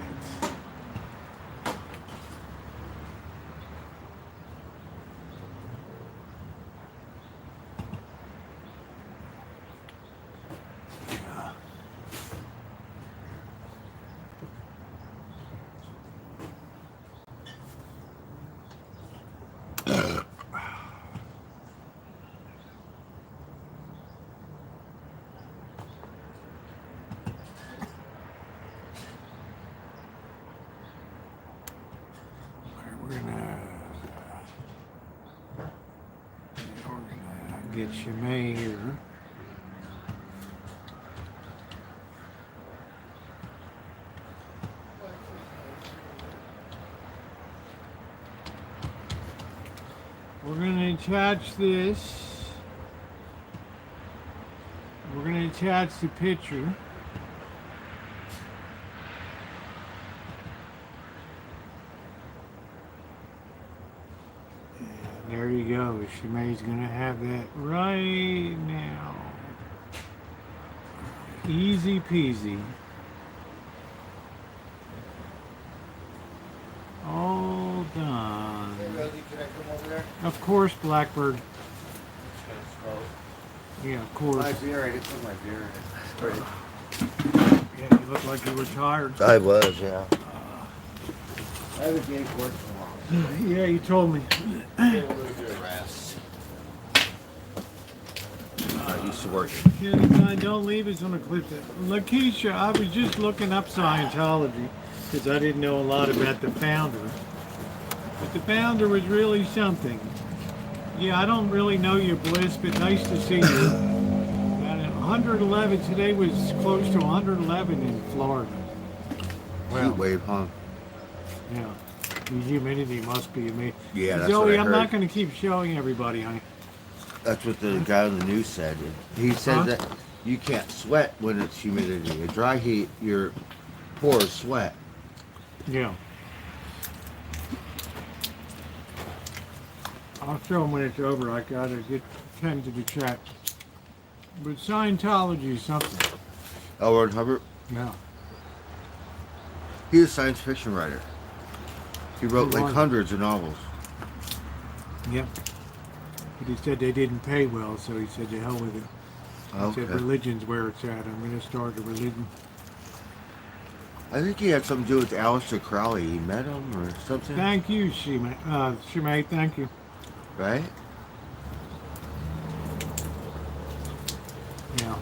Speaker 1: We're gonna get Shimei here. We're gonna attach this. We're gonna attach the picture. There you go. Shimei's gonna have that right now. Easy peasy. All done.
Speaker 2: Hey Rosie, can I come over there?
Speaker 1: Of course, Blackbird. Yeah, of course.
Speaker 2: My beer, I didn't put my beer in.
Speaker 1: Yeah, you look like you were tired.
Speaker 2: I was, yeah. I have a game for tomorrow.
Speaker 1: Yeah, you told me.
Speaker 2: A little bit of rest. to work.
Speaker 1: Kenny, don't leave us on a cliff. Lakeisha, I was just looking up Scientology because I didn't know a lot about the founder. But the founder was really something. Yeah, I don't really know you, Bliss, but nice to see you. And 111, today was close to 111 in Florida.
Speaker 2: Heat wave, huh?
Speaker 1: Yeah. The humidity must be amazing.
Speaker 2: Yeah, that's
Speaker 1: Zoe,
Speaker 2: what I
Speaker 1: I'm
Speaker 2: heard.
Speaker 1: not going to keep showing everybody, honey.
Speaker 2: That's what the guy on the news said. He said
Speaker 1: Huh?
Speaker 2: that you can't sweat when it's humidity. A dry heat, your pores sweat.
Speaker 1: Yeah. I'll show them when it's over. I got to get tend to the chat. But Scientology is something.
Speaker 2: L. Ron Hubbard,
Speaker 1: Yeah.
Speaker 2: he's a science fiction writer. He wrote like hundreds of novels.
Speaker 1: Yep. But he said they didn't pay well, so he said to hell with it. He
Speaker 2: Okay.
Speaker 1: said religion's where it's at. I'm going to start a religion.
Speaker 2: I think he had something to do with Aleister Crowley. He met him or something,
Speaker 1: Thank you, Shimei. Thank you.
Speaker 2: right?
Speaker 1: Yeah.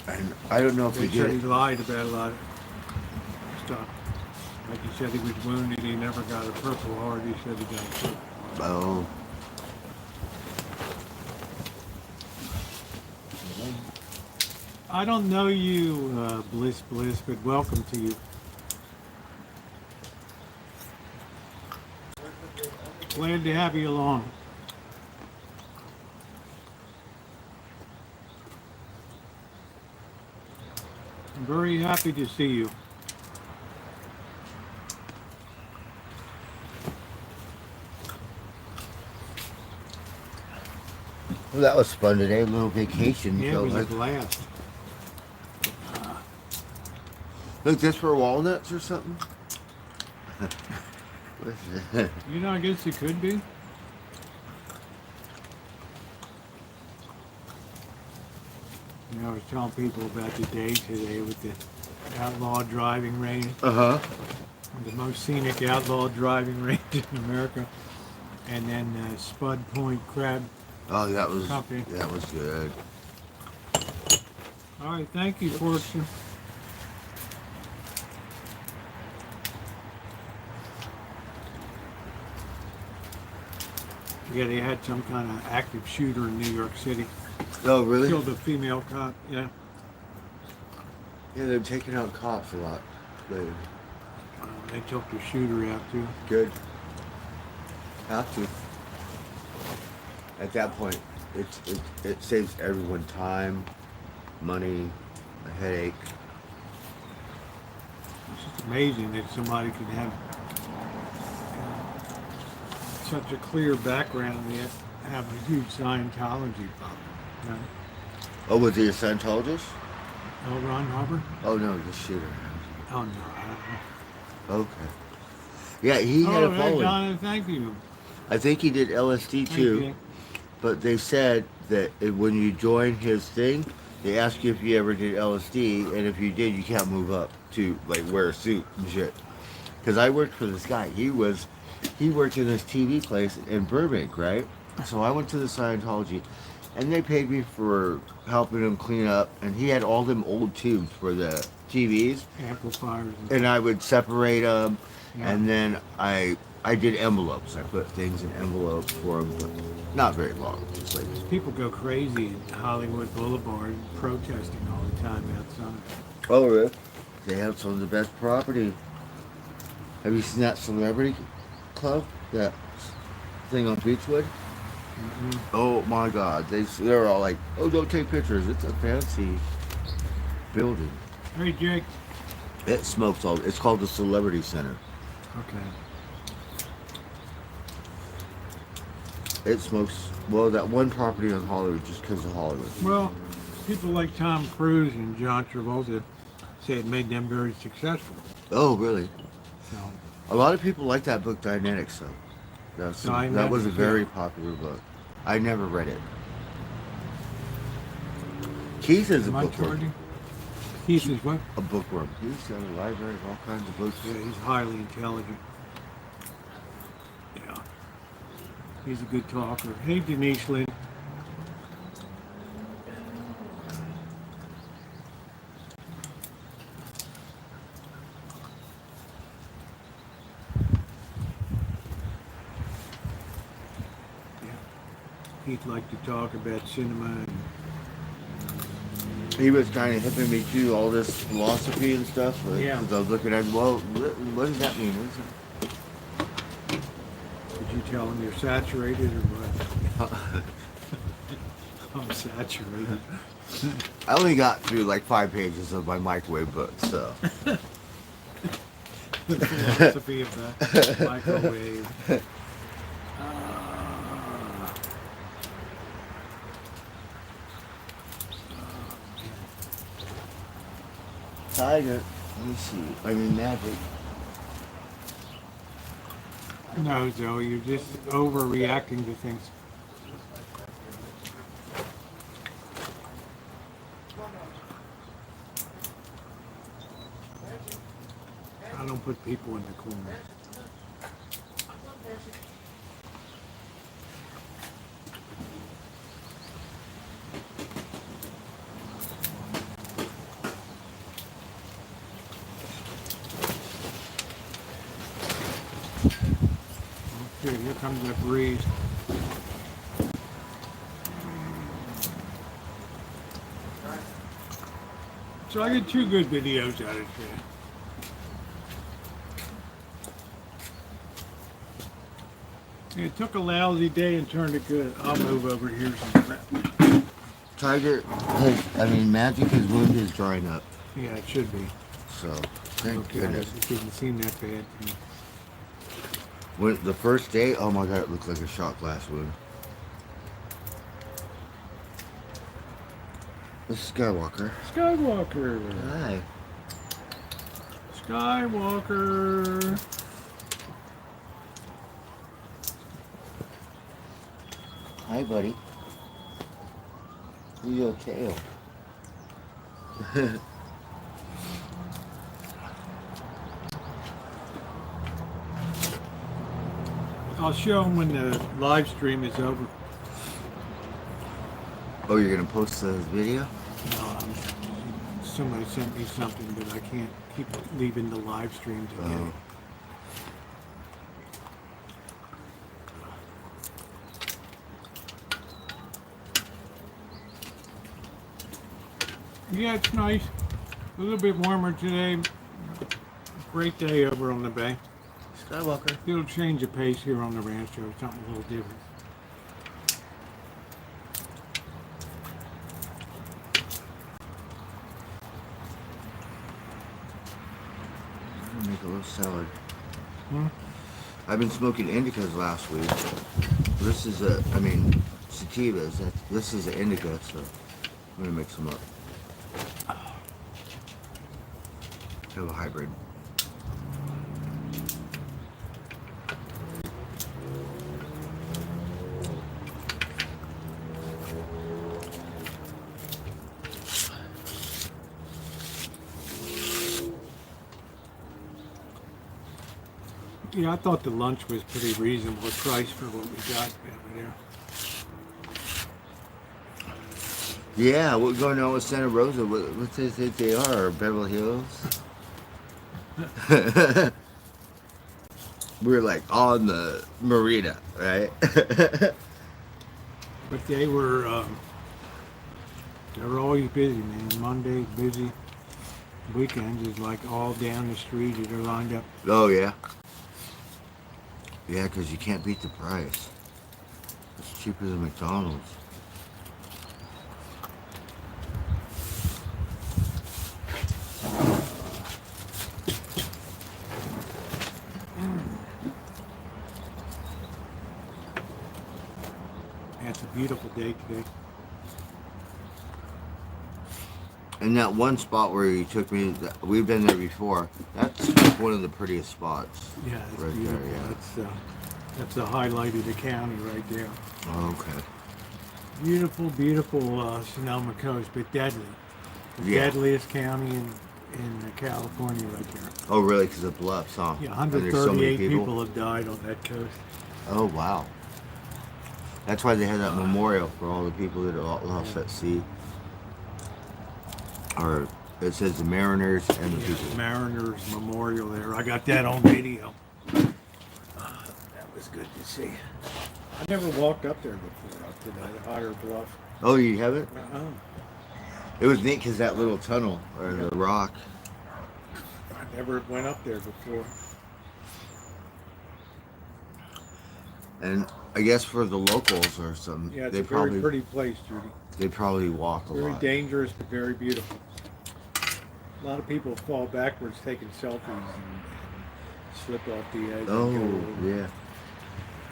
Speaker 2: And I don't know if
Speaker 1: They
Speaker 2: he
Speaker 1: said
Speaker 2: did
Speaker 1: he
Speaker 2: it.
Speaker 1: lied about a lot of stuff. Like he said he was wounded. He never got a Purple Heart. He said he got a Purple Heart.
Speaker 2: Oh.
Speaker 1: I don't know you, Bliss, but welcome to you. Glad to have you along. I'm very happy to see you.
Speaker 2: Well, that was fun today. A little vacation.
Speaker 1: Yeah, it
Speaker 2: felt
Speaker 1: was a
Speaker 2: like.
Speaker 1: blast.
Speaker 2: Look, this for walnuts or something?
Speaker 1: You know, I guess it could be. You know, I was telling people about the day today with the outlaw driving range,
Speaker 2: Uh-huh.
Speaker 1: the most scenic outlaw driving range in America, and then Spud Point Crab
Speaker 2: Oh, that was good.
Speaker 1: All right, thank you, Fortune. Yeah, they had some kind of active shooter in New York City.
Speaker 2: Oh, really?
Speaker 1: Killed a female cop, yeah.
Speaker 2: Yeah, they're taking out cops a lot lately.
Speaker 1: They took the shooter out, too.
Speaker 2: Good. Have to. At that point, it saves everyone time, money, a headache.
Speaker 1: It's just amazing that somebody could have such a clear background and yet have a huge Scientology problem. You know?
Speaker 2: Oh, was he a Scientologist?
Speaker 1: L. Ron Hubbard?
Speaker 2: Oh, no, the shooter.
Speaker 1: Oh, no, I don't know.
Speaker 2: Okay. Yeah, he had a
Speaker 1: hey,
Speaker 2: following.
Speaker 1: Donna, thank you.
Speaker 2: I think he did LSD
Speaker 1: Thank
Speaker 2: too,
Speaker 1: you.
Speaker 2: but they said that when you join his thing, they ask you if you ever did LSD, and if you did, you can't move up to like wear a suit and shit. Because I worked for this guy. He worked in this TV place in Burbank, right? So I went to the Scientology, and they paid me for helping him clean up, and he had all them old tubes for the TVs,
Speaker 1: Amplifiers.
Speaker 2: and I would separate them,
Speaker 1: Yeah.
Speaker 2: and then I did envelopes. I put things in envelopes for him, but not very long. Just like,
Speaker 1: People go crazy at Hollywood Boulevard protesting all the time outside.
Speaker 2: oh really? They have some of the best property. Have you seen that celebrity club? That thing on Beechwood?
Speaker 1: Mm-hmm.
Speaker 2: Oh my God! They're all like, oh, don't take pictures. It's a fancy building.
Speaker 1: Hey, Jake.
Speaker 2: It smokes all. It's called the Celebrity Center.
Speaker 1: Okay.
Speaker 2: It smokes. Well, that one property on Hollywood, just because of Hollywood.
Speaker 1: Well, people like Tom Cruise and John Travolta say it made them very successful.
Speaker 2: Oh, really?
Speaker 1: So,
Speaker 2: A lot of people like that book, Dynetics, though. That was a very popular book. I never read it. Keith is a
Speaker 1: am I
Speaker 2: bookworm.
Speaker 1: charging? Keith is what?
Speaker 2: A bookworm. He's got a library of all kinds of books.
Speaker 1: Yeah, he's highly intelligent. Yeah. He's a good talker. Hey, Denise Lynn. he'd like to talk about cinema. And
Speaker 2: He was kind of hipping me to all this philosophy and stuff.
Speaker 1: Yeah.
Speaker 2: Because I was looking at, well, what does that mean? What is that?
Speaker 1: did you tell him you're saturated or what? I'm saturated.
Speaker 2: I only got through like 5 pages of my microwave book, so.
Speaker 1: The philosophy of the microwave.
Speaker 2: Tiger. Let me see. I mean, magic.
Speaker 1: No, Zoe, you're just overreacting to things. I don't put people in the corner. Okay, here comes that breeze. So I get 2 good videos out of it today. It took a lousy day and turned it good. I'll move over here some crap.
Speaker 2: Tiger, magic, his wound is drying up.
Speaker 1: Yeah, it should be.
Speaker 2: So, thank
Speaker 1: Okay,
Speaker 2: goodness.
Speaker 1: it didn't seem that bad to me.
Speaker 2: When, the first day, oh my god, it looked like a shot glass wound. This is Skywalker.
Speaker 1: Skywalker.
Speaker 2: Hi.
Speaker 1: Skywalker.
Speaker 2: Hi, buddy. Are you okay?
Speaker 1: I'll show them when the live stream is over.
Speaker 2: Oh, you're gonna post the video?
Speaker 1: Somebody sent me something, but I can't keep leaving the live stream to get it. Yeah, it's nice. A little bit warmer today. Great day over on the bay.
Speaker 2: Skywalker.
Speaker 1: It'll change the pace here on the Rancho. Something a little different.
Speaker 2: I'm gonna make a little salad.
Speaker 1: Hmm?
Speaker 2: I've been smoking indicas last week. This is sativas. This is an indica, so I'm gonna mix them up. Have a hybrid.
Speaker 1: Yeah, I thought the lunch was pretty reasonable price for what we got over there.
Speaker 2: Yeah, what's going on with Santa Rosa? What do they think they are? Or Beverly Hills? We're like on the marina, right?
Speaker 1: But they were always busy, man. Monday busy. Weekends is like all down the street. They're lined up.
Speaker 2: Oh, yeah. Yeah, because you can't beat the price. It's cheaper than McDonald's.
Speaker 1: It's a beautiful day today.
Speaker 2: And that one spot where you took me, we've been there before. That's one of the prettiest spots.
Speaker 1: Yeah, it's
Speaker 2: Right
Speaker 1: beautiful.
Speaker 2: there, yeah.
Speaker 1: That's the highlight of the county right there.
Speaker 2: Oh, okay.
Speaker 1: Beautiful, beautiful Sonoma Coast, but deadly. The deadliest county in California right there.
Speaker 2: Oh, really? Because of bluffs, huh?
Speaker 1: Yeah,
Speaker 2: And there's so many
Speaker 1: 138 people have died on that coast.
Speaker 2: Oh, wow. That's why they had that memorial for all the people that are lost at sea. Or it says the mariners and the people.
Speaker 1: Mariners Memorial there. I got that on video. That was good to see. I never walked up there before, up to the higher bluff.
Speaker 2: Oh, you haven't?
Speaker 1: Uh-uh.
Speaker 2: It was neat because that little tunnel or
Speaker 1: Yeah.
Speaker 2: the rock.
Speaker 1: I never went up there before.
Speaker 2: And I guess for the locals or some,
Speaker 1: Yeah, it's
Speaker 2: they
Speaker 1: a very
Speaker 2: probably
Speaker 1: pretty place, Judy.
Speaker 2: they probably walk a
Speaker 1: Very
Speaker 2: lot.
Speaker 1: dangerous, but very beautiful. A lot of people fall backwards taking selfies and slip off the edge.
Speaker 2: Oh,
Speaker 1: and go over.
Speaker 2: yeah.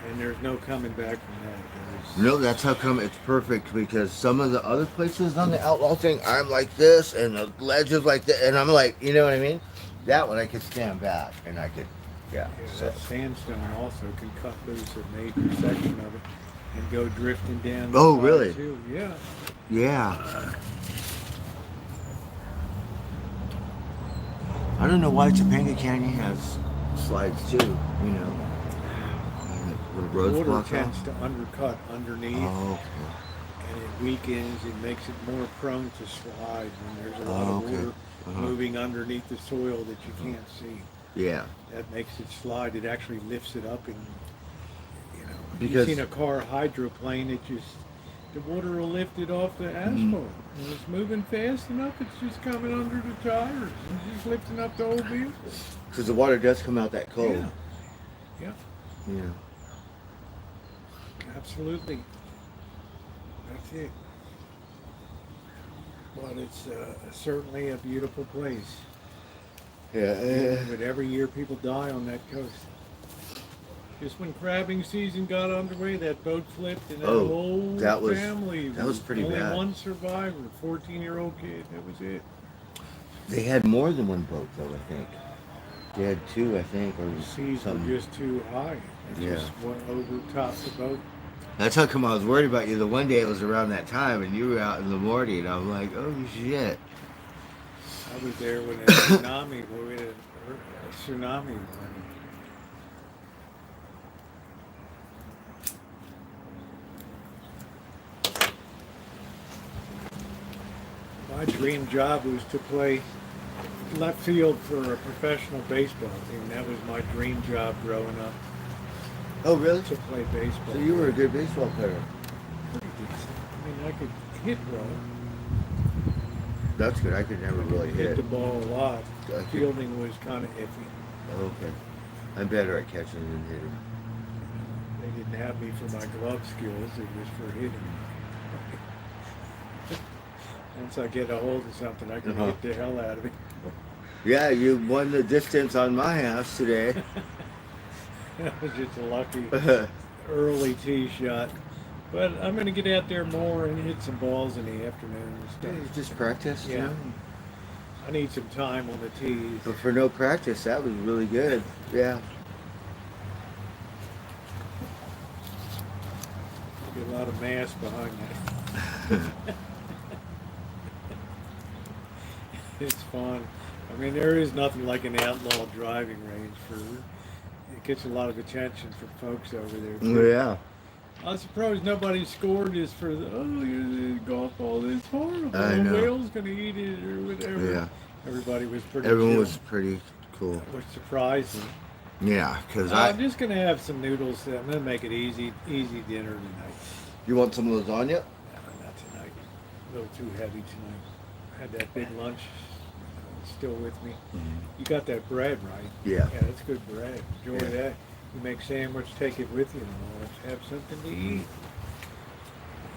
Speaker 1: And there's no coming back from that.
Speaker 2: No, that's how come it's perfect because some of the other places on the outlaw thing, I'm like this and the ledge is like that, and I'm like, you know what I mean? That one I could stand back and I could, yeah.
Speaker 1: Yeah,
Speaker 2: So.
Speaker 1: that sandstone also can cut loose a major section of it and go drifting down. the
Speaker 2: Oh,
Speaker 1: side,
Speaker 2: really?
Speaker 1: Too. Yeah.
Speaker 2: Yeah. I don't know why Topanga Canyon has slides too, you know. The roads
Speaker 1: Water
Speaker 2: block
Speaker 1: tends
Speaker 2: off.
Speaker 1: to undercut underneath,
Speaker 2: Oh, okay.
Speaker 1: and it weakens. It makes it more prone to slide when there's a lot
Speaker 2: Oh,
Speaker 1: of
Speaker 2: okay.
Speaker 1: water
Speaker 2: Uh-huh.
Speaker 1: moving underneath the soil that you can't see.
Speaker 2: Yeah.
Speaker 1: That makes it slide. It actually lifts it up, and
Speaker 2: Because-
Speaker 1: you've seen a car hydroplane. It just the water will lift it off the asphalt. When it's moving fast enough, it's just coming under the tires and just lifting up the whole vehicle.
Speaker 2: Because the water does come out that cold.
Speaker 1: Yeah. Yeah.
Speaker 2: Yeah.
Speaker 1: Absolutely. That's it. But it's certainly a beautiful place.
Speaker 2: Yeah.
Speaker 1: But every year people die on that coast. Just when crabbing season got underway, that boat flipped and that
Speaker 2: Oh,
Speaker 1: whole
Speaker 2: that was-
Speaker 1: family.
Speaker 2: that was pretty
Speaker 1: only
Speaker 2: bad.
Speaker 1: one survivor, 14-year-old kid. That was it.
Speaker 2: They had more than one boat though, I think. They had two, I think, or
Speaker 1: The seas were
Speaker 2: something.
Speaker 1: just too high. It
Speaker 2: Yeah.
Speaker 1: just went over top the boat.
Speaker 2: That's how come I was worried about you. The one day it was around that time, and you were out in the morning, and I'm like, oh shit.
Speaker 1: I was there when a tsunami, when we had a tsunami running. My dream job was to play left field for a professional baseball team. That was my dream job growing up,
Speaker 2: Oh really?
Speaker 1: to play baseball.
Speaker 2: So you were a good baseball player.
Speaker 1: Pretty decent. I mean, I could hit well.
Speaker 2: That's good. I could never really
Speaker 1: Hit
Speaker 2: hit.
Speaker 1: the ball a lot.
Speaker 2: I could-
Speaker 1: Fielding was kind of iffy.
Speaker 2: Okay. I'm better at catching than hitting.
Speaker 1: They didn't have me for my glove skills. It was for hitting. Once I get a hold of something, I can
Speaker 2: Uh-huh.
Speaker 1: hit the hell out of it.
Speaker 2: Yeah, you won the distance on my house today.
Speaker 1: That was just a lucky early tee shot. But I'm going to get out there more and hit some balls in the afternoon and stuff.
Speaker 2: Just practice, you
Speaker 1: Yeah.
Speaker 2: know?
Speaker 1: I need some time on the tees.
Speaker 2: But for no practice, that was really good. Yeah.
Speaker 1: Get a lot of mass behind that. It's fun. I mean, there is nothing like an outlaw driving range for. It gets a lot of attention from folks over there. too.
Speaker 2: Yeah.
Speaker 1: I'm surprised nobody scored this for the the golf ball. It's horrible.
Speaker 2: I
Speaker 1: A
Speaker 2: know.
Speaker 1: whale's gonna eat it or whatever.
Speaker 2: Yeah.
Speaker 1: Everybody was pretty.
Speaker 2: Everyone
Speaker 1: chill,
Speaker 2: was pretty cool.
Speaker 1: which surprised me.
Speaker 2: Yeah, because
Speaker 1: I'm just gonna have some noodles. I'm gonna make it easy dinner tonight.
Speaker 2: You want some lasagna?
Speaker 1: No, not tonight. A little too heavy tonight. I had that big lunch. It's still with me. You got that bread, right?
Speaker 2: Yeah.
Speaker 1: Yeah, that's good bread. Enjoy
Speaker 2: Yeah.
Speaker 1: that. You make sandwich, take it with you, and all. Have something to eat.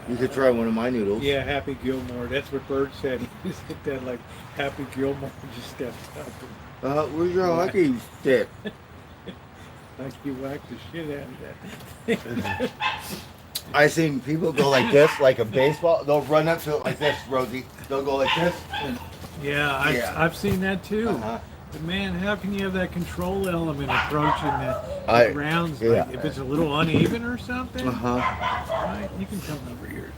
Speaker 2: You could try one of my noodles.
Speaker 1: Yeah, Happy Gilmore. That's what Bird said. He was at that like Happy Gilmore just stepped up and
Speaker 2: Where's your hockey stick?
Speaker 1: like you whacked the shit out of that.
Speaker 2: I seen people go like this, like a baseball. They'll run up to it like this, Rosie. They'll go like this.
Speaker 1: Yeah,
Speaker 2: Yeah.
Speaker 1: I've seen that too.
Speaker 2: Uh-huh.
Speaker 1: But man, how can you have that control element approaching the
Speaker 2: I-
Speaker 1: grounds?
Speaker 2: yeah.
Speaker 1: Like if it's a little uneven or something,
Speaker 2: Uh-huh.
Speaker 1: right? You can come over here.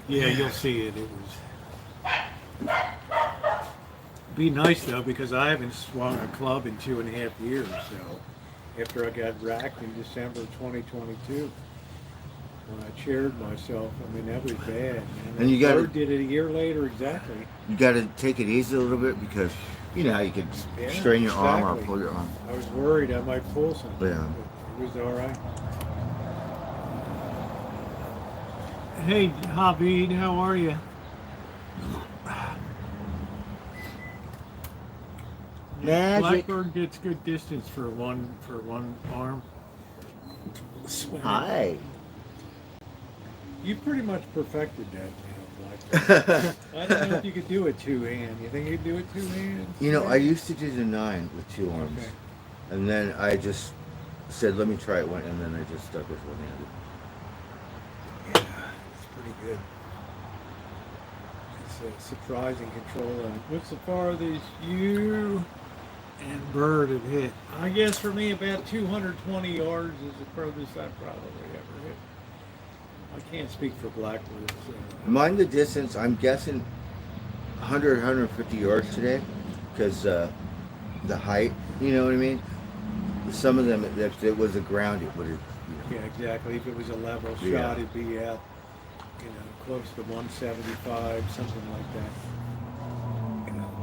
Speaker 1: Yeah, you'll see it. It was. Be nice though, because I haven't swung a club in 2.5 years. So, after I got racked in December 2022, when I chaired myself, I mean that was bad. Man.
Speaker 2: And you gotta-
Speaker 1: Bird did it a year later exactly.
Speaker 2: You got to take it easy a little bit because You know how you could
Speaker 1: Yeah,
Speaker 2: strain your arm or
Speaker 1: exactly.
Speaker 2: pull your arm.
Speaker 1: I was worried I might pull something.
Speaker 2: Yeah.
Speaker 1: But it was all right. Hey, Habib, how are you?
Speaker 2: Magic.
Speaker 1: Blackbird gets good distance for one arm.
Speaker 2: Hi.
Speaker 1: You pretty much perfected that, Blackbird. I don't know if you could do it two hand. You think you could do it two hands?
Speaker 2: You know, I used to do the 9 with 2 arms.
Speaker 1: Okay.
Speaker 2: And then I just said, let me try it one, and then I just stuck with one-handed.
Speaker 1: Yeah, it's pretty good. It's a surprising control. And what's the farthest you and Bird have hit? I guess for me, about 220 yards is the furthest I've probably ever hit. I can't speak for Blackbird. So.
Speaker 2: Mind the distance, I'm guessing 100, 150 yards today, because the height, you know what I mean? Some of them, if it was a ground, it would have,
Speaker 1: Yeah, exactly. If it was a level shot,
Speaker 2: Yeah.
Speaker 1: it'd be out, close to 175, something like that.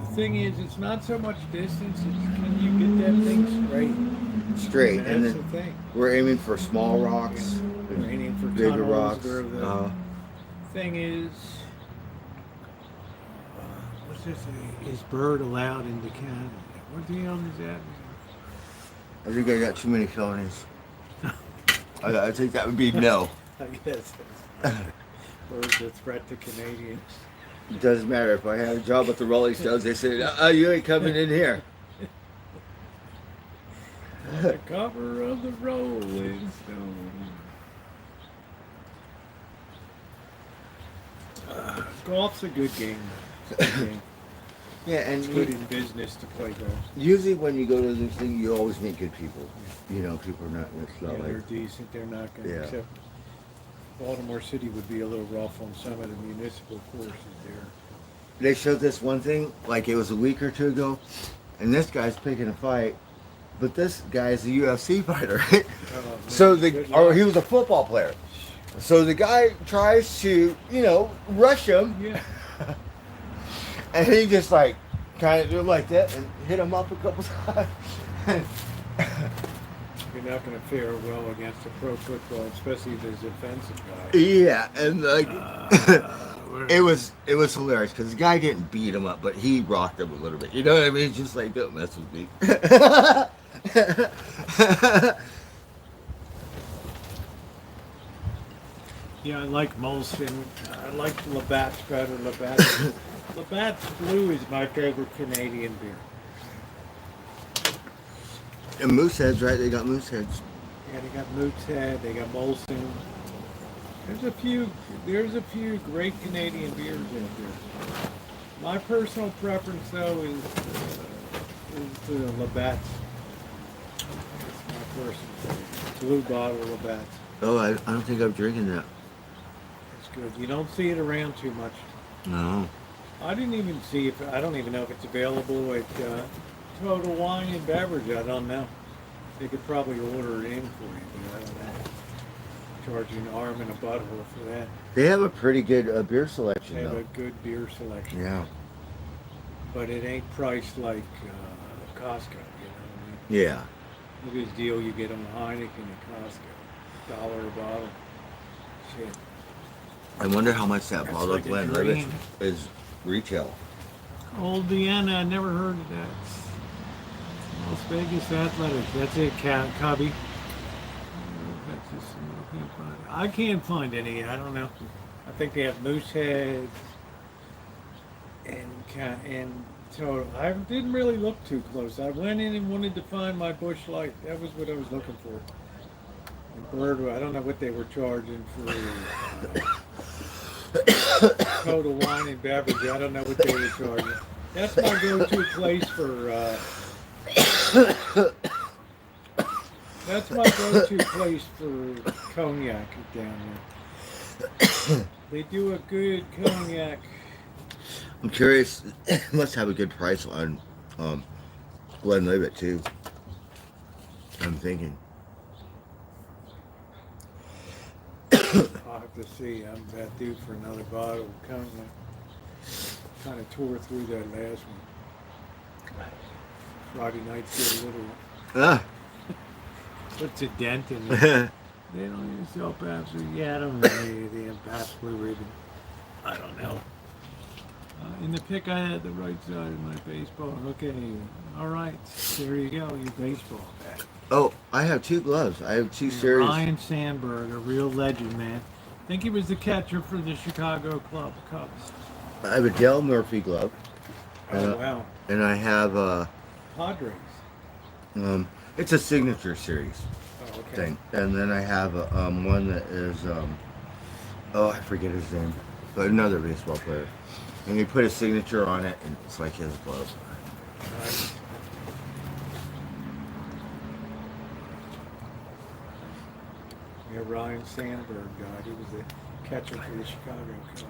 Speaker 1: The thing is, it's not so much distance, it's can you get that thing straight?
Speaker 2: straight. And
Speaker 1: That's
Speaker 2: then
Speaker 1: the thing.
Speaker 2: we're aiming for small rocks,
Speaker 1: We're aiming for
Speaker 2: bigger
Speaker 1: tunnels
Speaker 2: rocks.
Speaker 1: where the thing is, what's this? Is Bird allowed into Canada? What the hell is that?
Speaker 2: I think I got too many felonies. I think that would be no.
Speaker 1: I guess that's Bird's a threat to Canadians.
Speaker 2: It doesn't matter. If I had a job at the Rolling Stones, they said, you ain't coming in here.
Speaker 1: The cover of the Rolling Stone. Golf's a good game.
Speaker 2: Yeah, and
Speaker 1: It's good in business to play golf.
Speaker 2: usually when you go to this thing, you always meet good people. You know, people are not, it's not
Speaker 1: Yeah, they're
Speaker 2: like,
Speaker 1: decent. They're not going to
Speaker 2: Yeah.
Speaker 1: accept. Baltimore City would be a little rough on some of the municipal courses there.
Speaker 2: they showed this one thing, like it was a week or two ago, and this guy's picking a fight, but this guy's a UFC fighter, right?
Speaker 1: Oh, man,
Speaker 2: So
Speaker 1: good
Speaker 2: or
Speaker 1: luck.
Speaker 2: he was a football player. So the guy tries to, rush him,
Speaker 1: Yeah.
Speaker 2: and he just like kind of do like that and hit him up a couple times.
Speaker 1: You're not going to fare well against a pro football, especially if there's a defensive guy.
Speaker 2: Yeah, and like it was hilarious because the guy didn't beat him up, but he rocked him a little bit. You know what I mean? Just like, don't mess with me.
Speaker 1: Yeah, I like Molson. I like Labatt's better. Labatt's Blue is my favorite Canadian beer.
Speaker 2: And Mooseheads, right? They got Mooseheads.
Speaker 1: Yeah, they got Moosehead, they got Molson. There's a few great Canadian beers out there. My personal preference, though, is the Labatt's. That's my personal favorite. Blue bottle Labatt's.
Speaker 2: Oh, I don't think I'm drinking that.
Speaker 1: It's good. You don't see it around too much.
Speaker 2: No.
Speaker 1: I don't even know if it's available at Total Wine and Beverage. I don't know. They could probably order it in for you, but I don't know. Charge you an arm and a butthole for that.
Speaker 2: They have a pretty good beer selection,
Speaker 1: They have
Speaker 2: though.
Speaker 1: a good beer selection.
Speaker 2: Yeah.
Speaker 1: But it ain't priced like Costco, you know what I mean?
Speaker 2: Yeah.
Speaker 1: Look at this deal you get on Heineken at Costco. $1 a bottle. Shit.
Speaker 2: I wonder how much that
Speaker 1: That's
Speaker 2: bottle
Speaker 1: like
Speaker 2: of
Speaker 1: a
Speaker 2: Glenlivet
Speaker 1: dream.
Speaker 2: is retail.
Speaker 1: Old Vienna, I never heard of that. Las Vegas Athletics, that's it, Cubby. I can't find any, I don't know. I think they have Moosehead and Total. I didn't really look too close. I went in and wanted to find my Busch Light. That was what I was looking for. And Bird, I don't know what they were charging for Total Wine and Beverage. I don't know what they were charging. That's my go-to place for. That's my go-to place for cognac down there. They do a good cognac.
Speaker 2: I'm curious. It must have a good price on Glenlivet, too. I'm thinking.
Speaker 1: I'll have to see. I'm about due for another bottle of cognac. Kind of tore through that last one. Friday nights get a little,
Speaker 2: Ah.
Speaker 1: puts a dent in it. They don't even sell Pabst. Yeah, I don't know. They have Pabst Blue Ribbon. I don't know. In the pick, I had the right side of my baseball. Okay, all right. There you go. Your baseball bat.
Speaker 2: Oh, I have 2 gloves. I have 2 series.
Speaker 1: Ryan Sandberg, a real legend, man. I think he was the catcher for the Chicago Cubs.
Speaker 2: I have a Dale Murphy glove.
Speaker 1: Oh, wow.
Speaker 2: And I have
Speaker 1: Padres.
Speaker 2: it's a signature series
Speaker 1: Oh, okay.
Speaker 2: thing. And then I have one that is oh, I forget his name, but another baseball player. And he put a signature on it, and it's like his glove.
Speaker 1: Nice. Yeah, Ryan Sandberg guy. He was the catcher for the Chicago Cubs.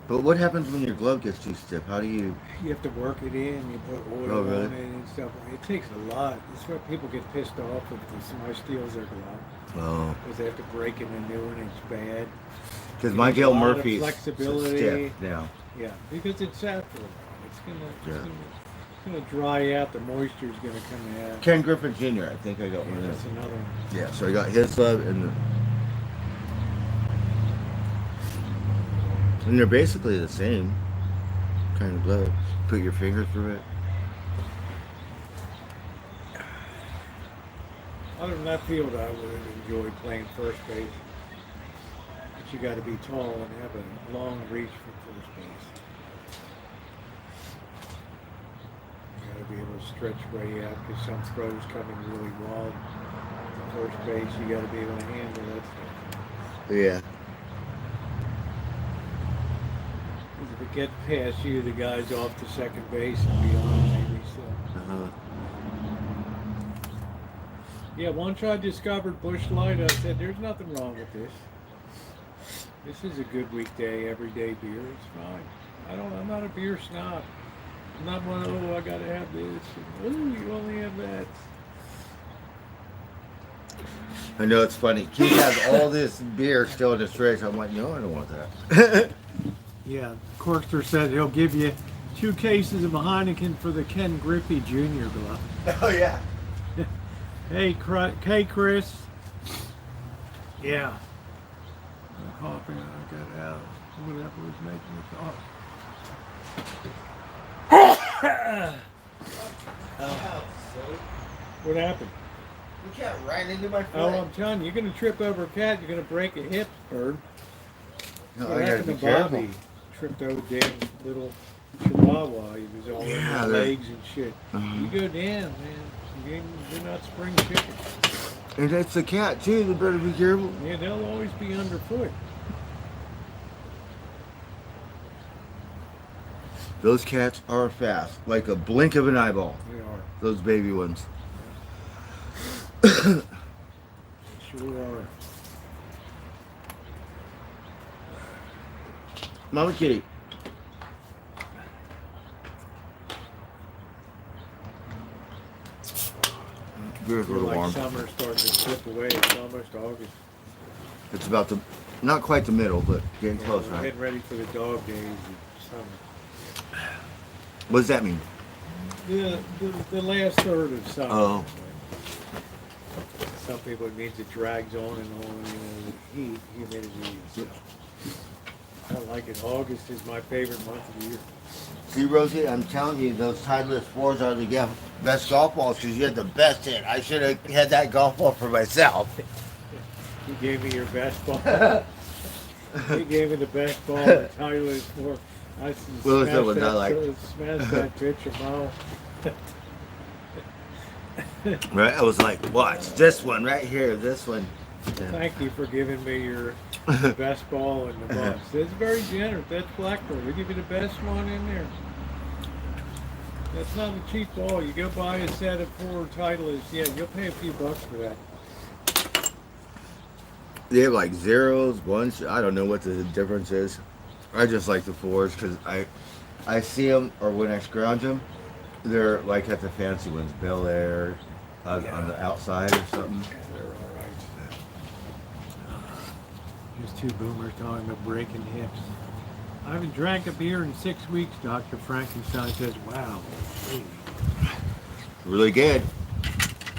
Speaker 2: But what happens when your glove gets too stiff? How do you?
Speaker 1: You have to work it in. You put oil
Speaker 2: Oh, really?
Speaker 1: on it and stuff. It takes a lot. That's why people get pissed off if somebody steals their glove.
Speaker 2: Oh,
Speaker 1: Because they have to break in a new one. It's bad.
Speaker 2: because my
Speaker 1: There's a
Speaker 2: Dale
Speaker 1: lot of
Speaker 2: Murphy is
Speaker 1: flexibility.
Speaker 2: stiff now.
Speaker 1: Yeah, because it's sat for a while.
Speaker 2: Yeah.
Speaker 1: It's gonna dry out. The moisture's gonna come out.
Speaker 2: Ken Griffin Jr. I think I got one of
Speaker 1: That's
Speaker 2: those.
Speaker 1: another one.
Speaker 2: Yeah, so I got his glove and they're basically the same kind of glove. Put your finger through it.
Speaker 1: Other than that field, I would have enjoyed playing first base. But you got to be tall and have a long reach for first base. You got to be able to stretch way out because some throws coming really wild. To first base, you got to be able to handle that stuff.
Speaker 2: Yeah.
Speaker 1: 'Cause if it gets past you, the guy's off to second base and beyond, maybe so.
Speaker 2: Uh-huh.
Speaker 1: Yeah, once I discovered Busch Light, I said, there's nothing wrong with this. This is a good weekday, everyday beer. It's fine. I'm not a beer snob. I'm not one, I gotta have this. Oh, you only have that.
Speaker 2: I know it's funny. Keith has all this beer still in his fridge. I'm like, no, I don't want that.
Speaker 1: Yeah, Corkster said he'll give you 2 cases of Heineken for the Ken Griffey Jr. glove.
Speaker 2: Oh yeah.
Speaker 1: Hey, Chris. Yeah. I'm coughing. I got out. Whatever was making me cough. What happened?
Speaker 2: You can't right into my foot.
Speaker 1: Oh, I'm telling you, you're going to trip over a cat. You're going to break a hip, bird.
Speaker 2: No,
Speaker 1: What
Speaker 2: I gotta
Speaker 1: happened
Speaker 2: be
Speaker 1: to
Speaker 2: careful.
Speaker 1: Bobby? Tripped over damn little chihuahua. He was all in
Speaker 2: Yeah,
Speaker 1: his
Speaker 2: that-
Speaker 1: legs and shit. You go down, man. They're not spring chickens.
Speaker 2: And that's the cat too. They better be careful.
Speaker 1: Yeah, they'll always be underfoot.
Speaker 2: Those cats are fast, like a blink of an eyeball.
Speaker 1: They are.
Speaker 2: Those baby ones.
Speaker 1: They sure are.
Speaker 2: Mama Kitty. Beer's a
Speaker 1: Feel
Speaker 2: little
Speaker 1: like
Speaker 2: warm.
Speaker 1: summer's starting to slip away. It's almost August.
Speaker 2: It's about the, not quite the middle, but getting
Speaker 1: Yeah,
Speaker 2: close,
Speaker 1: we're
Speaker 2: right?
Speaker 1: getting ready for the dog days of summer.
Speaker 2: What does that mean?
Speaker 1: The last third of summer.
Speaker 2: Oh.
Speaker 1: Some people, it means it drags on and on, the heat, humidity and stuff. I like it. August is my favorite month of the year.
Speaker 2: See, Rosie, I'm telling you, those Titleist 4s are the best golf balls because you had the best hit. I should have had that golf ball for myself.
Speaker 1: You gave me your best ball. You gave me the best ball the Titleist 4. I
Speaker 2: What was that one I like?
Speaker 1: Smashed that pitch a mile.
Speaker 2: Right? I was like, watch this one right here, this one.
Speaker 1: Thank you for giving me your best ball in the box. That's very generous. That's Blackbird. We give you the best one in there. That's not a cheap ball. You go buy a set of 4 Titleists. Yeah, you'll pay a few bucks for that.
Speaker 2: They have like zeros, ones. I don't know what the difference is. I just like the 4s because I see them, or when I scrounge them, they're like at the fancy ones, Bel Air, on the outside or something.
Speaker 1: They're all right. There's 2 boomers talking about breaking hips. I haven't drank a beer in 6 weeks, Dr. Frankenstein says. Wow. Gee.
Speaker 2: Really good.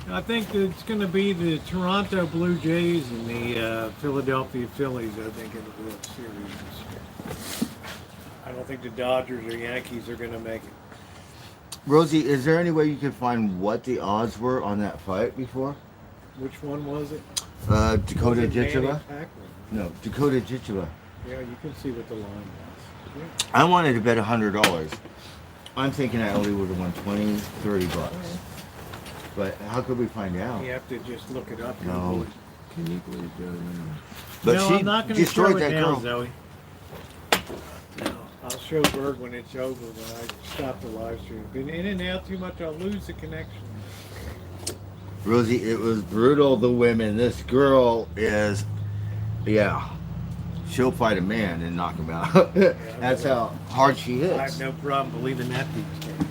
Speaker 1: I think that it's going to be the Toronto Blue Jays and the Philadelphia Phillies, I think, in the World Series. I don't think the Dodgers or Yankees are going to make it.
Speaker 2: Rosie, is there any way you can find what the odds were on that fight before?
Speaker 1: Which one was it?
Speaker 2: Dakota
Speaker 1: Was it Manny
Speaker 2: Jichova?
Speaker 1: Pacquiao?
Speaker 2: No, Dakota Jichova.
Speaker 1: Yeah, you can see what the line was. Yeah.
Speaker 2: I wanted to bet $100. I'm thinking I only would have won 20, 30 bucks. But how could we find out?
Speaker 1: You have to just look it up.
Speaker 2: No.
Speaker 1: Can you believe that?
Speaker 2: But
Speaker 1: no,
Speaker 2: she
Speaker 1: I'm not going to show
Speaker 2: destroyed
Speaker 1: it
Speaker 2: that
Speaker 1: now,
Speaker 2: girl.
Speaker 1: Zoe. No, I'll show Bird when it's over, when I stop the live stream. Been in and out too much, I'll lose the connection.
Speaker 2: Rosie, it was brutal, the women. This girl is, yeah, she'll fight a man and knock him out. That's how hard she
Speaker 1: I have
Speaker 2: hits.
Speaker 1: no problem believing that these days.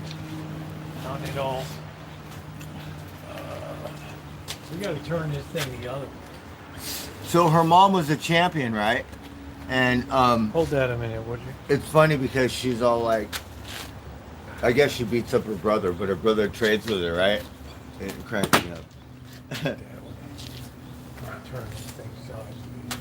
Speaker 1: Not at all. We got to turn this thing the other way.
Speaker 2: So her mom was a champion, right? And
Speaker 1: Hold that a minute, would you?
Speaker 2: it's funny because she's all like, I guess she beats up her brother, but her brother trades with her, right? It cracked me up.
Speaker 1: Turn this thing sideways.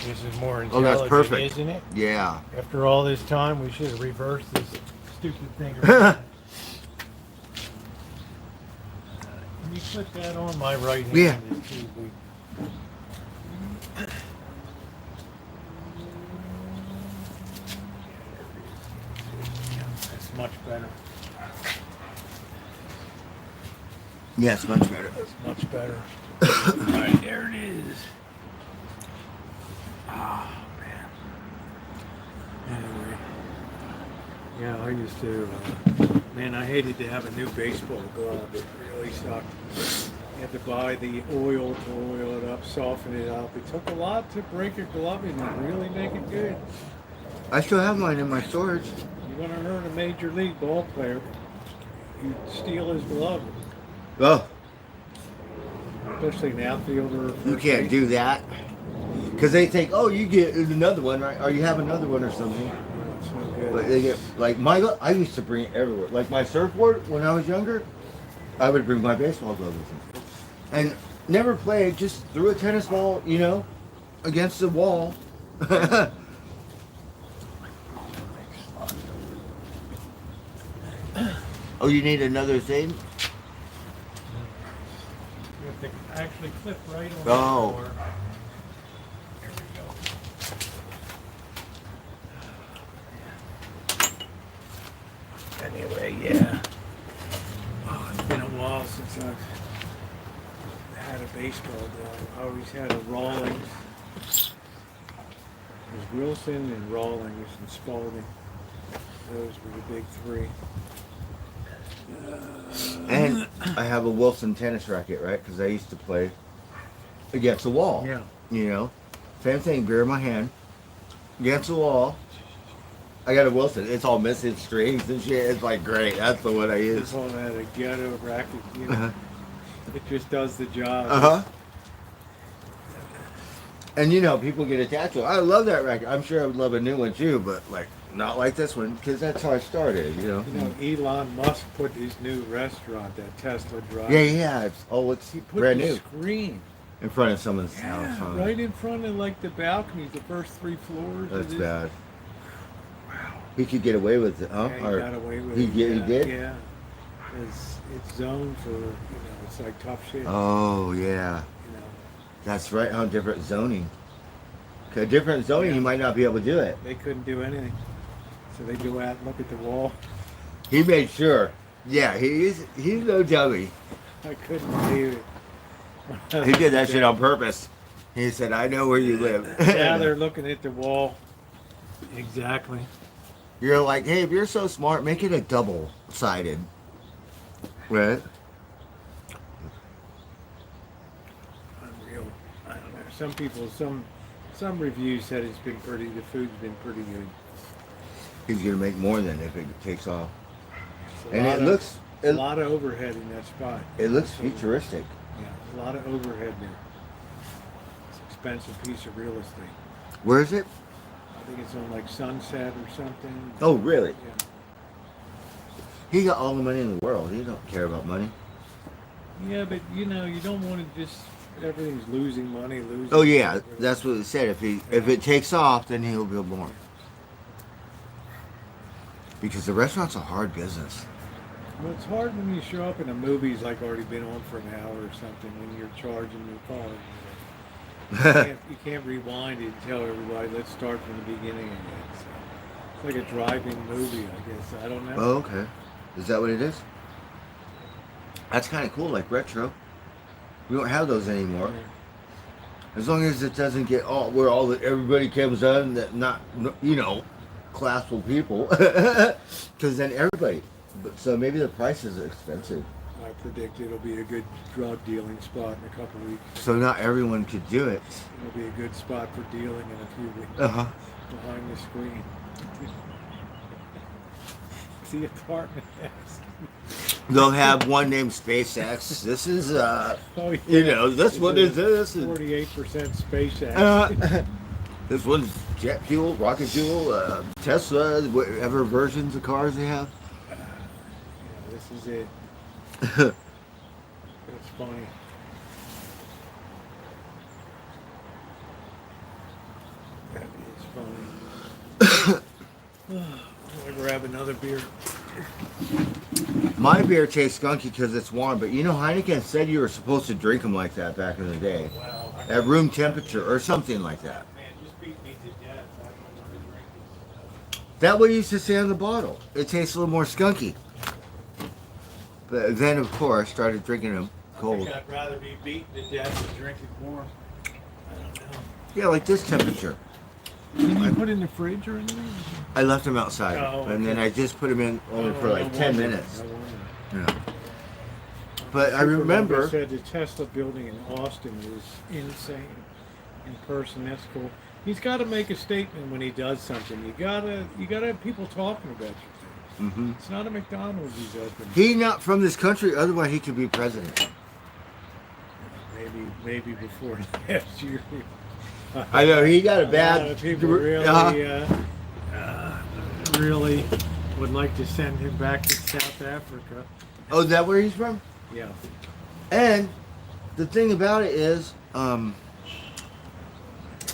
Speaker 1: This is more
Speaker 2: Oh, that's
Speaker 1: intelligent,
Speaker 2: perfect.
Speaker 1: isn't it?
Speaker 2: Yeah.
Speaker 1: After all this time, we should have reversed this stupid thing. Can you put that on my right hand?
Speaker 2: Yeah.
Speaker 1: and see if we- Yeah, that's much better.
Speaker 2: Yes, much better.
Speaker 1: That's much better. All right, there it is. Oh, man. Anyway. Yeah, I used to, man, I hated to have a new baseball glove. It really sucked. You had to buy the oil to oil it up, soften it up. It took a lot to break a glove and really make it good.
Speaker 2: I still have mine in my storage.
Speaker 1: You're going to hurt a major league ball player. You steal his glove.
Speaker 2: Oh,
Speaker 1: Especially an outfielder. Or
Speaker 2: you
Speaker 1: first
Speaker 2: can't
Speaker 1: baseman.
Speaker 2: do that. Because they think, oh, you get another one, right? Or you have another one or something.
Speaker 1: It's no good.
Speaker 2: But they get, like, I used to bring it everywhere. Like my surfboard, when I was younger, I would bring my baseball glove with me. And never played, just threw a tennis ball, you know, against the wall. Oh, you need another thing?
Speaker 1: You have to actually clip right on
Speaker 2: Oh.
Speaker 1: the door. There we go. Anyway, yeah. Oh, it's been a while since I've had a baseball glove. I always had a Rawlings. It was Wilson and Rawlings and Spalding. Those were the big three.
Speaker 2: And I have a Wilson tennis racket, right? Because I used to play against the wall.
Speaker 1: Yeah.
Speaker 2: You know, same thing, beer in my hand, against the wall. I got a Wilson. It's all missing strings and shit. It's like great. That's the one I use.
Speaker 1: This one had a ghetto racket. You know,
Speaker 2: Uh-huh.
Speaker 1: it just does the job.
Speaker 2: Uh-huh. And you know, people get attached to it. I love that racket. I'm sure I would love a new one too, but like not like this one because that's how I started. You know.
Speaker 1: You know, Elon Musk put his new restaurant, that Tesla drive.
Speaker 2: Yeah. It's
Speaker 1: He put
Speaker 2: brand
Speaker 1: the
Speaker 2: new
Speaker 1: screen.
Speaker 2: in front of someone's house. Huh?
Speaker 1: Right in front of like the balconies, the first 3 floors.
Speaker 2: That's
Speaker 1: of this.
Speaker 2: bad.
Speaker 1: Wow.
Speaker 2: He could get away with it, huh?
Speaker 1: Yeah, he
Speaker 2: Or
Speaker 1: got away with
Speaker 2: he
Speaker 1: it.
Speaker 2: did- he did?
Speaker 1: Yeah. It's zoned for, you know, it's like tough shit.
Speaker 2: Oh yeah,
Speaker 1: You know.
Speaker 2: that's right. How different zoning. 'Cause different zoning,
Speaker 1: Yeah.
Speaker 2: you might not be able to do it.
Speaker 1: They couldn't do anything. So they go out and look at the wall.
Speaker 2: He made sure. Yeah, he's no dummy.
Speaker 1: I couldn't believe it.
Speaker 2: He did that shit on purpose. He said, "I know where you live."
Speaker 1: Now they're looking at the wall. Exactly.
Speaker 2: You're like, hey, if you're so smart, make it a double-sided. Right?
Speaker 1: Unreal. I don't know. Some people, some reviews said it's been pretty. The food's been pretty good.
Speaker 2: He's gonna make more than if it takes off.
Speaker 1: It's a
Speaker 2: And
Speaker 1: lot
Speaker 2: it
Speaker 1: of-
Speaker 2: looks,
Speaker 1: a lot of overhead in that spot.
Speaker 2: it looks
Speaker 1: So,
Speaker 2: futuristic.
Speaker 1: Yeah, a lot of overhead there. It's expensive piece of real estate.
Speaker 2: Where is it?
Speaker 1: I think it's on like Sunset or something.
Speaker 2: Oh, really?
Speaker 1: Yeah.
Speaker 2: He got all the money in the world. He don't care about money.
Speaker 1: Yeah, but you know, you don't want to just everything's losing money, losing.
Speaker 2: Oh yeah,
Speaker 1: money.
Speaker 2: that's what it said. If it takes off, then he'll build more. Because the restaurant's a hard business.
Speaker 1: Well, it's hard when you show up and a movie's like already been on for an hour or something when you're charging your card. You can't rewind it and tell everybody, let's start from the beginning again. So it's like a driving movie, I guess. I don't know.
Speaker 2: Oh, okay. Is that what it is? That's kind of cool, like retro. We don't have those anymore. As long as it doesn't get where everybody comes on that not, you know, classful people. Because then everybody. So maybe the prices are expensive.
Speaker 1: I predict it'll be a good drug dealing spot in a couple weeks.
Speaker 2: So not everyone could do it.
Speaker 1: It'll be a good spot for dealing in a few weeks.
Speaker 2: Uh-huh.
Speaker 1: Behind the screen. The apartment house.
Speaker 2: They'll have one named SpaceX. This is,
Speaker 1: Oh, yeah.
Speaker 2: you know, this one is this.
Speaker 1: 48% SpaceX.
Speaker 2: This one's jet fuel, rocket fuel, Tesla, whatever versions of cars they have.
Speaker 1: Yeah, this is it. It's funny. That is funny. I'm gonna grab another beer.
Speaker 2: My beer tastes skunky because it's warm, but you know Heineken said you were supposed to drink them like that back in the day,
Speaker 1: Wow.
Speaker 2: at room temperature or something like that.
Speaker 1: Man, just beat me to death. I don't want to drink this.
Speaker 2: That what it used to say on the bottle. It tastes a little more skunky. But then, of course, started drinking them
Speaker 1: I
Speaker 2: cold.
Speaker 1: think I'd rather be beaten to death than drink it warm. I don't know.
Speaker 2: Yeah, like this temperature.
Speaker 1: Can you put in the fridge or anything?
Speaker 2: I left them outside,
Speaker 1: Oh,
Speaker 2: and then
Speaker 1: okay.
Speaker 2: I just put them in only for
Speaker 1: Oh,
Speaker 2: like
Speaker 1: no
Speaker 2: 10
Speaker 1: wonder.
Speaker 2: minutes.
Speaker 1: No wonder.
Speaker 2: Yeah. But I
Speaker 1: Superman
Speaker 2: remember,
Speaker 1: said the Tesla building in Austin is insane in person. That's cool. He's got to make a statement when he does something. You gotta have people talking about you.
Speaker 2: mhm.
Speaker 1: It's not a McDonald's he's opening.
Speaker 2: He not from this country, otherwise he could be president.
Speaker 1: Maybe before next year.
Speaker 2: I know he got a
Speaker 1: lot
Speaker 2: bad.
Speaker 1: of people really would like to send him back to South Africa.
Speaker 2: Oh, is that where he's from?
Speaker 1: Yeah.
Speaker 2: And the thing about it is,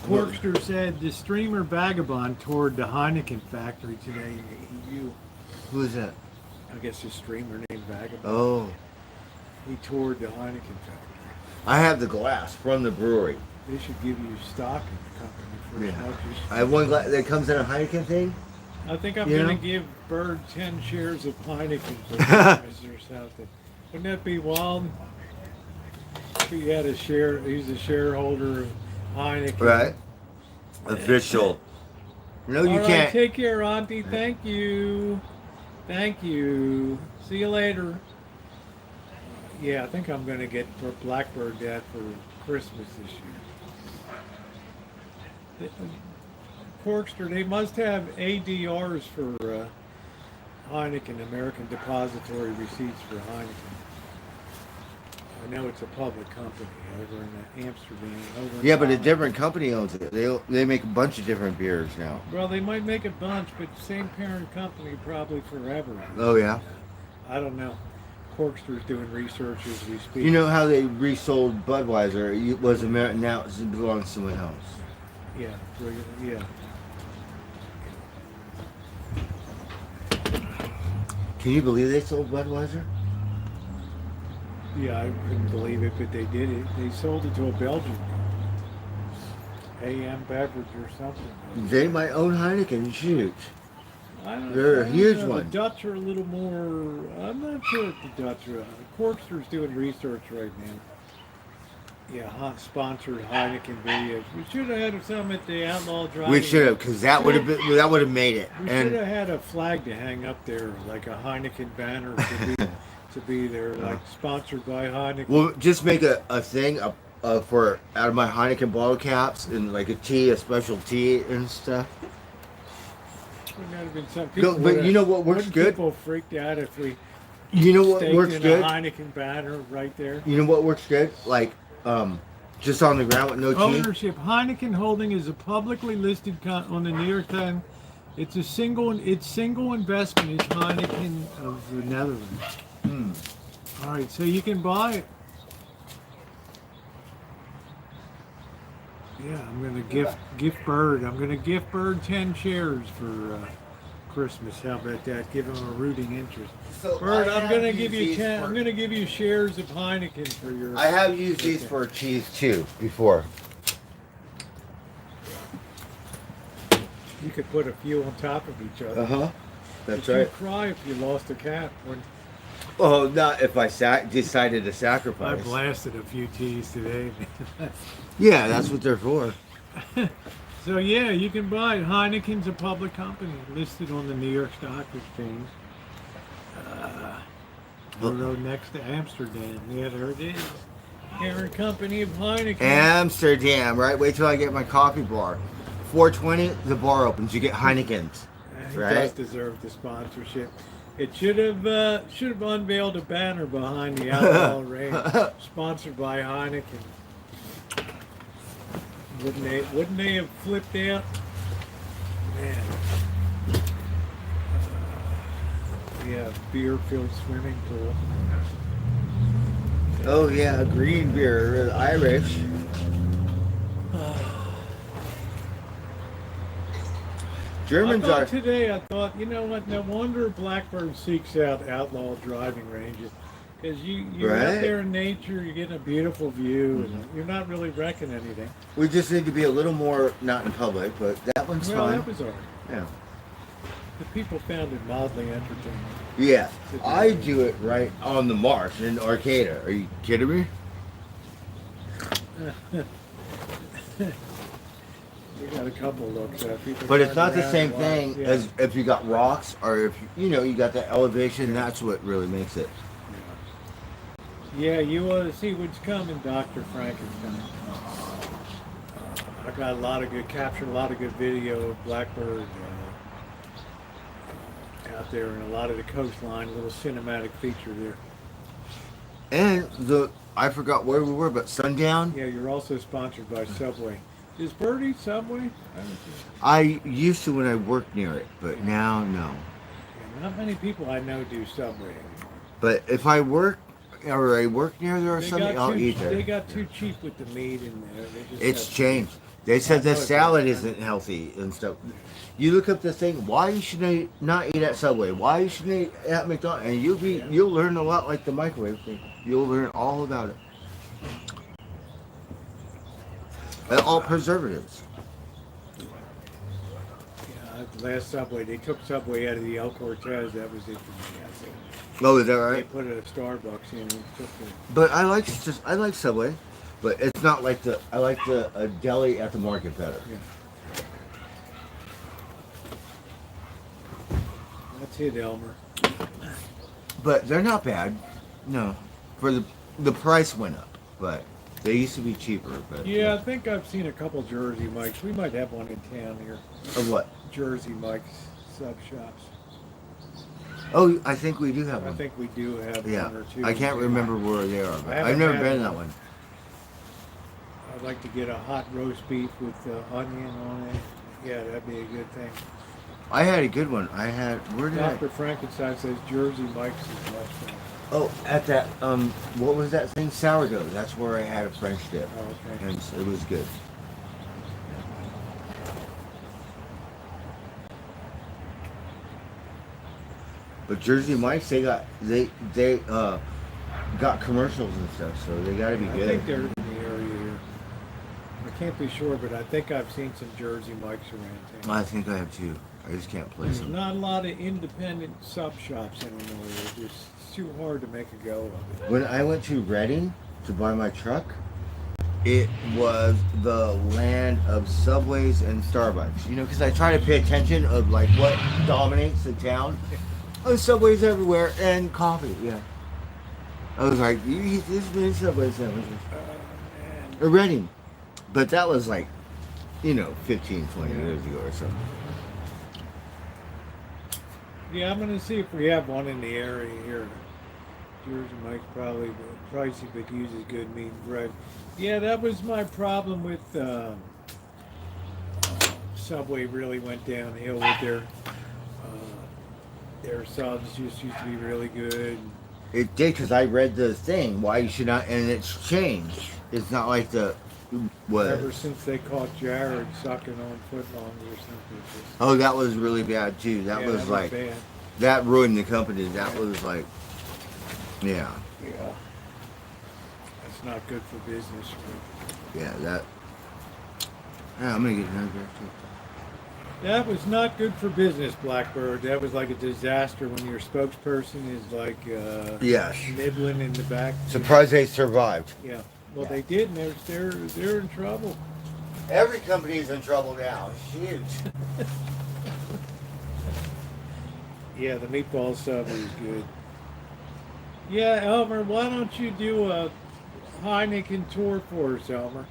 Speaker 1: Corkster said the streamer Vagabond toured the Heineken factory today in the EU.
Speaker 2: who is that?
Speaker 1: I guess a streamer named Vagabond.
Speaker 2: Oh,
Speaker 1: He toured the Heineken factory.
Speaker 2: I have the glass from the brewery.
Speaker 1: They should give you stock in the company for
Speaker 2: Yeah.
Speaker 1: smokers.
Speaker 2: I have one glass that comes in a Heineken thing.
Speaker 1: I think I'm
Speaker 2: You
Speaker 1: going
Speaker 2: know?
Speaker 1: to give Bird 10 shares of Heineken for Christmas or something. Wouldn't that be wild? If he had a share, he's a shareholder of Heineken.
Speaker 2: Right. Official. No, you
Speaker 1: All right,
Speaker 2: can't.
Speaker 1: take care, Auntie. Thank you. Thank you. See you later. Yeah, I think I'm going to get for Blackbird that for Christmas this year. Corkster, they must have ADRs for Heineken, American Depository Receipts for Heineken. I know it's a public company over in Amsterdam. Over in
Speaker 2: Yeah, but a
Speaker 1: Holland.
Speaker 2: different company owns it. They make a bunch of different beers now.
Speaker 1: Well, they might make a bunch, but same parent company probably forever.
Speaker 2: Oh yeah.
Speaker 1: I don't know. Corkster's doing research as we speak.
Speaker 2: You know how they resold Budweiser? It was American. Now it belongs to someone else.
Speaker 1: Yeah, yeah.
Speaker 2: Can you believe they sold Budweiser?
Speaker 1: Yeah, I couldn't believe it, but they did it. They sold it to a Belgian AM beverage or something.
Speaker 2: They might own Heineken. Shoot.
Speaker 1: I don't
Speaker 2: They're a
Speaker 1: I don't
Speaker 2: huge
Speaker 1: know.
Speaker 2: one.
Speaker 1: The Dutch are a little more. I'm not sure if the Dutch are. Corkster's doing research right now. Yeah, sponsored Heineken videos. We should have had some at the Outlaw Drive.
Speaker 2: We should have, because that would have made it.
Speaker 1: We should have had a flag to hang up there, like a Heineken banner to be there, like sponsored by Heineken.
Speaker 2: We'll just make a thing for out of my Heineken bottle caps and like a special tea and stuff.
Speaker 1: Wouldn't that have been something?
Speaker 2: No, but you know what works
Speaker 1: wouldn't
Speaker 2: good?
Speaker 1: People freaked out if we
Speaker 2: You know what
Speaker 1: staked
Speaker 2: works
Speaker 1: in
Speaker 2: good?
Speaker 1: a Heineken banner right there.
Speaker 2: You know what works good? Like Just on the ground with no cheese?
Speaker 1: Ownership. Heineken Holding is a publicly listed on the New York Times. It's single investment is Heineken of the Netherlands.
Speaker 2: Hmm.
Speaker 1: All right, so you can buy it. Yeah, I'm gonna gift Bird. I'm gonna gift Bird 10 shares for Christmas. How about that? Give him a rooting interest.
Speaker 2: So
Speaker 1: Bird, I'm gonna give you
Speaker 2: these
Speaker 1: 10. I'm gonna give you shares of Heineken for your.
Speaker 2: I have used these for cheese too before.
Speaker 1: You could put a few on top of each other.
Speaker 2: That's
Speaker 1: But
Speaker 2: right.
Speaker 1: you'd cry if you lost a cat.
Speaker 2: Oh, not if I decided to
Speaker 1: I
Speaker 2: sacrifice.
Speaker 1: blasted a few teas today.
Speaker 2: Yeah, that's what they're for.
Speaker 1: So yeah, you can buy it. Heineken's a public company listed on the New York Stock Exchange. Next to Amsterdam. Yeah, there it is. Parent company of Heineken.
Speaker 2: Amsterdam, right? Wait till I get my coffee bar. 4:20, the bar opens. You get Heineken's.
Speaker 1: It
Speaker 2: Right?
Speaker 1: does deserve the sponsorship. It should have unveiled a banner behind the alcohol range, sponsored by Heineken. Wouldn't they have flipped out? Man. Yeah, beer-filled swimming pool.
Speaker 2: Oh yeah, green beer, Irish. Germans
Speaker 1: I thought
Speaker 2: are.
Speaker 1: today, I thought, you know what, no wonder Blackbird seeks out outlaw driving ranges. Because you're
Speaker 2: Right.
Speaker 1: out there in nature, you're getting a beautiful view, and you're not really wrecking anything.
Speaker 2: We just need to be a little more not in public, but that one's
Speaker 1: Well,
Speaker 2: fine.
Speaker 1: that was all right.
Speaker 2: Yeah.
Speaker 1: The people found it mildly entertaining.
Speaker 2: Yeah, I do it right on the marsh in Arcata. Are you kidding me?
Speaker 1: We got a couple looks at people.
Speaker 2: But it's
Speaker 1: turn
Speaker 2: not the
Speaker 1: around
Speaker 2: same
Speaker 1: and watch.
Speaker 2: thing
Speaker 1: Yeah.
Speaker 2: as if you got rocks or if you got that elevation. That's what really makes it.
Speaker 1: Yeah, you ought to see what's coming, Dr. Frankenstein. I got captured a lot of good video of Blackbird out there and a lot of the coastline, little cinematic feature there.
Speaker 2: And I forgot where we were, but sundown.
Speaker 1: Yeah, you're also sponsored by Subway. Is Bird eat Subway? I don't think.
Speaker 2: I used to when I worked near it, but now no.
Speaker 1: Yeah, not many people I know do Subway anymore.
Speaker 2: But if I work near there or something, I'll eat
Speaker 1: They
Speaker 2: there.
Speaker 1: got too cheap with the meat in there. They just
Speaker 2: It's
Speaker 1: got-
Speaker 2: changed. They said the
Speaker 1: Oh, it's
Speaker 2: salad
Speaker 1: not.
Speaker 2: isn't healthy and stuff. You look up the thing. Why you should not eat at Subway? Why you should eat at McDonald's? And you'll learn a lot like the microwave thing. You'll learn all about it. And all preservatives.
Speaker 1: Yeah, the last Subway, they took Subway out of the El Cortez. That was it for me, I think.
Speaker 2: Oh, is that
Speaker 1: They
Speaker 2: right?
Speaker 1: put it at Starbucks in and took it.
Speaker 2: But I like Subway, but it's not like I like the deli at the market better.
Speaker 1: Yeah. That's it, Elmer.
Speaker 2: But they're not bad. No, for the price went up, but they used to be cheaper. But
Speaker 1: Yeah, I think I've seen a couple Jersey Mike's. We might have one in town here.
Speaker 2: Of what?
Speaker 1: Jersey Mike's sub shops.
Speaker 2: Oh, I think we do have
Speaker 1: I
Speaker 2: one.
Speaker 1: think we do have
Speaker 2: Yeah,
Speaker 1: one or two.
Speaker 2: I can't remember where they are, but
Speaker 1: I haven't
Speaker 2: I've never
Speaker 1: had
Speaker 2: been in
Speaker 1: one.
Speaker 2: that one.
Speaker 1: I'd like to get a hot roast beef with onion on it. Yeah, that'd be a good thing.
Speaker 2: I had a good one. Where did
Speaker 1: Dr. Frankenstein says Jersey Mike's is much better.
Speaker 2: Oh, at that what was that thing? Sourdough. That's where I had a French dip,
Speaker 1: Oh, okay.
Speaker 2: and it was good. But Jersey Mike's, they got commercials and stuff, so they got to be
Speaker 1: I
Speaker 2: good.
Speaker 1: think they're in the area here. I can't be sure, but I think I've seen some Jersey Mike's around town.
Speaker 2: I think I have too. I just can't place
Speaker 1: There's
Speaker 2: them.
Speaker 1: not a lot of independent sub shops anymore. It's too hard to make a go of it.
Speaker 2: When I went to Reading to buy my truck, it was the land of Subways and Starbucks. Because I try to pay attention of like what dominates the town. Oh, Subways everywhere and coffee. Yeah. I was like, you eat this many Subway sandwiches.
Speaker 1: Man.
Speaker 2: Reading. But that was like, 15, 20 years ago or something.
Speaker 1: Yeah, I'm going to see if we have one in the area here. Jersey Mike's probably pricey, but uses good meat and bread. Yeah, that was my problem with Subway. Really went downhill with their subs. Just used to be really good.
Speaker 2: It did, because I read the thing why you should not, and it's changed. It's not like the what.
Speaker 1: Ever since they caught Jared sucking on footlongs or something.
Speaker 2: Oh, that was really bad too. That
Speaker 1: Yeah,
Speaker 2: was
Speaker 1: that
Speaker 2: like
Speaker 1: bad.
Speaker 2: that ruined the company. That was like, yeah,
Speaker 1: Yeah, that's not good for business. Right?
Speaker 2: yeah. That. Yeah, I'm gonna get another beer too.
Speaker 1: That was not good for business, Blackbird. That was like a disaster when your spokesperson is like
Speaker 2: Yes.
Speaker 1: nibbling in the back.
Speaker 2: Surprised they survived.
Speaker 1: Yeah. Well,
Speaker 2: Yeah.
Speaker 1: they did, and they're in trouble.
Speaker 2: Every company is in trouble now. Huge.
Speaker 1: Yeah, the meatball sub is good. Yeah, Elmer, why don't you do a Heineken tour for us, Elmer?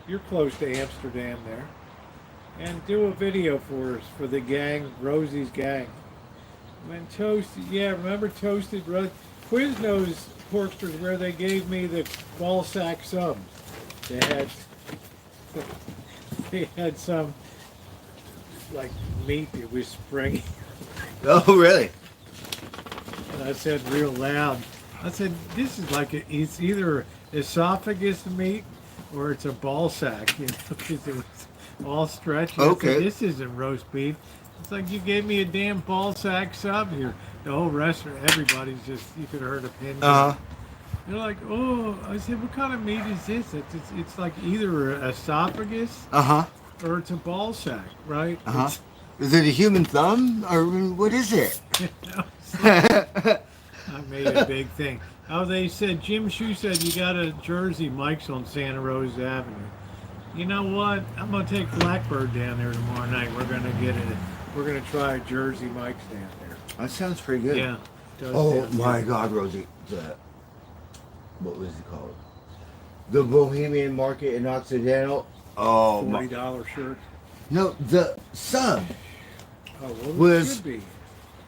Speaker 1: You're close to Amsterdam there. And do a video for us, for the gang, Rosie's gang. When Toasted, yeah, remember Toasted Quiznos Porksters where they gave me the ball sack subs. They had some, like, meat that was springy.
Speaker 2: Oh, really?
Speaker 1: And I said real loud, I said, this is like, it's either esophagus meat or it's a ball sack, you know, because it was all stretched.
Speaker 2: Okay.
Speaker 1: I said, this isn't roast beef. It's like you gave me a damn ball sack sub here. The whole restaurant, everybody's just, you could have heard a pin.
Speaker 2: Uh huh.
Speaker 1: They're like, oh, I said, what kind of meat is this? It's like either esophagus
Speaker 2: Uh huh.
Speaker 1: or it's a ball sack, right?
Speaker 2: Uh huh. Is it a human thumb or what is it?
Speaker 1: I made a big thing. Oh, they said, Jim Shue said you got a Jersey Mike's on Santa Rosa Avenue. You know what? I'm gonna take Blackbird down there tomorrow night. We're gonna try a Jersey Mike's down there.
Speaker 2: That sounds pretty good.
Speaker 1: Yeah. Does
Speaker 2: Oh
Speaker 1: sound
Speaker 2: my
Speaker 1: good.
Speaker 2: God, Rosie. What was it called? The Bohemian Market in Occidental. Oh my.
Speaker 1: $40 shirt.
Speaker 2: No, the sub.
Speaker 1: Oh, well, it
Speaker 2: Was-
Speaker 1: should be.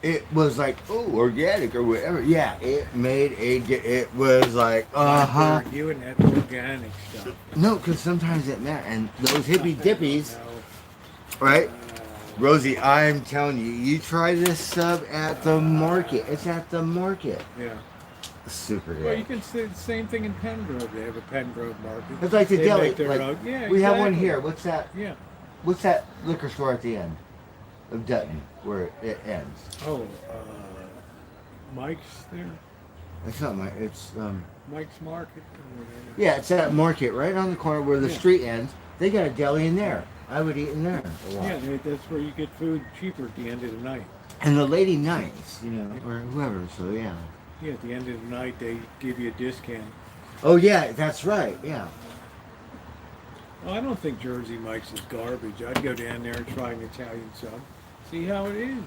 Speaker 2: It was like, oh, organic or whatever. Yeah, it made it was like,
Speaker 1: Blackbird, you and that organic stuff.
Speaker 2: No, because sometimes it matters. And those hippy dippies,
Speaker 1: No.
Speaker 2: right? Rosie, I'm telling you, you try this sub at the market. It's at the market.
Speaker 1: Yeah.
Speaker 2: Super
Speaker 1: Well, you
Speaker 2: good.
Speaker 1: can say the same thing in Pengrove. They have a Pengrove market.
Speaker 2: It's like the
Speaker 1: They
Speaker 2: deli.
Speaker 1: make their
Speaker 2: Like,
Speaker 1: own. Yeah,
Speaker 2: we have one
Speaker 1: exactly.
Speaker 2: here. What's that?
Speaker 1: Yeah.
Speaker 2: What's that liquor store at the end of Dutton where it ends?
Speaker 1: Oh, Mike's there.
Speaker 2: It's not my. It's
Speaker 1: Mike's Market. Or whatever.
Speaker 2: yeah, it's that market right on the corner where the
Speaker 1: Yeah.
Speaker 2: street ends. They got a deli in there. I would eat in there a lot.
Speaker 1: Yeah, that's where you get food cheaper at the end of the night.
Speaker 2: And the lady nights, you know, or whoever. So yeah.
Speaker 1: Yeah, at the end of the night they give you a discount.
Speaker 2: Oh yeah, that's right. Yeah.
Speaker 1: Well, I don't think Jersey Mike's is garbage. I'd go down there and try an Italian sub, see how it is.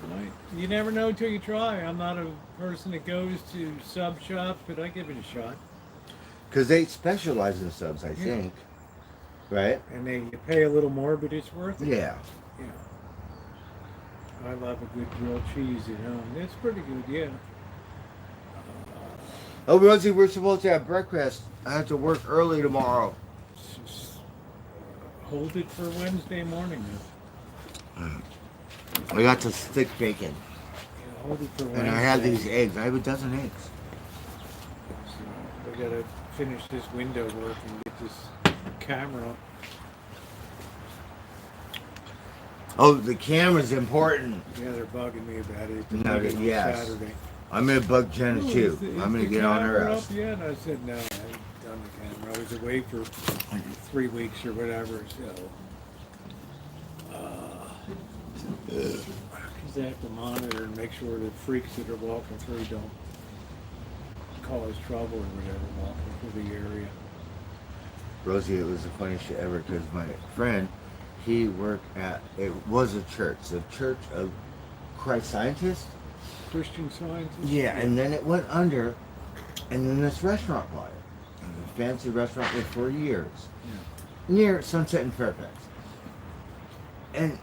Speaker 1: Right? You never know until you try. I'm not a person that goes to sub shops, but I give it a shot.
Speaker 2: Because they specialize in subs, I think. Right?
Speaker 1: And then you pay a little more, but it's worth it.
Speaker 2: Yeah.
Speaker 1: Yeah. I love a good grilled cheese at home. That's pretty good, yeah.
Speaker 2: Oh, Rosie, we're supposed to have breakfast. I have to work early tomorrow.
Speaker 1: Just hold it for Wednesday morning.
Speaker 2: I got the thick bacon.
Speaker 1: Yeah, hold it for Wednesday.
Speaker 2: And I have these eggs. I have a dozen eggs.
Speaker 1: So we gotta finish this window work and get this camera up.
Speaker 2: Oh, the camera's important.
Speaker 1: Yeah, they're bugging me about it.
Speaker 2: No,
Speaker 1: They're bugging on
Speaker 2: yes.
Speaker 1: Saturday.
Speaker 2: I'm going to bug Jenna
Speaker 1: Oh,
Speaker 2: too.
Speaker 1: is
Speaker 2: I'm going
Speaker 1: the
Speaker 2: to get on her
Speaker 1: camera
Speaker 2: ass.
Speaker 1: up yet? I said no, I haven't done the camera. I was away for 3 weeks or whatever, so. Because they have to monitor and make sure that freaks that are walking through don't cause trouble or whatever walking through the area.
Speaker 2: Rosie, it was the funniest shit ever because my friend, he worked at, it was a church, the Church of Christ Scientists.
Speaker 1: Christian Science?
Speaker 2: Yeah, and then it went under, and then this restaurant bought it. It was a fancy restaurant there for years, near Sunset and Fairfax. And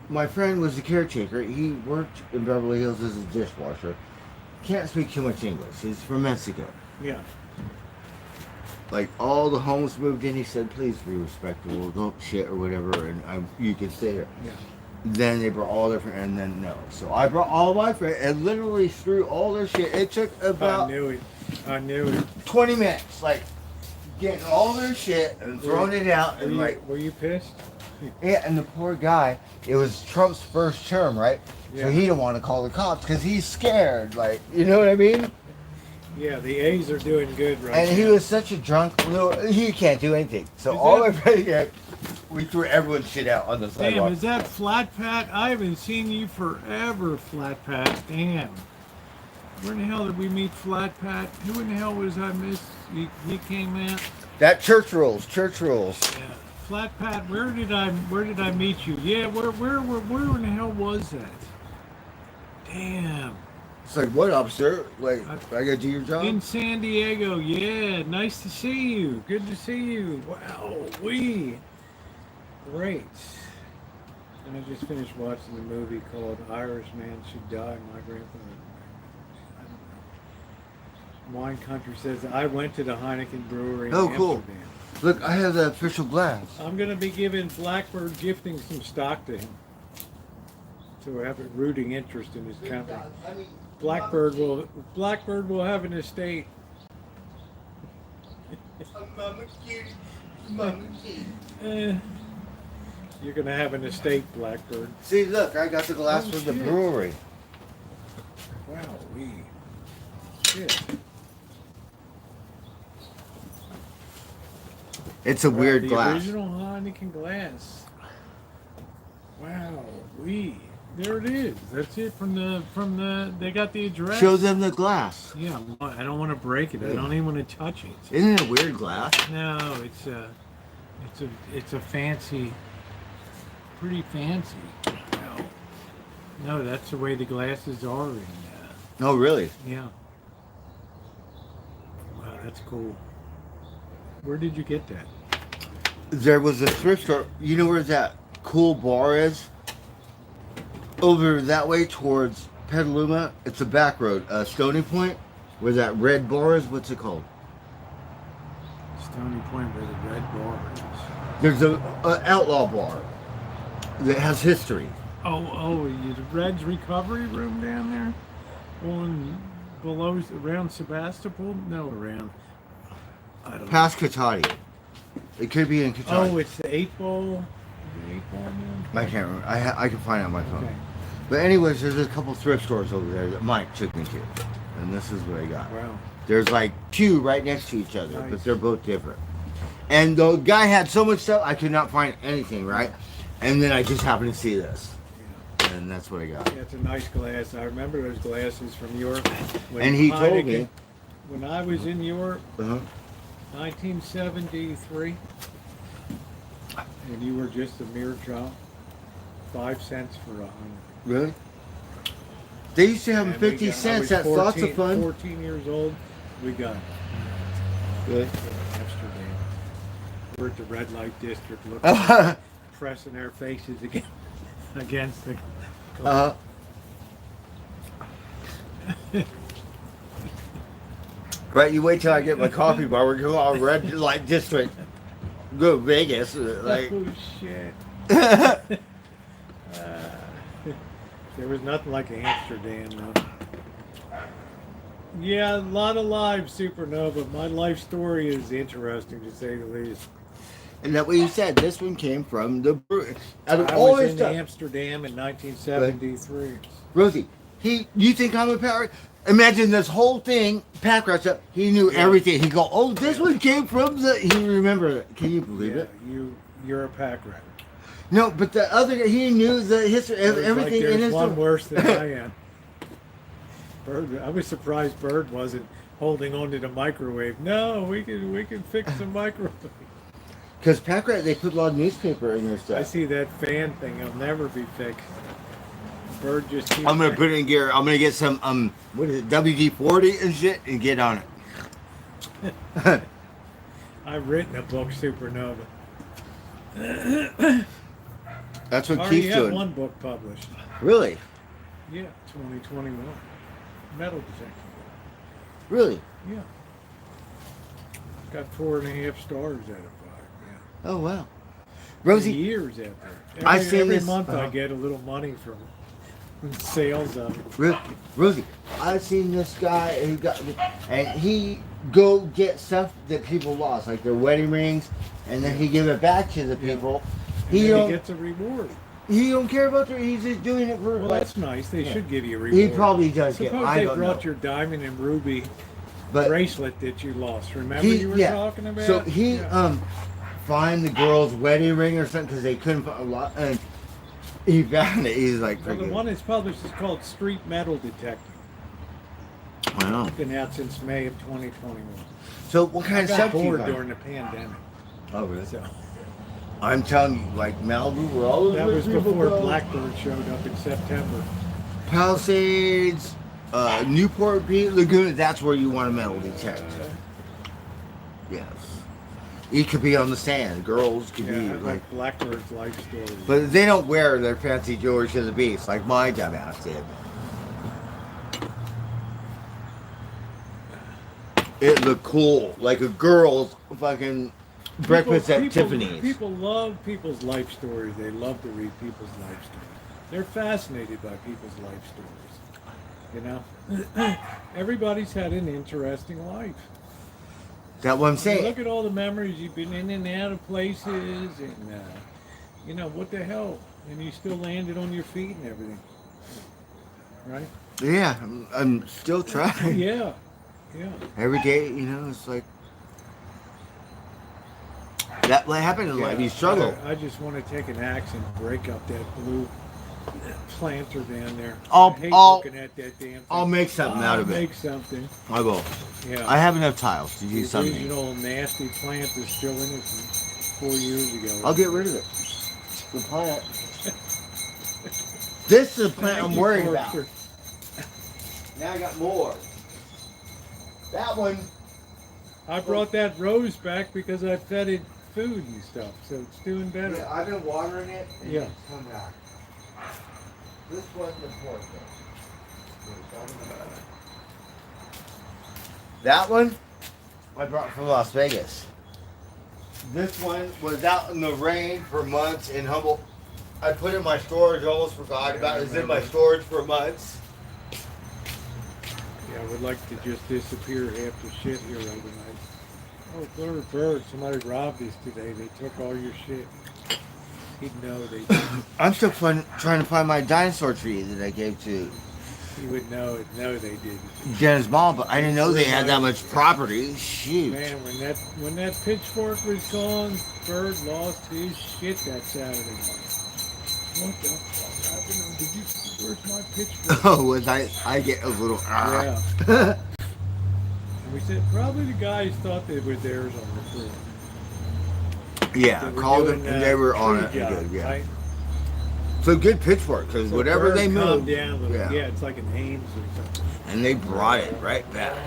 Speaker 2: my friend was the caretaker. He worked in Beverly Hills as a dishwasher, can't speak too much English. He's from Mexico.
Speaker 1: Yeah.
Speaker 2: Like all the homeless moved in. He said, "Please be respectful. Don't shit or whatever, and you can stay here."
Speaker 1: Yeah.
Speaker 2: Then they brought all their friends, and then no. So I brought all my friends and literally threw all their shit. It took about
Speaker 1: I knew it.
Speaker 2: 20 minutes, like getting all their shit and throwing it out, and like,
Speaker 1: were you pissed?
Speaker 2: yeah. And the poor guy, it was Trump's first term, right?
Speaker 1: Yeah.
Speaker 2: So he didn't want to call the cops because he's scared. Like, you know what I mean?
Speaker 1: Yeah, the A's are doing good right
Speaker 2: And
Speaker 1: now.
Speaker 2: he was such a drunk. He can't do anything. So all my friends, yeah, we threw everyone's shit out on the sidewalk.
Speaker 1: Damn, is that Flat Pat? I haven't seen you forever, Flat Pat. Damn. Where in the hell did we meet Flat Pat? Who in the hell was I miss? He came out.
Speaker 2: That church rules. Church rules.
Speaker 1: Yeah. Flat Pat, where did I meet you? Yeah, where in the hell was that? Damn.
Speaker 2: It's like, what up, sir? Like, I gotta do your job.
Speaker 1: In San Diego, yeah. Nice to see you. Good to see you. Wow, great. And I just finished watching the movie called Irishman Should Die. My grandfather. I don't know. Wine Country says I went to the Heineken Brewery in
Speaker 2: cool.
Speaker 1: Amsterdam.
Speaker 2: Look, I have the official glass.
Speaker 1: I'm gonna be giving Blackbird gifting some stock to him. So I have a rooting interest in his company. Blackbird will have an estate.
Speaker 2: Mama kitty, mama kitty.
Speaker 1: You're gonna have an estate, Blackbird.
Speaker 2: See, look, I got the glass
Speaker 1: Oh,
Speaker 2: from the
Speaker 1: shit.
Speaker 2: brewery.
Speaker 1: Wow, shit.
Speaker 2: It's a weird
Speaker 1: the
Speaker 2: glass.
Speaker 1: Original Heineken glass. Wow, there it is. That's it from the. They got the address.
Speaker 2: Show them the glass.
Speaker 1: Yeah, I don't want to break it. I don't even want to touch it.
Speaker 2: Isn't it a weird glass?
Speaker 1: No, it's a fancy, pretty fancy. Wow. No, that's the way the glasses are in.
Speaker 2: Oh, really?
Speaker 1: Yeah. Wow, that's cool. Where did you get that?
Speaker 2: There was a thrift store. You know where that cool bar is? Over that way towards Petaluma. It's a back road. Stony Point, where that red bar is. What's it called?
Speaker 1: Stony Point, where the red bar is.
Speaker 2: There's a outlaw bar that has history.
Speaker 1: Oh, the Red's Recovery Room down there? Around Sebastopol? No, around. I don't know.
Speaker 2: Past Cotati. It could be in Cotati.
Speaker 1: Oh, it's the 8 Ball. The 8 Ball man?
Speaker 2: I can't remember. I can find it on my phone.
Speaker 1: Okay.
Speaker 2: But anyways, there's a couple thrift stores over there that Mike took me to. And this is what I got.
Speaker 1: Wow.
Speaker 2: There's like two right next to each other,
Speaker 1: Nice.
Speaker 2: but they're both different. And the guy had so much stuff, I could not find anything, right? And then I just happened to see this.
Speaker 1: Yeah.
Speaker 2: And that's what I got.
Speaker 1: Yeah, it's a nice glass. I remember those glasses from Europe. When
Speaker 2: And he told me.
Speaker 1: When I was in Europe,
Speaker 2: Uh-huh.
Speaker 1: 1973, and you were just a mere drop, 5 cents for 100.
Speaker 2: Really? They used to have them
Speaker 1: And
Speaker 2: 50 cents.
Speaker 1: I was
Speaker 2: That's lots of
Speaker 1: 14
Speaker 2: fun.
Speaker 1: 14 years old, we got it.
Speaker 2: Really?
Speaker 1: Amsterdam. We're at the red light district looking,
Speaker 2: Uh-huh.
Speaker 1: pressing our faces against the.
Speaker 2: Uh-huh. Right, you wait till I get my coffee bar. We're going on red light district. Go to Vegas. Like,
Speaker 1: Oh shit. There was nothing like Amsterdam though. Yeah, a lot of lives, Supernova. My life story is interesting to say the least.
Speaker 2: and that what you said. This one came from the brewery. Out of
Speaker 1: I
Speaker 2: all
Speaker 1: was
Speaker 2: his
Speaker 1: in
Speaker 2: stuff.
Speaker 1: Amsterdam in 1973.
Speaker 2: Rosie, you think I'm a parrot? Imagine this whole thing, pack rat stuff. He knew everything. He go, oh, this one came from the. He remembered it. Can you believe
Speaker 1: Yeah,
Speaker 2: it?
Speaker 1: you're a pack rat.
Speaker 2: No, but the other guy, he knew the history of
Speaker 1: It's
Speaker 2: everything
Speaker 1: like
Speaker 2: in
Speaker 1: there's
Speaker 2: his.
Speaker 1: one worse than I am. Bird, I was surprised Bird wasn't holding on to the microwave. No, we can fix the microwave.
Speaker 2: Because pack rat, they put a lot of newspaper in their stuff.
Speaker 1: I see that fan thing. It'll never be fixed. Bird just keeps.
Speaker 2: I'm gonna put it in gear. I'm gonna get some what is it, WD-40 and shit, and get on it.
Speaker 1: I've written a book, Supernova.
Speaker 2: That's what
Speaker 1: I already
Speaker 2: Keith's
Speaker 1: have
Speaker 2: doing.
Speaker 1: one book published.
Speaker 2: Really?
Speaker 1: Yeah, 2021. metal detector.
Speaker 2: Really?
Speaker 1: Yeah. Got 4.5 stars out of 5. Yeah.
Speaker 2: Oh wow.
Speaker 1: For
Speaker 2: Rosie,
Speaker 1: years out there.
Speaker 2: I've seen
Speaker 1: every
Speaker 2: this-
Speaker 1: month I get a little money from sales of it.
Speaker 2: Rosie, I've seen this guy who got, and he go get stuff that people lost, like their wedding rings, and then he give it back to the people.
Speaker 1: And
Speaker 2: He
Speaker 1: then
Speaker 2: don't.
Speaker 1: he gets a reward.
Speaker 2: He don't care about the. He's just doing it for.
Speaker 1: Well,
Speaker 2: like,
Speaker 1: that's nice. They
Speaker 2: yeah.
Speaker 1: should give you a reward.
Speaker 2: He probably does get.
Speaker 1: Suppose
Speaker 2: I
Speaker 1: they
Speaker 2: don't
Speaker 1: brought
Speaker 2: know.
Speaker 1: your diamond and ruby
Speaker 2: But
Speaker 1: bracelet that you lost. Remember you were talking about?
Speaker 2: So he
Speaker 1: Yeah.
Speaker 2: find the girl's wedding ring or something because they couldn't find a lot, and he found it. He's like,
Speaker 1: Well, the
Speaker 2: forget
Speaker 1: one
Speaker 2: it.
Speaker 1: that's published is called Street Metal Detective.
Speaker 2: Wow.
Speaker 1: Been out since May of 2021.
Speaker 2: So what kind
Speaker 1: I
Speaker 2: of
Speaker 1: got
Speaker 2: stuff do you
Speaker 1: bored
Speaker 2: find?
Speaker 1: during the pandemic.
Speaker 2: Oh really?
Speaker 1: So
Speaker 2: I'm telling you, like Malibu, where all
Speaker 1: that
Speaker 2: the
Speaker 1: was
Speaker 2: people
Speaker 1: before
Speaker 2: go.
Speaker 1: Blackbird showed up in September.
Speaker 2: Palisades, Newport Beach, Laguna. That's where you want a metal detector. Yes. It could be on the sand. Girls could
Speaker 1: Yeah,
Speaker 2: be
Speaker 1: I
Speaker 2: like,
Speaker 1: like Blackbird's life story.
Speaker 2: but they don't wear their fancy jewelry to the beach like my dumbass did. It looked cool, like a girl's fucking breakfast at Tiffany's.
Speaker 1: People love people's life stories. They love to read people's life stories. They're fascinated by people's life stories. You know, everybody's had an interesting life.
Speaker 2: That's what I'm saying.
Speaker 1: Look at all the memories you've been in and out of places, and you know what the hell, and you still landed on your feet and everything, right?
Speaker 2: Yeah, I'm still trying.
Speaker 1: Yeah, yeah.
Speaker 2: Every day, you know, it's like that. What happened in life? You struggle.
Speaker 1: I just want to take an axe and break up that blue planter down there.
Speaker 2: I'll-
Speaker 1: I hate
Speaker 2: I'll-
Speaker 1: looking at that damn thing.
Speaker 2: I'll make something out of it.
Speaker 1: Make something.
Speaker 2: I will.
Speaker 1: Yeah.
Speaker 2: I have enough tiles to do
Speaker 1: The
Speaker 2: something.
Speaker 1: original nasty plant is still in it from 4 years ago.
Speaker 2: I'll get rid of it. The plant. This is the plant
Speaker 1: Thank
Speaker 2: I'm
Speaker 1: you,
Speaker 2: worried about.
Speaker 1: Forrester.
Speaker 2: Now I got more. That one.
Speaker 1: I brought that rose back because I fed it food and stuff, so it's doing better.
Speaker 2: Yeah, I've been watering it. And
Speaker 1: Yeah.
Speaker 2: It's come back. This wasn't important. That one I brought from Las Vegas. This one was out in the rain for months in Humboldt. I put it in my storage, almost forgot about it. It's in my storage for months.
Speaker 1: Yeah, I would like to just disappear half the shit here overnight. Oh, bird, somebody robbed this today. They took all your shit. He'd know they did.
Speaker 2: I'm still trying to find my dinosaur tree that I gave to
Speaker 1: He would know it. No, they didn't.
Speaker 2: Jen's mom, but I didn't know they had that much property. Shoot.
Speaker 1: Man, when that pitchfork was gone, Bird lost his shit that Saturday morning. What the fuck happened? Did you? Where's my pitchfork?
Speaker 2: Oh, was I get a little.
Speaker 1: Yeah. And we said probably the guys thought they were theirs on the floor.
Speaker 2: Yeah,
Speaker 1: They
Speaker 2: I
Speaker 1: were
Speaker 2: called them
Speaker 1: doing,
Speaker 2: and they were on
Speaker 1: tree
Speaker 2: it.
Speaker 1: job,
Speaker 2: Good, yeah.
Speaker 1: right?
Speaker 2: So good pitchfork, because
Speaker 1: So
Speaker 2: whatever
Speaker 1: Bird
Speaker 2: they
Speaker 1: calmed
Speaker 2: moved,
Speaker 1: down a little.
Speaker 2: yeah.
Speaker 1: Yeah, it's like an Ames or something.
Speaker 2: And they brought it right back.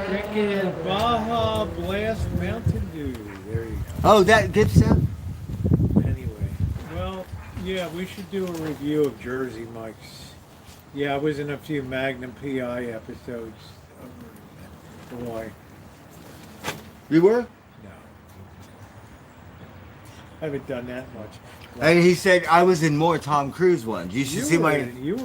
Speaker 1: Drinking Baja Blast Mountain Dew. There you go.
Speaker 2: Oh, that good stuff.
Speaker 1: Anyway, well, yeah, we should do a review of Jersey Mike's. Yeah, I was in a few Magnum PI episodes. Boy,
Speaker 2: You were?
Speaker 1: no. I haven't done that much.
Speaker 2: And he said I was in more Tom Cruise ones. You should see weren't
Speaker 1: you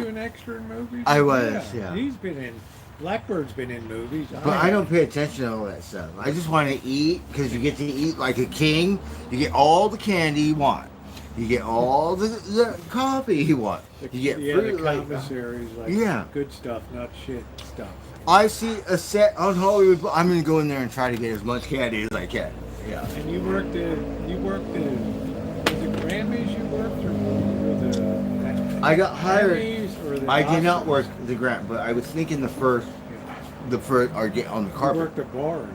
Speaker 1: an extra in movies?
Speaker 2: I was, yeah.
Speaker 1: He's been in, Blackbird's been in movies.
Speaker 2: But I don't pay attention to all that stuff. I just want to eat because you get to eat like a king. You get all the candy you want. You get all the coffee you want. You get fruit
Speaker 1: the
Speaker 2: like
Speaker 1: commissaries, like
Speaker 2: Yeah.
Speaker 1: good stuff, not shit stuff.
Speaker 2: I see a set on Hollywood. I'm gonna go in there and try to get as much candy as I can. Yeah.
Speaker 1: And you worked the Grammys you worked or the
Speaker 2: I got hired.
Speaker 1: Grammys or the
Speaker 2: I did not
Speaker 1: Oscars?
Speaker 2: work the grant, but I would sneak in the first or get on the
Speaker 1: You
Speaker 2: carpet.
Speaker 1: worked at bars.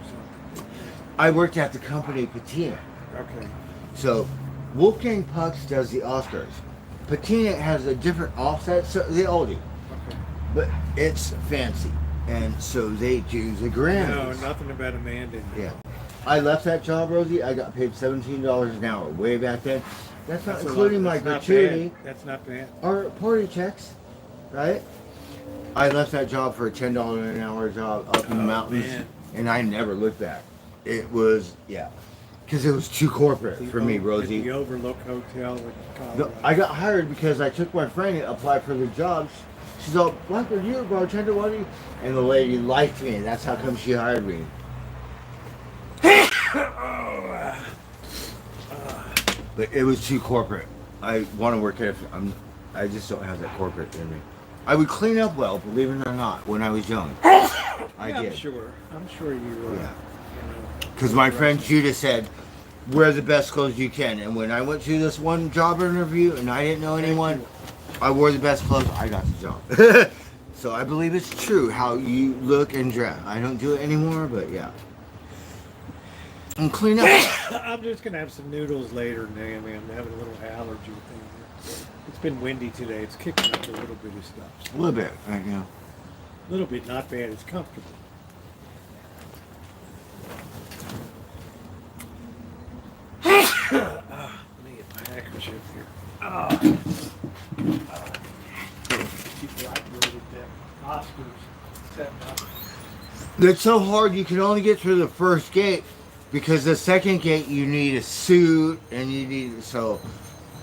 Speaker 2: I worked at the company Patina.
Speaker 1: Okay.
Speaker 2: So Wolfgang Pucks does the Oscars. Patina has a different offset, so they all do.
Speaker 1: Okay.
Speaker 2: But it's fancy. And so they do the Grammys.
Speaker 1: No, nothing about Amanda.
Speaker 2: Yeah. I left that job, Rosie. I got paid $17 an hour way back then. That's not
Speaker 1: That's a
Speaker 2: including
Speaker 1: lot.
Speaker 2: my
Speaker 1: That's not
Speaker 2: gratuity
Speaker 1: bad. That's not bad.
Speaker 2: or party checks, right? I left that job for a $10 an hour job up in the mountains,
Speaker 1: man.
Speaker 2: and I never looked back. It was, yeah, because it was too corporate for me, Rosie.
Speaker 1: The Overlook Hotel in Colorado.
Speaker 2: I got hired because I took my friend and applied for the jobs. She's all, Blackbird, you're a bartender, what are you? And the lady liked me, and that's how come she hired me. But it was too corporate. I want to work at I just don't have that corporate in me. I would clean up well, believe it or not, when I was young. I did.
Speaker 1: I'm sure you were.
Speaker 2: Yeah. Because my friend Judah said, wear the best clothes you can. And when I went to this one job interview and I didn't know anyone, I wore the best clothes, I got the job. So I believe it's true how you look and dress. I don't do it anymore, but yeah. And clean up.
Speaker 1: I'm just going to have some noodles later, Naomi. I'm having a little allergy thing here. It's been windy today. It's kicking up a little bit of stuff.
Speaker 2: A little bit right now.
Speaker 1: A little bit, not bad. It's comfortable. Let me get my handkerchief here. People like them Oscars setting up.
Speaker 2: It's so hard. You can only get through the first gate because the second gate you need a suit and you need so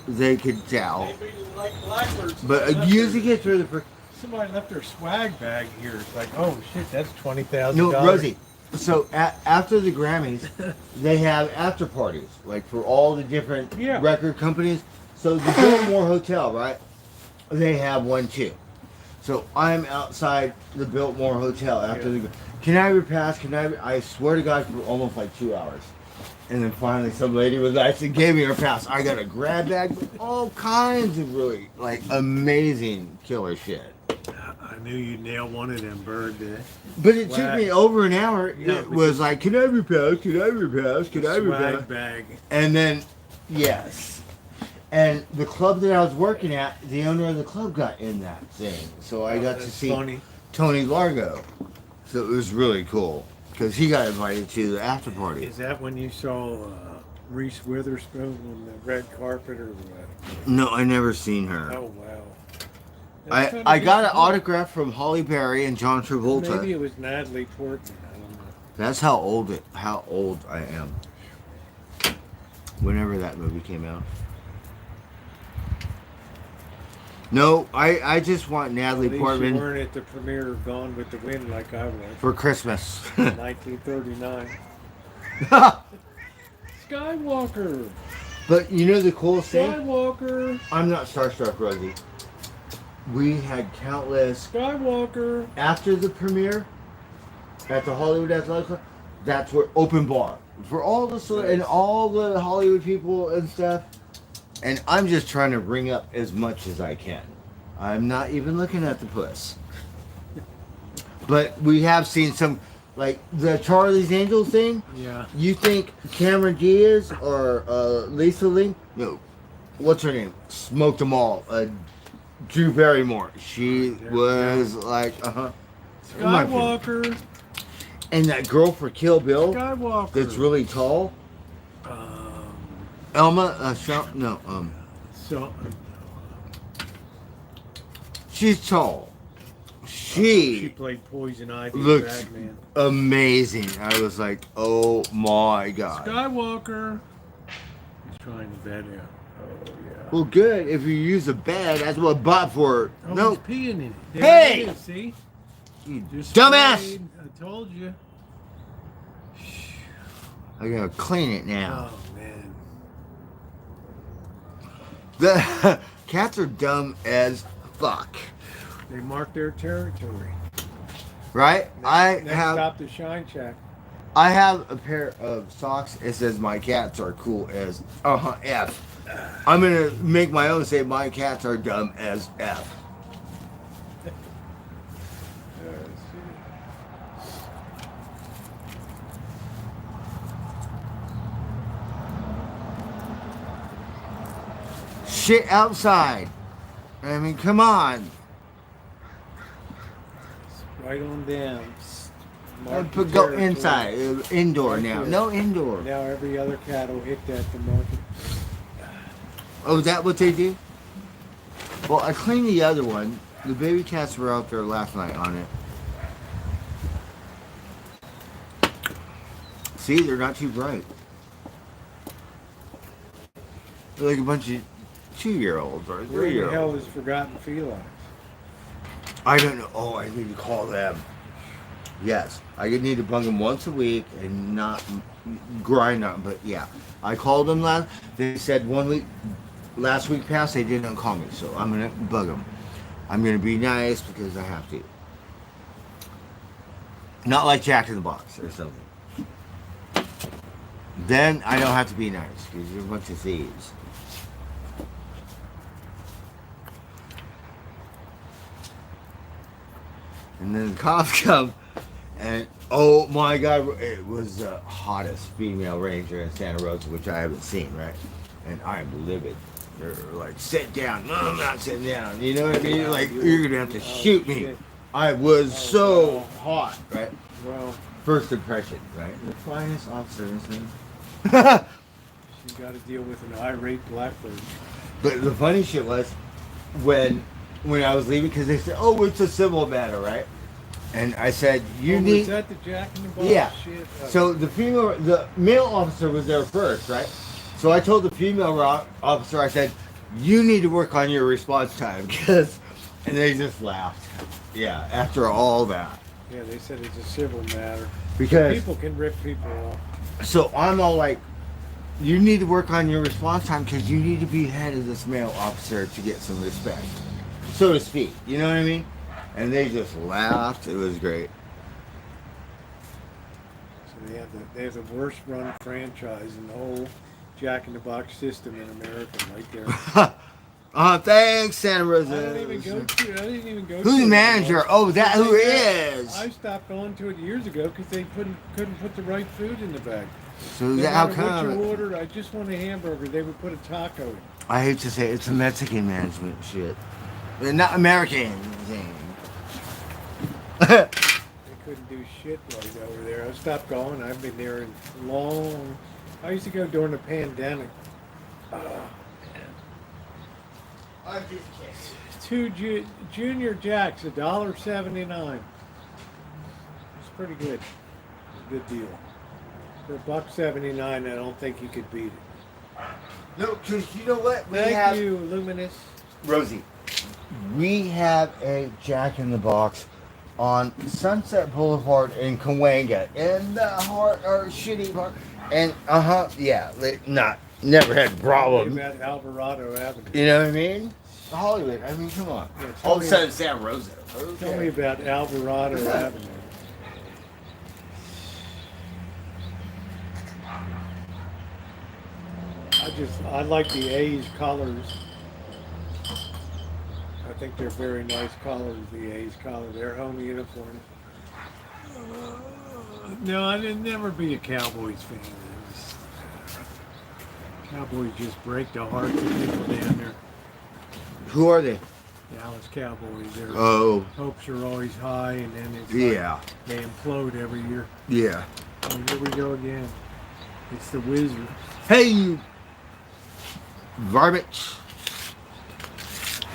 Speaker 2: they could tell.
Speaker 1: Maybe like blackbirds.
Speaker 2: But you usually get through the first.
Speaker 1: Somebody left their swag bag here. It's like, oh shit, that's $20,000.
Speaker 2: No, Rosie. So after the Grammys, they have after parties, like for all the different record companies. So the Biltmore Hotel, right? They have one too. So I'm outside the Biltmore Hotel after the. Can I repass? I swear to God, for almost like 2 hours. And then finally some lady was nice and gave me her pass. I got a grab bag with all kinds of really like amazing killer shit.
Speaker 1: I knew you'd nail one of them, Bird.
Speaker 2: But it took me over an hour.
Speaker 1: Yeah,
Speaker 2: It was like, can I repass? Can I repass? Can I repass?
Speaker 1: Swag bag.
Speaker 2: And then, yes. And the club that I was working at, the owner of the club got in that thing. So I got to see
Speaker 1: funny.
Speaker 2: Tony Largo. So it was really cool. Because he got invited to the after party.
Speaker 1: Is that when you saw Reese Witherspoon on the red carpet or what?
Speaker 2: No, I never seen her.
Speaker 1: Oh, wow.
Speaker 2: I got an autograph from Holly Berry and John Travolta.
Speaker 1: Maybe it was Natalie Portman. I don't know.
Speaker 2: That's how old I am. Whenever that movie came out. No, I just want Natalie
Speaker 1: At least
Speaker 2: Portman.
Speaker 1: you weren't at the premiere of Gone with the Wind like I was.
Speaker 2: For Christmas.
Speaker 1: 1939. Skywalker.
Speaker 2: But you know the coolest thing?
Speaker 1: Skywalker.
Speaker 2: I'm not starstruck, Rosie. We had countless.
Speaker 1: Skywalker.
Speaker 2: After the premiere, at the Hollywood Athletic Club, that's where open bar for all the and all the Hollywood people and stuff. And I'm just trying to bring up as much as I can. I'm not even looking at the puss. But we have seen some, like the Charlie's Angels thing.
Speaker 1: Yeah.
Speaker 2: You think Cameron Diaz or Lisa Ling? No. What's her name? Smoked them all. Drew Barrymore. She was like,
Speaker 1: Skywalker.
Speaker 2: And that girl for Kill Bill.
Speaker 1: Skywalker.
Speaker 2: That's really tall. Elma,
Speaker 1: So,
Speaker 2: she's tall.
Speaker 1: she played Poison Ivy.
Speaker 2: Looks
Speaker 1: Batman.
Speaker 2: amazing. I was like, oh my God.
Speaker 1: Skywalker. He's trying to bed out. Oh yeah.
Speaker 2: Well, good. If you use a bed, that's what I bought for.
Speaker 1: Oh,
Speaker 2: No.
Speaker 1: he's peeing in it. There
Speaker 2: Hey!
Speaker 1: it is, see?
Speaker 2: You
Speaker 1: Just
Speaker 2: dumbass!
Speaker 1: sprayed. I told you.
Speaker 2: I gotta clean it now.
Speaker 1: Oh man.
Speaker 2: The cats are dumb as fuck.
Speaker 1: They mark their territory.
Speaker 2: Right?
Speaker 1: Next stop the Shine Shack.
Speaker 2: I have a pair of socks. It says my cats are cool as F. I'm gonna make my own say my cats are dumb as F. Shit outside. I mean, come on.
Speaker 1: Right on down.
Speaker 2: Go inside. Indoor now. No indoor.
Speaker 1: Now every other cat will hit that to market.
Speaker 2: Oh, is that what they do? Well, I cleaned the other one. The baby cats were out there last night on it. See, they're not too bright. They're like a bunch of 2-year-olds or
Speaker 1: Where the
Speaker 2: 3-year-olds.
Speaker 1: hell is forgotten felines?
Speaker 2: I don't know. Oh, I need to call them. Yes, I need to bug them once a week and not grind on. But yeah, I called them last. They said 1 week, last week passed. They didn't call me, so I'm gonna bug them. I'm gonna be nice because I have to. Not like Jack in the Box or something. Then I don't have to be nice because you're a bunch of thieves. And then the cops come, and oh my God, it was the hottest female ranger in Santa Rosa, which I haven't seen, right? And I'm livid. They're like, sit down. No, I'm not sitting down. You know what I mean? Like, you're going to have to shoot me. I was so hot, right?
Speaker 1: Well,
Speaker 2: First impression, right? The finest officer in Santa.
Speaker 1: she's got to deal with an irate blackbird.
Speaker 2: But the funny shit was, when I was leaving, because they said, oh, it's a civil matter, right? And I said, you need...
Speaker 1: Was that the Jack in the Box
Speaker 2: Yeah.
Speaker 1: shit?
Speaker 2: So the male officer was there first, right? So I told the female officer, I said, you need to work on your response time, because... And they just laughed. Yeah, after all that.
Speaker 1: Yeah, they said it's a civil matter.
Speaker 2: Because...
Speaker 1: People can rip people off.
Speaker 2: So I'm all like, you need to work on your response time, because you need to be ahead of this male officer to get some respect. So to speak. You know what I mean? And they just laughed. It was great.
Speaker 1: So they have the worst run franchise in the whole Jack in the Box system in America, right there.
Speaker 2: Thanks, Santa Rosa.
Speaker 1: I didn't even go to it.
Speaker 2: Who's the manager? Oh, that who is?
Speaker 1: I stopped going to it years ago because they couldn't put the right food in the bag.
Speaker 2: So
Speaker 1: No
Speaker 2: that how
Speaker 1: matter what you
Speaker 2: come?
Speaker 1: ordered, I just want a hamburger. They would put a taco in.
Speaker 2: I hate to say it, it's a Mexican management shit. Not American thing.
Speaker 1: They couldn't do shit right over there. I stopped going. I've been there in long. I used to go during the pandemic.
Speaker 2: I'm just kidding.
Speaker 1: Two Junior Jacks, $1.79. It's pretty good. It's a good deal. For $1.79, I don't think you could beat it.
Speaker 2: No, because you know what?
Speaker 1: Thank you, Luminous.
Speaker 2: Rosie, we have a Jack in the Box on Sunset Boulevard in Cahuenga, in the heart or shitty part. And yeah, never had a problem.
Speaker 1: At Alvarado Avenue.
Speaker 2: You know what I mean? Hollywood. I mean, come on.
Speaker 1: Yeah,
Speaker 2: All of a sudden, Santa Rosa.
Speaker 1: Tell me about Alvarado Avenue. I like the A's colors. I think they're very nice colors, the A's color. Their home uniform. No, I didn't never be a Cowboys fan. Cowboys just break the hearts of people down there.
Speaker 2: Who are they?
Speaker 1: Dallas Cowboys. Their hopes are always high, and then it's like they implode every year.
Speaker 2: Yeah.
Speaker 1: Oh, here we go again. It's the Wizards.
Speaker 2: Hey, you varmints.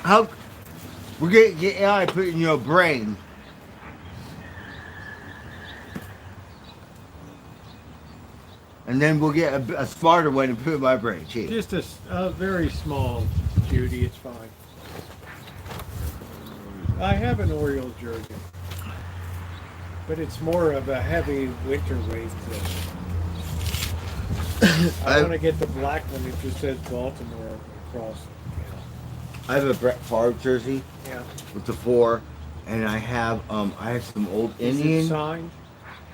Speaker 2: How we're gonna get AI put in your brain? And then we'll get a smarter one to put in my brain. Gee.
Speaker 1: Just a very small, Judy. It's fine. I have an Orioles jersey, but it's more of a heavy winter weight thing. I want to get the black one that just says Baltimore across.
Speaker 2: I have a Brett Favre jersey.
Speaker 1: Yeah.
Speaker 2: With the 4, and I have some old Indian.
Speaker 1: Is it signed?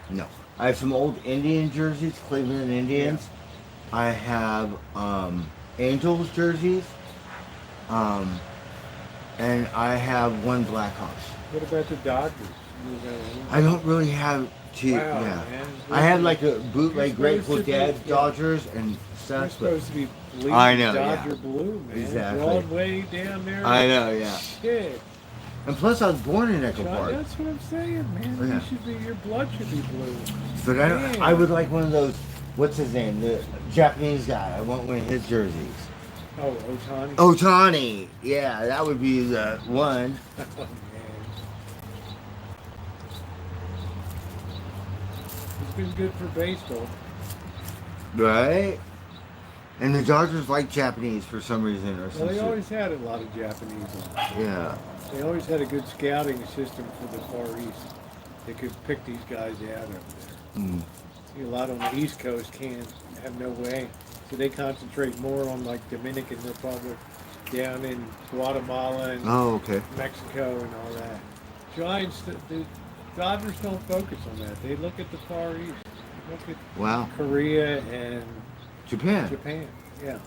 Speaker 2: No, I have some old Indian jerseys, Cleveland Indians. Yeah. I have Angels jerseys, and I have one Blackhawks.
Speaker 1: What about the Dodgers?
Speaker 2: I don't really have two.
Speaker 1: Wow,
Speaker 2: yeah,
Speaker 1: man.
Speaker 2: I had like a bootleg Grateful Dead Dodgers and
Speaker 1: You're
Speaker 2: stuff.
Speaker 1: supposed to be bleeding
Speaker 2: I know,
Speaker 1: Dodger
Speaker 2: yeah.
Speaker 1: blue, man.
Speaker 2: Exactly.
Speaker 1: Broadway down there.
Speaker 2: I know, yeah.
Speaker 1: Shit.
Speaker 2: And plus, I was born in Echo
Speaker 1: John,
Speaker 2: Park.
Speaker 1: that's what I'm saying, man.
Speaker 2: Yeah.
Speaker 1: You should be, your blood should be blue.
Speaker 2: But I don't.
Speaker 1: Man.
Speaker 2: I would like one of those. What's his name? The Japanese guy. I want one of his jerseys.
Speaker 1: Oh, Otani.
Speaker 2: Otani. Yeah, that would be the one.
Speaker 1: Oh, man. He's been good for baseball.
Speaker 2: Right? And the Dodgers like Japanese for some reason or
Speaker 1: Well,
Speaker 2: some
Speaker 1: they
Speaker 2: shit.
Speaker 1: always had a lot of Japanese.
Speaker 2: Yeah.
Speaker 1: They always had a good scouting system for the Far East. They could pick these guys out over there.
Speaker 2: Mm.
Speaker 1: See, a lot on the East Coast can't have no way. So they concentrate more on like Dominican Republic, down in Guatemala and
Speaker 2: Oh, okay.
Speaker 1: Mexico and all that. Giants, the Dodgers don't focus on that. They look at the Far East. They look at
Speaker 2: Wow.
Speaker 1: Korea and
Speaker 2: Japan.
Speaker 1: Japan. Yeah.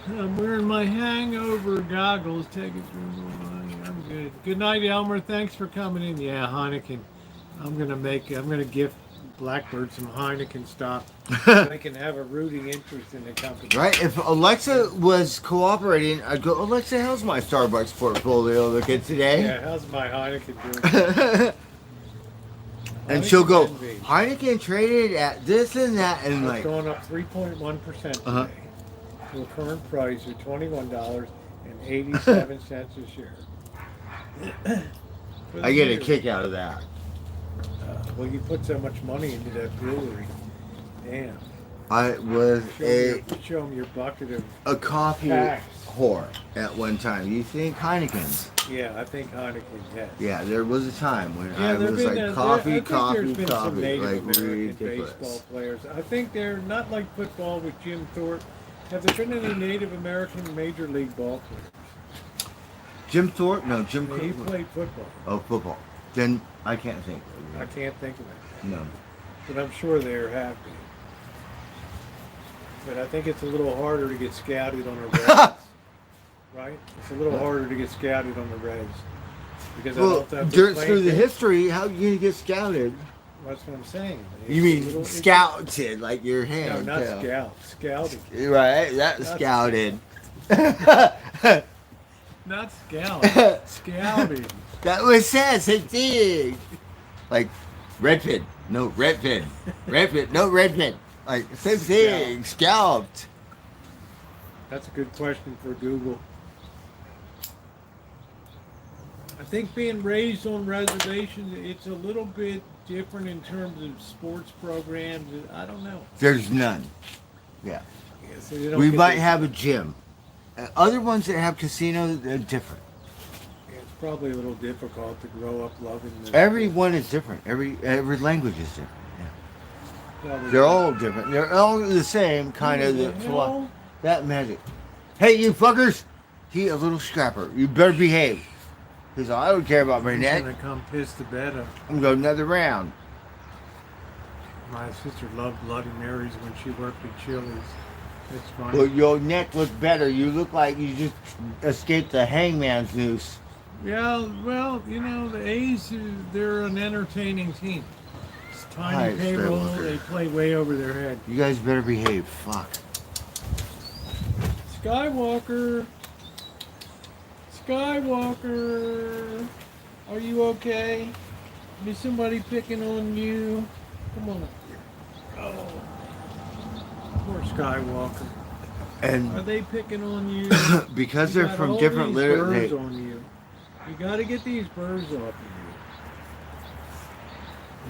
Speaker 1: I'm wearing my hangover goggles. Take it from me. I'm good. Good night, Elmer. Thanks for coming in. Yeah, Heineken. I'm gonna gift Blackbird some Heineken stock. So they can have a rooting interest in the company.
Speaker 2: Right? If Alexa was cooperating, I'd go, Alexa, how's my Starbucks portfolio looking today?
Speaker 1: Yeah, how's my Heineken doing?
Speaker 2: And she'll go,
Speaker 1: Heineken envy.
Speaker 2: Heineken traded at this and that, and
Speaker 1: It's
Speaker 2: like,
Speaker 1: going up 3.1% today
Speaker 2: Uh-huh.
Speaker 1: to a current price of $21.87 a share. For the
Speaker 2: I get a
Speaker 1: year.
Speaker 2: kick out of that.
Speaker 1: Well, you put so much money into that brewery. Damn.
Speaker 2: I was
Speaker 1: Show them your bucket of.
Speaker 2: a coffee
Speaker 1: Facts.
Speaker 2: whore at one time. You think Heineken's?
Speaker 1: Yeah, I think Heineken, yes.
Speaker 2: Yeah, there was a time when
Speaker 1: Yeah,
Speaker 2: I
Speaker 1: there've
Speaker 2: was
Speaker 1: been
Speaker 2: like
Speaker 1: I
Speaker 2: coffee,
Speaker 1: think there's
Speaker 2: coffee,
Speaker 1: been some
Speaker 2: coffee,
Speaker 1: Native
Speaker 2: like
Speaker 1: American
Speaker 2: ridiculous.
Speaker 1: baseball players. I think they're not like football with Jim Thorpe. Have there been any Native American major league ball players?
Speaker 2: Jim Thorpe? No, Jim.
Speaker 1: He played football.
Speaker 2: Oh, football. Then I can't think.
Speaker 1: I can't think of it,
Speaker 2: No.
Speaker 1: but I'm sure there have been. But I think it's a little harder to get scouted on the Reds, right? It's a little harder to get scouted on the Reds because I
Speaker 2: Well,
Speaker 1: don't have
Speaker 2: through the history, how you gonna get scouted?
Speaker 1: That's what I'm saying.
Speaker 2: You
Speaker 1: It's a
Speaker 2: mean
Speaker 1: little-
Speaker 2: scouted, like your
Speaker 1: No,
Speaker 2: hand?
Speaker 1: not
Speaker 2: yeah.
Speaker 1: scout. Scouted.
Speaker 2: Right, that
Speaker 1: Not
Speaker 2: scouted.
Speaker 1: Not scout. Scouted.
Speaker 2: That was said, same thing. Like red pin, no red pin, red pin, no red pin. Like same thing, scalped.
Speaker 1: That's a good question for Google. I think being raised on reservations, it's a little bit different in terms of sports programs. I don't know.
Speaker 2: There's none. Yeah,
Speaker 1: Yeah, so they don't
Speaker 2: we
Speaker 1: get
Speaker 2: might
Speaker 1: the-
Speaker 2: have a gym. Other ones that have casinos, they're different.
Speaker 1: yeah, it's probably a little difficult to grow up loving the.
Speaker 2: Everyone is different. Every language is different. Yeah.
Speaker 1: probably-
Speaker 2: They're all different. They're all the same kind
Speaker 1: Who
Speaker 2: of
Speaker 1: the
Speaker 2: the
Speaker 1: hell?
Speaker 2: that magic. Hey, you fuckers! He a little scrapper. You better behave. He's like, I don't care about my
Speaker 1: He's
Speaker 2: neck.
Speaker 1: gonna come piss the bed up.
Speaker 2: I'm going another round.
Speaker 1: My sister loved Bloody Marys when she worked at Chili's. It's funny.
Speaker 2: Well, your neck looks better. You look like you just escaped the hangman's noose.
Speaker 1: Yeah, well, you know, the A's, they're an entertaining team. It's tiny
Speaker 2: Hi,
Speaker 1: payroll,
Speaker 2: Skywalker.
Speaker 1: they play way over their head.
Speaker 2: You guys better behave. Fuck.
Speaker 1: Skywalker! Skywalker! Are you okay? Is somebody picking on you? Come on up here. Oh. Poor Skywalker. Are
Speaker 2: And
Speaker 1: they picking on you?
Speaker 2: because
Speaker 1: You
Speaker 2: they're
Speaker 1: got
Speaker 2: from
Speaker 1: all
Speaker 2: different
Speaker 1: these
Speaker 2: litter,
Speaker 1: burrs
Speaker 2: they,
Speaker 1: on you. You got to get these burrs off of you.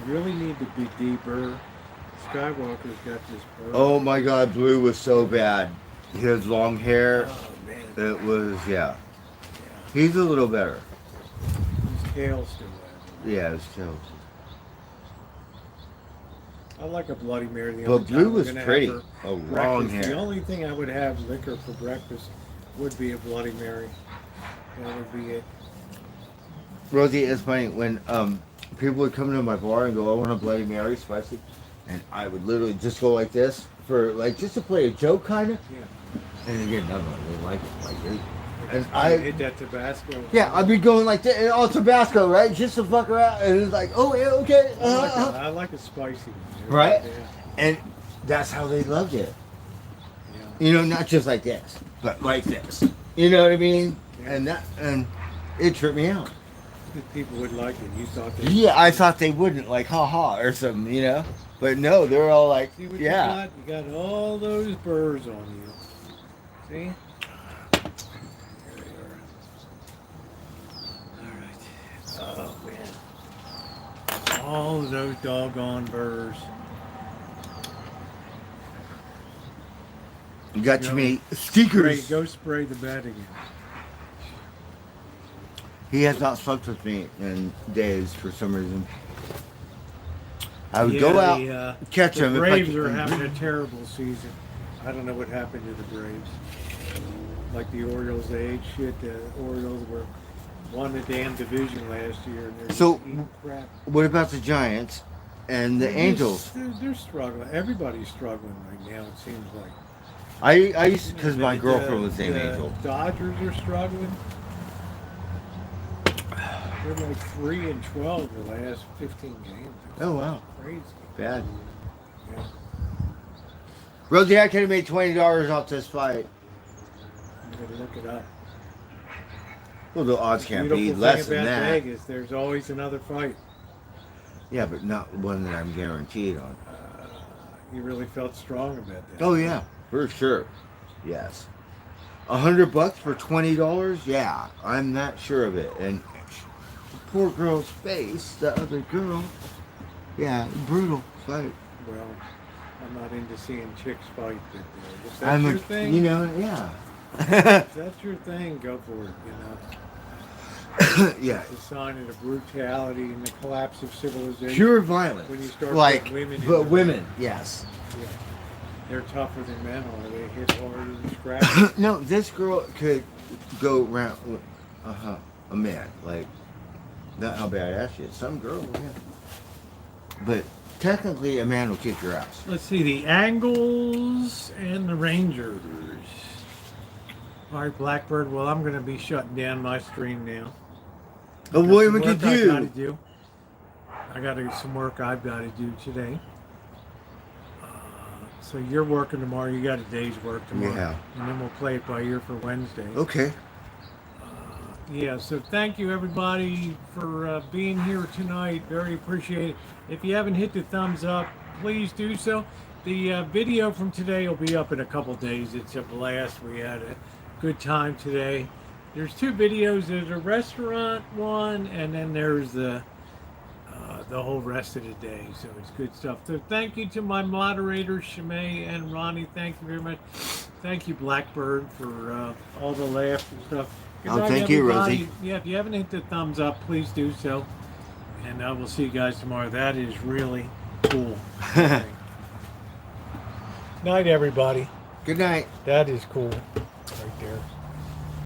Speaker 1: You really need to be deeper. Skywalker's got this burr.
Speaker 2: oh my God, Blue was so bad. His long hair,
Speaker 1: Oh, man.
Speaker 2: it was yeah. He's a little better.
Speaker 1: His tail's still there.
Speaker 2: Yeah, it's still.
Speaker 1: I like a Bloody Mary. The
Speaker 2: But
Speaker 1: only
Speaker 2: Blue
Speaker 1: time
Speaker 2: was
Speaker 1: I'm gonna
Speaker 2: pretty.
Speaker 1: have for
Speaker 2: A long
Speaker 1: breakfast,
Speaker 2: hair.
Speaker 1: The only thing I would have liquor for breakfast would be a Bloody Mary. That would be it.
Speaker 2: Rosie, it's funny when people would come to my bar and go, "I want a Bloody Mary, spicy," and I would literally just go like this for like just to play a joke, kind of.
Speaker 1: Yeah.
Speaker 2: And again, none of them really like it. Like, and
Speaker 1: I
Speaker 2: I,
Speaker 1: hit that Tabasco.
Speaker 2: yeah, I'd be going like that, and all Tabasco, right, just to fuck around, and it's like, oh, yeah, okay,
Speaker 1: I like a spicy one.
Speaker 2: Right?
Speaker 1: Yeah.
Speaker 2: and that's how they loved it.
Speaker 1: Yeah.
Speaker 2: You know, not just like this, but like this. You know what I mean?
Speaker 1: Yeah.
Speaker 2: And it tripped me out.
Speaker 1: People would like it. You thought they
Speaker 2: Yeah, I thought they wouldn't, like, ha or something, you know? But no, they're all like,
Speaker 1: See what
Speaker 2: yeah.
Speaker 1: you got? You got all those burrs on you. See? There they are. Alright. Oh, man. All of those doggone burrs.
Speaker 2: You got
Speaker 1: Go
Speaker 2: too many
Speaker 1: Spray,
Speaker 2: stickers.
Speaker 1: go spray the bed again.
Speaker 2: He has not slept with me in days for some reason. I would go out, catch
Speaker 1: the
Speaker 2: him.
Speaker 1: Braves
Speaker 2: if I
Speaker 1: are
Speaker 2: could.
Speaker 1: having a terrible season. I don't know what happened to the Braves. Like the Orioles, they ate shit. The Orioles won the damn division last year, and they're
Speaker 2: So,
Speaker 1: just eating crap.
Speaker 2: What about the Giants and the Angels?
Speaker 1: They're struggling. Everybody's struggling right now. It seems like.
Speaker 2: I used to, because my girlfriend was named Angel.
Speaker 1: Dodgers are struggling. They're like 3-12 the last 15 games.
Speaker 2: Oh wow,
Speaker 1: Crazy.
Speaker 2: bad.
Speaker 1: Yeah.
Speaker 2: Rosie, I could have made $20 off this fight.
Speaker 1: I'm gonna look it up.
Speaker 2: Well, the odds can't be
Speaker 1: Beautiful
Speaker 2: less
Speaker 1: thing
Speaker 2: than
Speaker 1: about
Speaker 2: that.
Speaker 1: Vegas, there's always another fight.
Speaker 2: Yeah, but not one that I'm guaranteed on.
Speaker 1: You really felt strong about that.
Speaker 2: Oh yeah, for sure. Yes. $100 for $20? Yeah, I'm not sure of it. And the poor girl's face, the other girl. Yeah, brutal fight.
Speaker 1: Well, I'm not into seeing chicks fight, but if that's
Speaker 2: I'm
Speaker 1: your
Speaker 2: a,
Speaker 1: thing,
Speaker 2: you know, yeah.
Speaker 1: if that's your thing, go for it,
Speaker 2: Yeah.
Speaker 1: It's a sign of the brutality and the collapse of civilization.
Speaker 2: Pure violence.
Speaker 1: When you start
Speaker 2: like,
Speaker 1: putting women in
Speaker 2: but
Speaker 1: the-
Speaker 2: women, yes.
Speaker 1: Yeah. They're tougher than men are. They hit harder than scratch.
Speaker 2: No, this girl could go around with a man. Like, not how badass she is. Some girl, yeah. But technically, a man will kick your ass.
Speaker 1: Let's see, the Angles and the Rangers. All right, Blackbird. Well, I'm going to be shutting down my stream now.
Speaker 2: But
Speaker 1: Got
Speaker 2: what
Speaker 1: some
Speaker 2: we
Speaker 1: work
Speaker 2: could
Speaker 1: I gotta
Speaker 2: do?
Speaker 1: do. I got some work I've got to do today. So you're working tomorrow. You got a day's work tomorrow.
Speaker 2: Yeah.
Speaker 1: And then we'll play it by ear for Wednesday.
Speaker 2: Okay.
Speaker 1: Yeah, so thank you everybody for being here tonight. Very appreciated. If you haven't hit the thumbs up, please do so. The video from today will be up in a couple days. It's a blast. We had a good time today. There's two videos. There's a restaurant one, and then there's the whole rest of the day. So it's good stuff. So thank you to my moderators, Shimei and Ronnie. Thank you very much. Thank you, Blackbird, for all the laughs and stuff. Good
Speaker 2: Oh,
Speaker 1: night,
Speaker 2: thank you,
Speaker 1: everybody.
Speaker 2: Rosie.
Speaker 1: Yeah, if you haven't hit the thumbs up, please do so. And I will see you guys tomorrow. That is really cool. Night, everybody.
Speaker 2: Good night.
Speaker 1: That is cool.